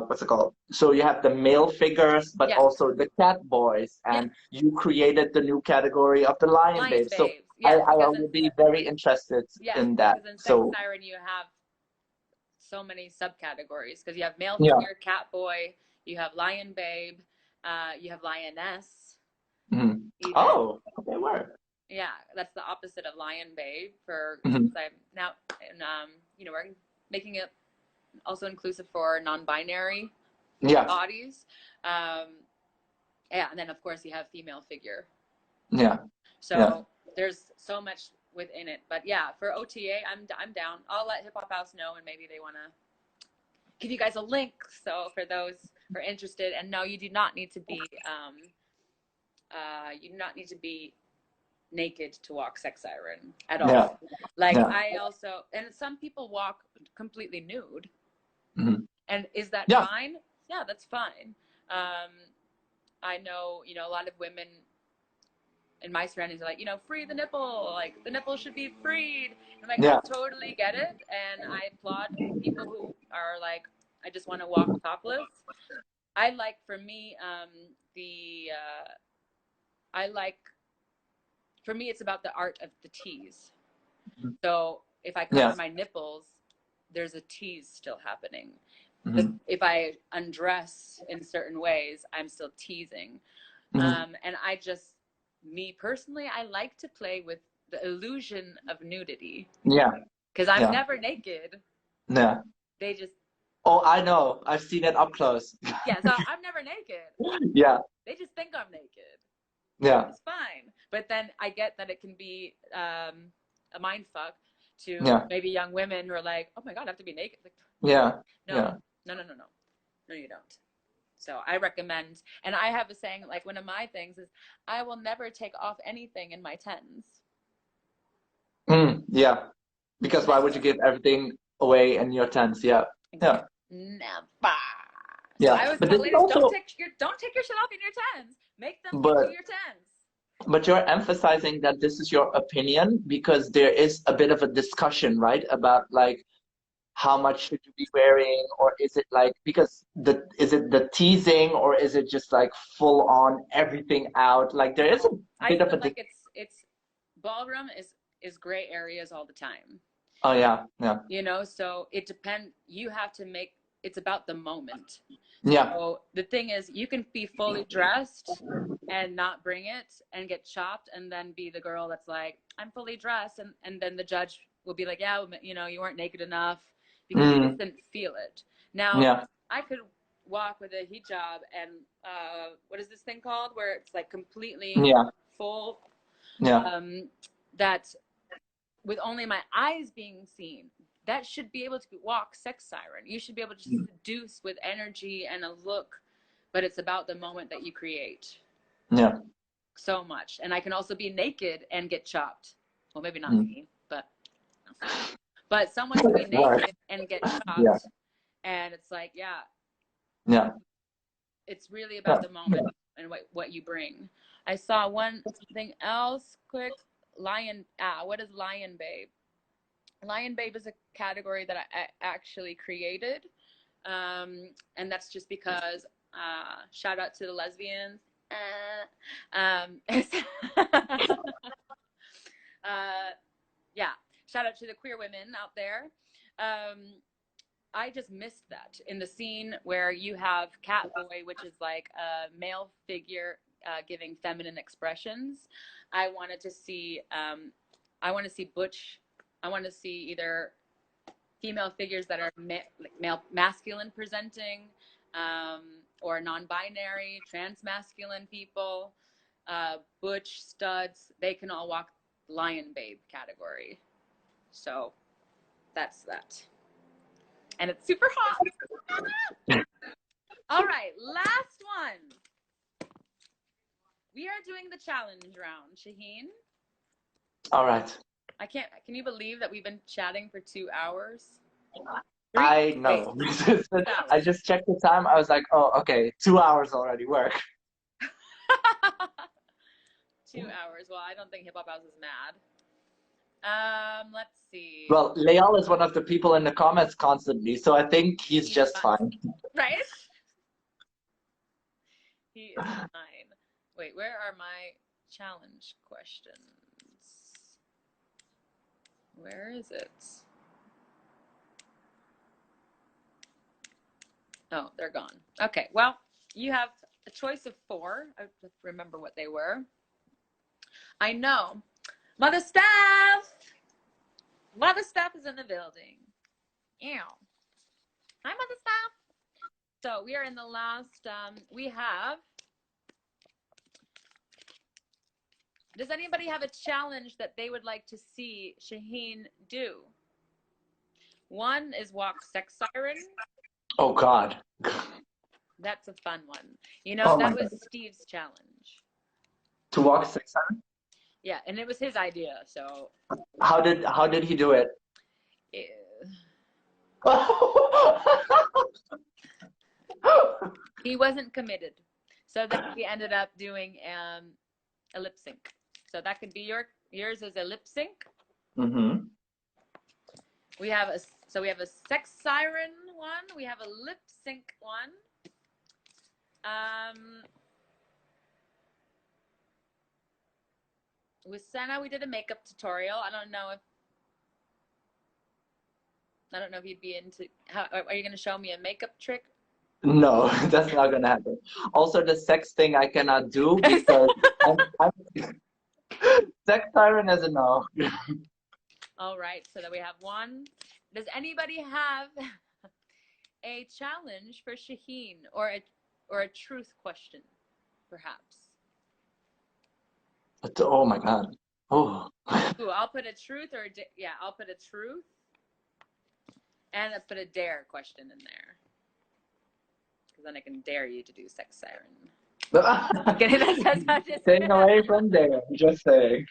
B: what's it called? So you have the male figures, but
A: Yes.
B: also the cat boys,
A: Yes.
B: and you created the new category of the lion
A: Lion
B: babes. So
A: babes. Yes,
B: I
A: because
B: will be very interested
A: yes,
B: in that.
A: because in Sex
B: So
A: Siren you have so many subcategories because you have male
B: yeah.
A: figure, cat boy, you have lion babe, you have lioness,
B: Mhm.
A: even.
B: Oh, okay, word.
A: Yeah, that's the opposite of lion babe for
B: Mhm.
A: now, and we're making it also inclusive for non-binary
B: Yeah,
A: bodies. Um, yeah, and then of course you have female figure.
B: yeah, yeah.
A: So there's so much within it. But yeah, for OTA, I'm down. I'll let Hip Hop House know, and maybe they want to give you guys a link. So for those who are interested, and no, you do not need to be you do not need to be naked to walk Sex Siren at all.
B: Yeah,
A: Like
B: yeah.
A: I also, and some people walk completely nude,
B: Mhm.
A: and is that
B: Yeah,
A: fine? Yeah, that's fine. Um, I know, a lot of women in my surroundings are like, free the nipple, like the nipple should be freed. I'm like, I
B: yeah,
A: totally get it, and I applaud people who are like, I just want to walk topless. I like, for me, I like, for me, it's about the art of the tease. So if I cover
B: yeah.
A: my nipples, there's a tease still happening.
B: Mhm.
A: If I undress in certain ways, I'm still teasing.
B: Mhm.
A: And me personally, I like to play with the illusion of nudity
B: Yeah,
A: because I'm
B: yeah,
A: never naked.
B: yeah.
A: They just,
B: Oh, I know. I've seen it up close.
A: yeah, so I'm never naked.
B: Yeah,
A: They just think I'm naked.
B: yeah,
A: It's fine. But then I get that it can be a mind fuck to
B: yeah,
A: maybe young women who are like, oh my God, I have to be naked. Like,
B: yeah,
A: no,
B: yeah.
A: no, no, no, no. No, you don't. So I recommend, and I have a saying, like one of my things is, I will never take off anything in my tens.
B: Yeah. Because why would you
A: Never.
B: give everything away in your tents? Yeah, yeah,
A: Never. So
B: yeah.
A: I always
B: But
A: tell
B: this is
A: ladies,
B: also,
A: don't take your shit off in your tens. Make them give you
B: but
A: your tens.
B: you're emphasizing that this is your opinion because there is a bit of a discussion, right? About like how much should you be wearing, or is it like because is it the teasing, or is it just like full on everything out? Like there is a
A: No, I
B: bit of
A: feel
B: a
A: like it's ballroom is gray areas all the time.
B: oh yeah, yeah,
A: So it depends. You have to make it's about the moment.
B: yeah.
A: So the thing is, you can be fully dressed and not bring it and get chopped, and then be the girl that's like, I'm fully dressed, and then the judge will be like, yeah, you weren't naked enough because you just
B: Mm,
A: didn't feel it. Now,
B: yeah,
A: I could walk with a hijab and what is this thing called, where it's like completely
B: yeah,
A: full,
B: yeah,
A: um, that with only my eyes being seen, that should be able to walk Sex Siren. You should be able to seduce with energy and a look, but it's about the moment that you create
B: yeah.
A: so much. And I can also be naked and get chopped. Well, maybe not
B: Mm.
A: me, but someone can be
B: Right.
A: naked and get
B: Yeah,
A: chopped, and it's like, yeah,
B: yeah,
A: it's really
B: yeah.
A: about the moment and what you bring. I saw one thing else quick. What is Lion Babe? Lion Babe is a category that I actually created. And that's just because, shout out to the lesbians. Yeah, shout out to the queer women out there. Um, I just missed that in the scene where you have Catboy, which is like a male figure giving feminine expressions. I wanted to see, I want to see butch. I want to see either female figures that are like male masculine presenting, or non-binary, trans-masculine people, butch studs. They can all walk lion babe category. So that's that, and it's super hot. All right, last one. We are doing the challenge round, Shaheen.
B: All right.
A: I can't. Can you believe that we've been chatting for 2 hours?
B: I
A: Wait,
B: know.
A: 3
B: I
A: hours.
B: just checked the time. I was like, oh, okay, 2 hours already work.
A: 2 hours. Well, I don't think Hip Hop House is mad. Let's see.
B: Well, Leal is one of the people in the comments constantly, so I think he's just fine.
A: Right? He is fine. Wait, where are my challenge questions? Where is it? Oh, they're gone. Okay, well, you have a choice of 4. I have to remember what they were. I know. Mother Steph! Mother Steph is in the building. Ew. Hi, Mother Steph. So we are in the last, we have, does anybody have a challenge that they would like to see Shahin do? One is walk sex siren.
B: Oh, God.
A: That's a fun one. You know, that was Steve's challenge.
B: To walk sex siren?
A: Yeah, and it was his idea, so.
B: How did he do it?
A: He wasn't committed. So then we ended up doing a lip sync. So that could be yours as a lip sync.
B: Mm-hmm.
A: We have a sex siren one. We have a lip sync one. With Senna, we did a makeup tutorial. I don't know if you'd be into. Are you going to show me a makeup trick?
B: No, that's not gonna happen. Also, the sex thing I cannot do because sex siren is a no.
A: All right, so that we have one. Does anybody have a challenge for Shahin or a truth question, perhaps?
B: Oh my God. Oh.
A: Ooh, I'll put a truth I'll put a truth and I'll put a dare question in there. Because then I can dare you to do sex siren. Okay, that's
B: staying away from there, just saying.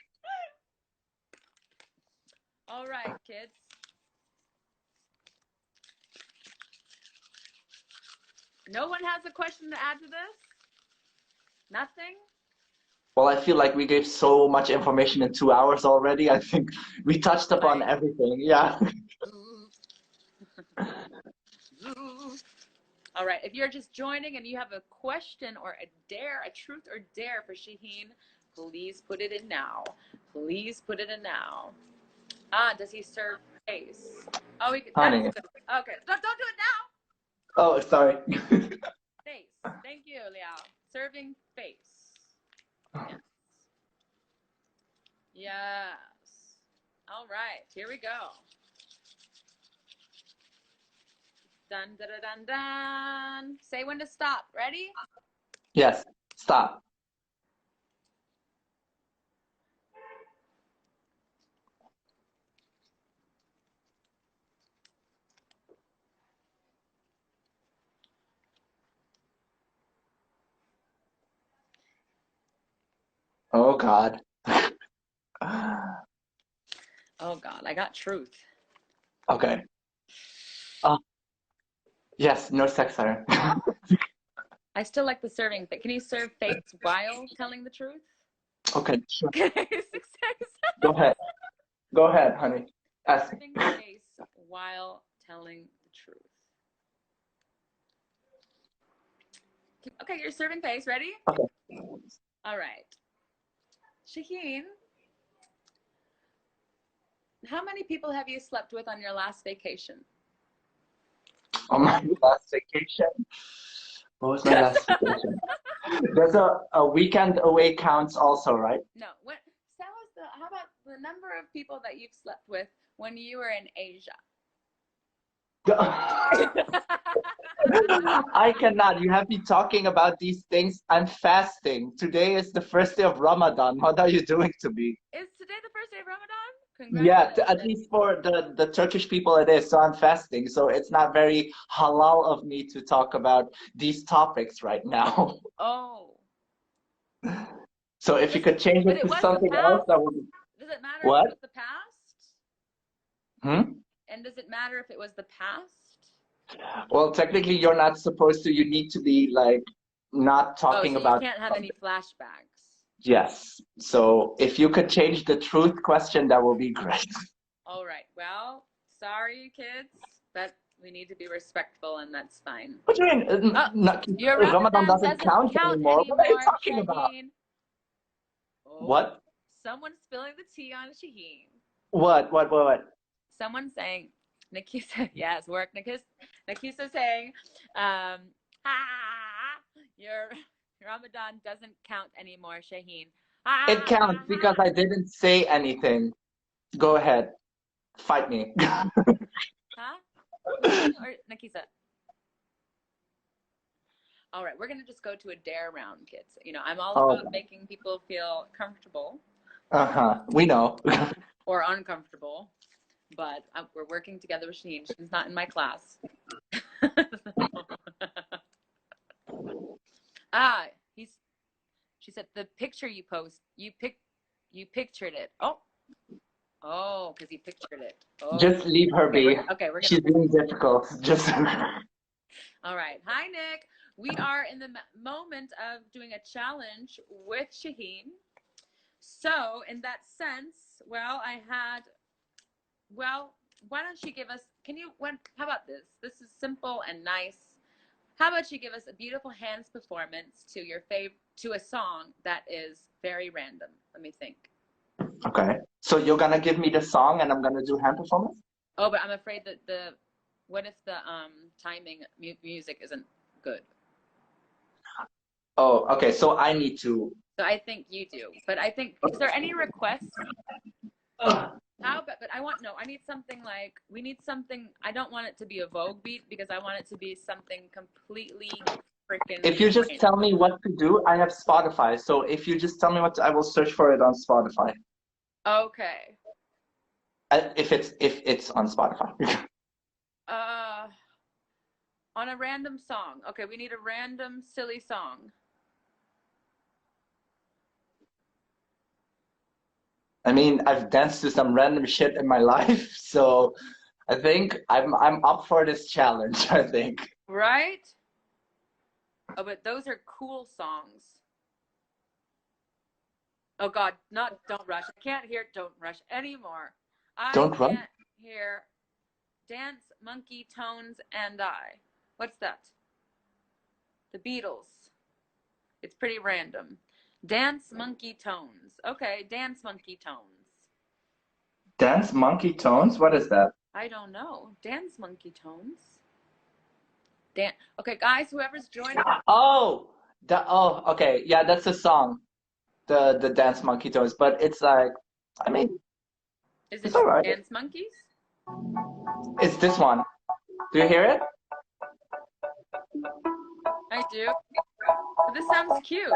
A: All right, kids. No one has a question to add to this? Nothing? Well,
B: I feel like we gave so much information in 2 hours already. I think we touched upon everything. Yeah.
A: All right. If you're just joining and you have a question or a dare, a truth or dare for Shahin, please put it in now. Please put it in now. Does he serve face? Oh,
B: Honey.
A: Okay. Don't do it now.
B: Oh, sorry.
A: Face. Thank you, Liao. Serving face. Yes. Yes. All right. Here we go. Dun, dun, dun, dun. Say when to stop. Ready?
B: Yes. Stop. Oh, God.
A: Oh, God. I got truth.
B: Okay. Yes, no sex siren.
A: I still like the serving thing. Can you serve face while telling the truth?
B: Okay, sure.
A: 6 seconds.
B: Go ahead. Go ahead, honey. Ask.
A: Serving face while telling the truth. Okay, you're serving face. Ready?
B: Okay.
A: All right. Shahin, how many people have you slept with on your last vacation?
B: On my last vacation? What was my last vacation? There's a weekend away counts also, right?
A: No. How about the number of people that you've slept with when you were in Asia?
B: I cannot. You have me talking about these things. I'm fasting. Today is the first day of Ramadan. What are you doing to me?
A: Is today the first day of Ramadan?
B: Yeah, at least for the Turkish people it is. So I'm fasting. So it's not very halal of me to talk about these topics right now.
A: Oh.
B: So if you could change it to something else, that would be...
A: Does it matter
B: What?
A: if it was the past? And does it matter if it was the past?
B: Well, technically, you're not supposed to. You need to be like not talking about.
A: You can't have any flashbacks.
B: Yes. So if you could change the truth question, that would be great.
A: All right. Well, sorry, kids, but we need to be respectful, and that's fine.
B: What do you mean?
A: Oh, your
B: Ramadan
A: Ramadan
B: doesn't
A: doesn't
B: count
A: count
B: anymore. What are you
A: anymore,
B: talking about?
A: Shaheen. Oh,
B: What?
A: someone's spilling the tea on Shaheen.
B: What?
A: Someone's saying, Nikisa, yes, work. Nikisa saying, your Ramadan doesn't count anymore, Shaheen.
B: It counts because I didn't say anything. Go ahead. Fight me.
A: Huh? Me or Nikisa? All right, we're going to just go to a dare round, kids. You know, I'm all about making people feel comfortable.
B: We know.
A: Or uncomfortable. But we're working together with Shaheen. She's not in my class. She said the picture you post, you pictured it. Oh, because you pictured it. Oh.
B: Just leave her be.
A: We're
B: She's being difficult. Just.
A: All right. Hi, Nick. We are in the moment of doing a challenge with Shaheen. So, in that sense, why don't you give us, how about this? This is simple and nice. How about you give us a beautiful hands performance to a song that is very random? Let me think.
B: Okay. So you're gonna give me the song and I'm gonna do hand performance?
A: Oh, but I'm afraid that what if the timing music isn't good?
B: Oh, okay. So I need to.
A: So I think you do. But I think, is there any requests? But I need something like, I don't want it to be a Vogue beat because I want it to be something completely freaking.
B: If you just tell me what to do, I have Spotify. So if you just tell me I will search for it on Spotify.
A: Okay.
B: If it's on Spotify.
A: On a random song. Okay, we need a random silly song.
B: I mean, I've danced to some random shit in my life, so I think I'm up for this challenge, I think.
A: Right? Oh, but those are cool songs. Oh God, Don't Rush. I can't hear Don't Rush anymore.
B: Don't Run?
A: I can't hear Dance, Monkey, Tones, and I. What's that? The Beatles. It's pretty random. Dance, Monkey, Tones. Okay, Dance, Monkey, Tones.
B: Dance, Monkey, Tones? What is that?
A: I don't know. Dance, Monkey, Tones. Okay, guys, whoever's joining.
B: Okay. Yeah, that's a song. The Dance Monkey Tones, but it's like, I mean,
A: is it
B: all right.
A: Dance Monkeys?
B: It's this one. Do you hear it?
A: I do. This sounds cute.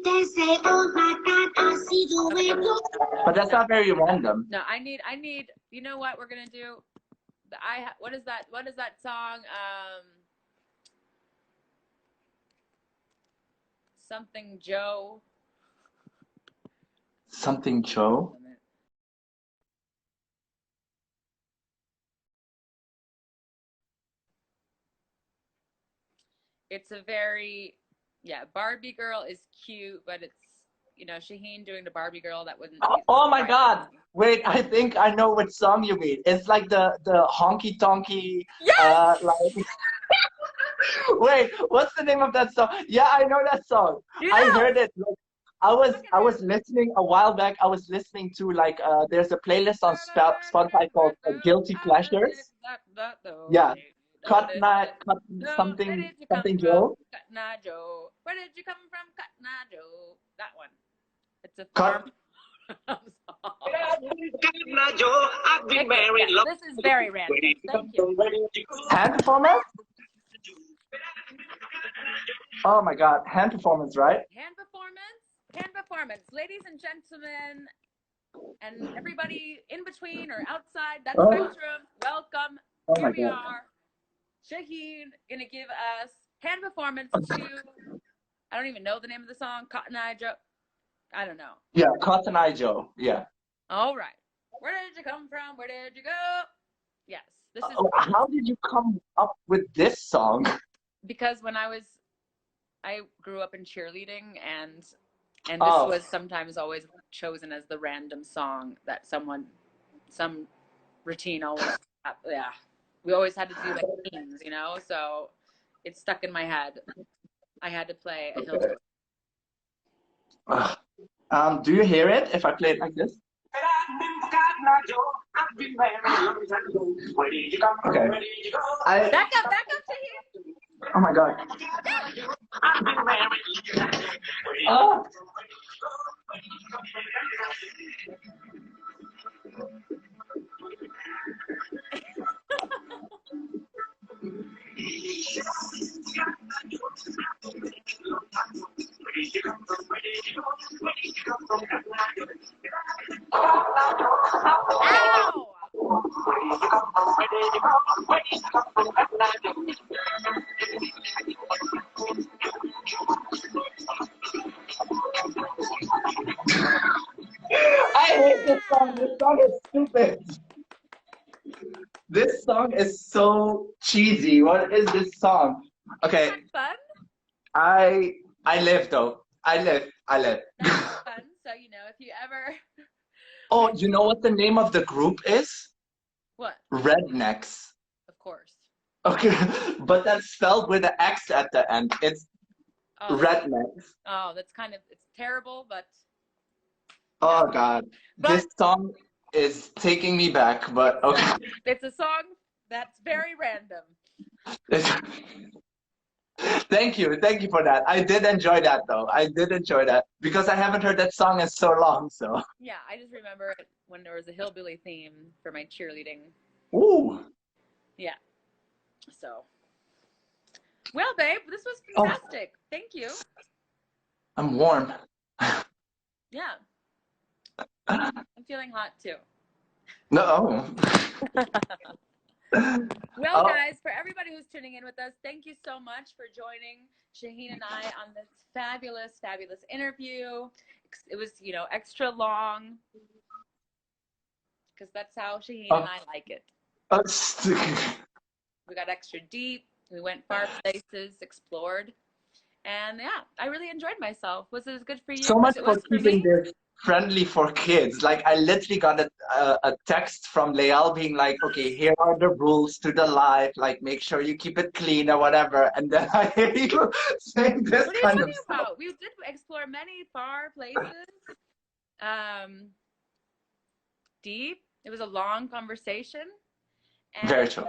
C: They say, oh my God, I see the way you.
B: But that's not very random.
A: No, I need, you know what we're going to do? What is that song? Something Joe.
B: Something Joe?
A: It's a very, Barbie girl is cute, but it's, Shaheen doing the Barbie girl, that wouldn't.
B: Oh my God! Wait, I think I know what song you mean. It's like the honky tonky.
A: Yes!
B: Wait, what's the name of that song? Yeah, I know that song. I heard it. I was listening a while back. I was listening to there's a playlist on Spotify called Guilty Pleasures. Yeah. Cotton something Joe.
A: Cotton Eye Joe. Where did you come from, Cotton Eye Joe? That one. It's a farm.
C: I've been married.
A: This is very random. Thank you.
B: Hand performance? Oh my God, hand performance, right?
A: Hand performance. Ladies and gentlemen, and everybody in between or outside that spectrum, welcome. Here we are. Shaheen gonna give us hand performance to, I don't even know the name of the song, Cotton Eye Joe. I don't know.
B: Yeah, Cotton Eye Joe. Yeah.
A: All right. Where did you come from? Where did you go? Yes. This is.
B: How did you come up with this song?
A: Because when I grew up in cheerleading, and And this
B: Oh,
A: was sometimes always chosen as the random song that some routine always, yeah. We always had to do like themes, you know? So it's stuck in my head. I had to play a hillbilly.
B: ugh. Do you hear it if I play it like this? Okay.
A: Back up to here.
B: Oh my God. Oh.
A: Ow!
B: I hate this song. This song is stupid. This song is so cheesy. What is this song? Okay,
A: Fun?
B: I live though. I live.
A: That's fun. So, you know, if you ever.
B: Oh, you know what the name of the group is?
A: What?
B: Rednecks.
A: Of course.
B: Okay, but that's spelled with an X at the end. It's
A: Oh,
B: Rednecks.
A: oh, that's kind of, it's terrible, but.
B: Oh God,
A: But
B: this song is taking me back. But okay.
A: it's a song that's very random.
B: Thank you for that. I did enjoy that though. I did enjoy that because I haven't heard that song in so long. So.
A: Yeah, I just remember it when there was a hillbilly theme for my cheerleading.
B: Ooh.
A: Yeah. So. Well, babe, this was
B: Oh.
A: fantastic. Thank you.
B: I'm warm.
A: Yeah. I'm feeling hot too.
B: No.
A: Well,
B: Oh.
A: guys, for everybody who's tuning in with us, thank you so much for joining Shahin and I on this fabulous, fabulous interview. It was, you know, extra long because that's how Shahin and I like it. We got extra deep. We went far places, explored. And yeah, I really enjoyed myself. Was it as good for you
B: So much
A: as it
B: for
A: was for
B: keeping
A: me?
B: this friendly for kids. Like I literally got a text from Leal being like, okay, here are the rules to the life. Like make sure you keep it clean or whatever. And then I hear you saying this
A: What are you
B: kind of
A: talking
B: stuff.
A: about? We did explore many far places. Deep. It was a long conversation. And
B: Very true.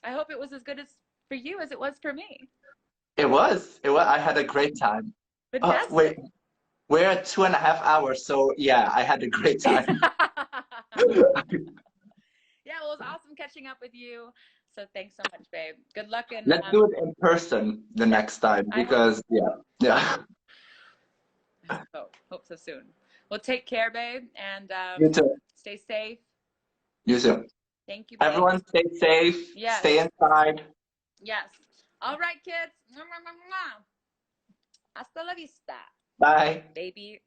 A: I hope it was as good as for you as it was for me.
B: It was. I had a great time.
A: Fantastic.
B: Wait, we're at 2.5 hours, so yeah, I had a great time.
A: Yeah, well, it was awesome catching up with you. So thanks so much, babe. Good luck and
B: Let's do it in person the next time because yeah.
A: Hope so soon. Well, take care, babe, and
B: You too.
A: stay safe.
B: You too.
A: Thank you, babe.
B: Everyone stay safe.
A: Yes.
B: Stay inside.
A: Yes. All right, kids. Hasta la vista.
B: Bye.
A: Baby.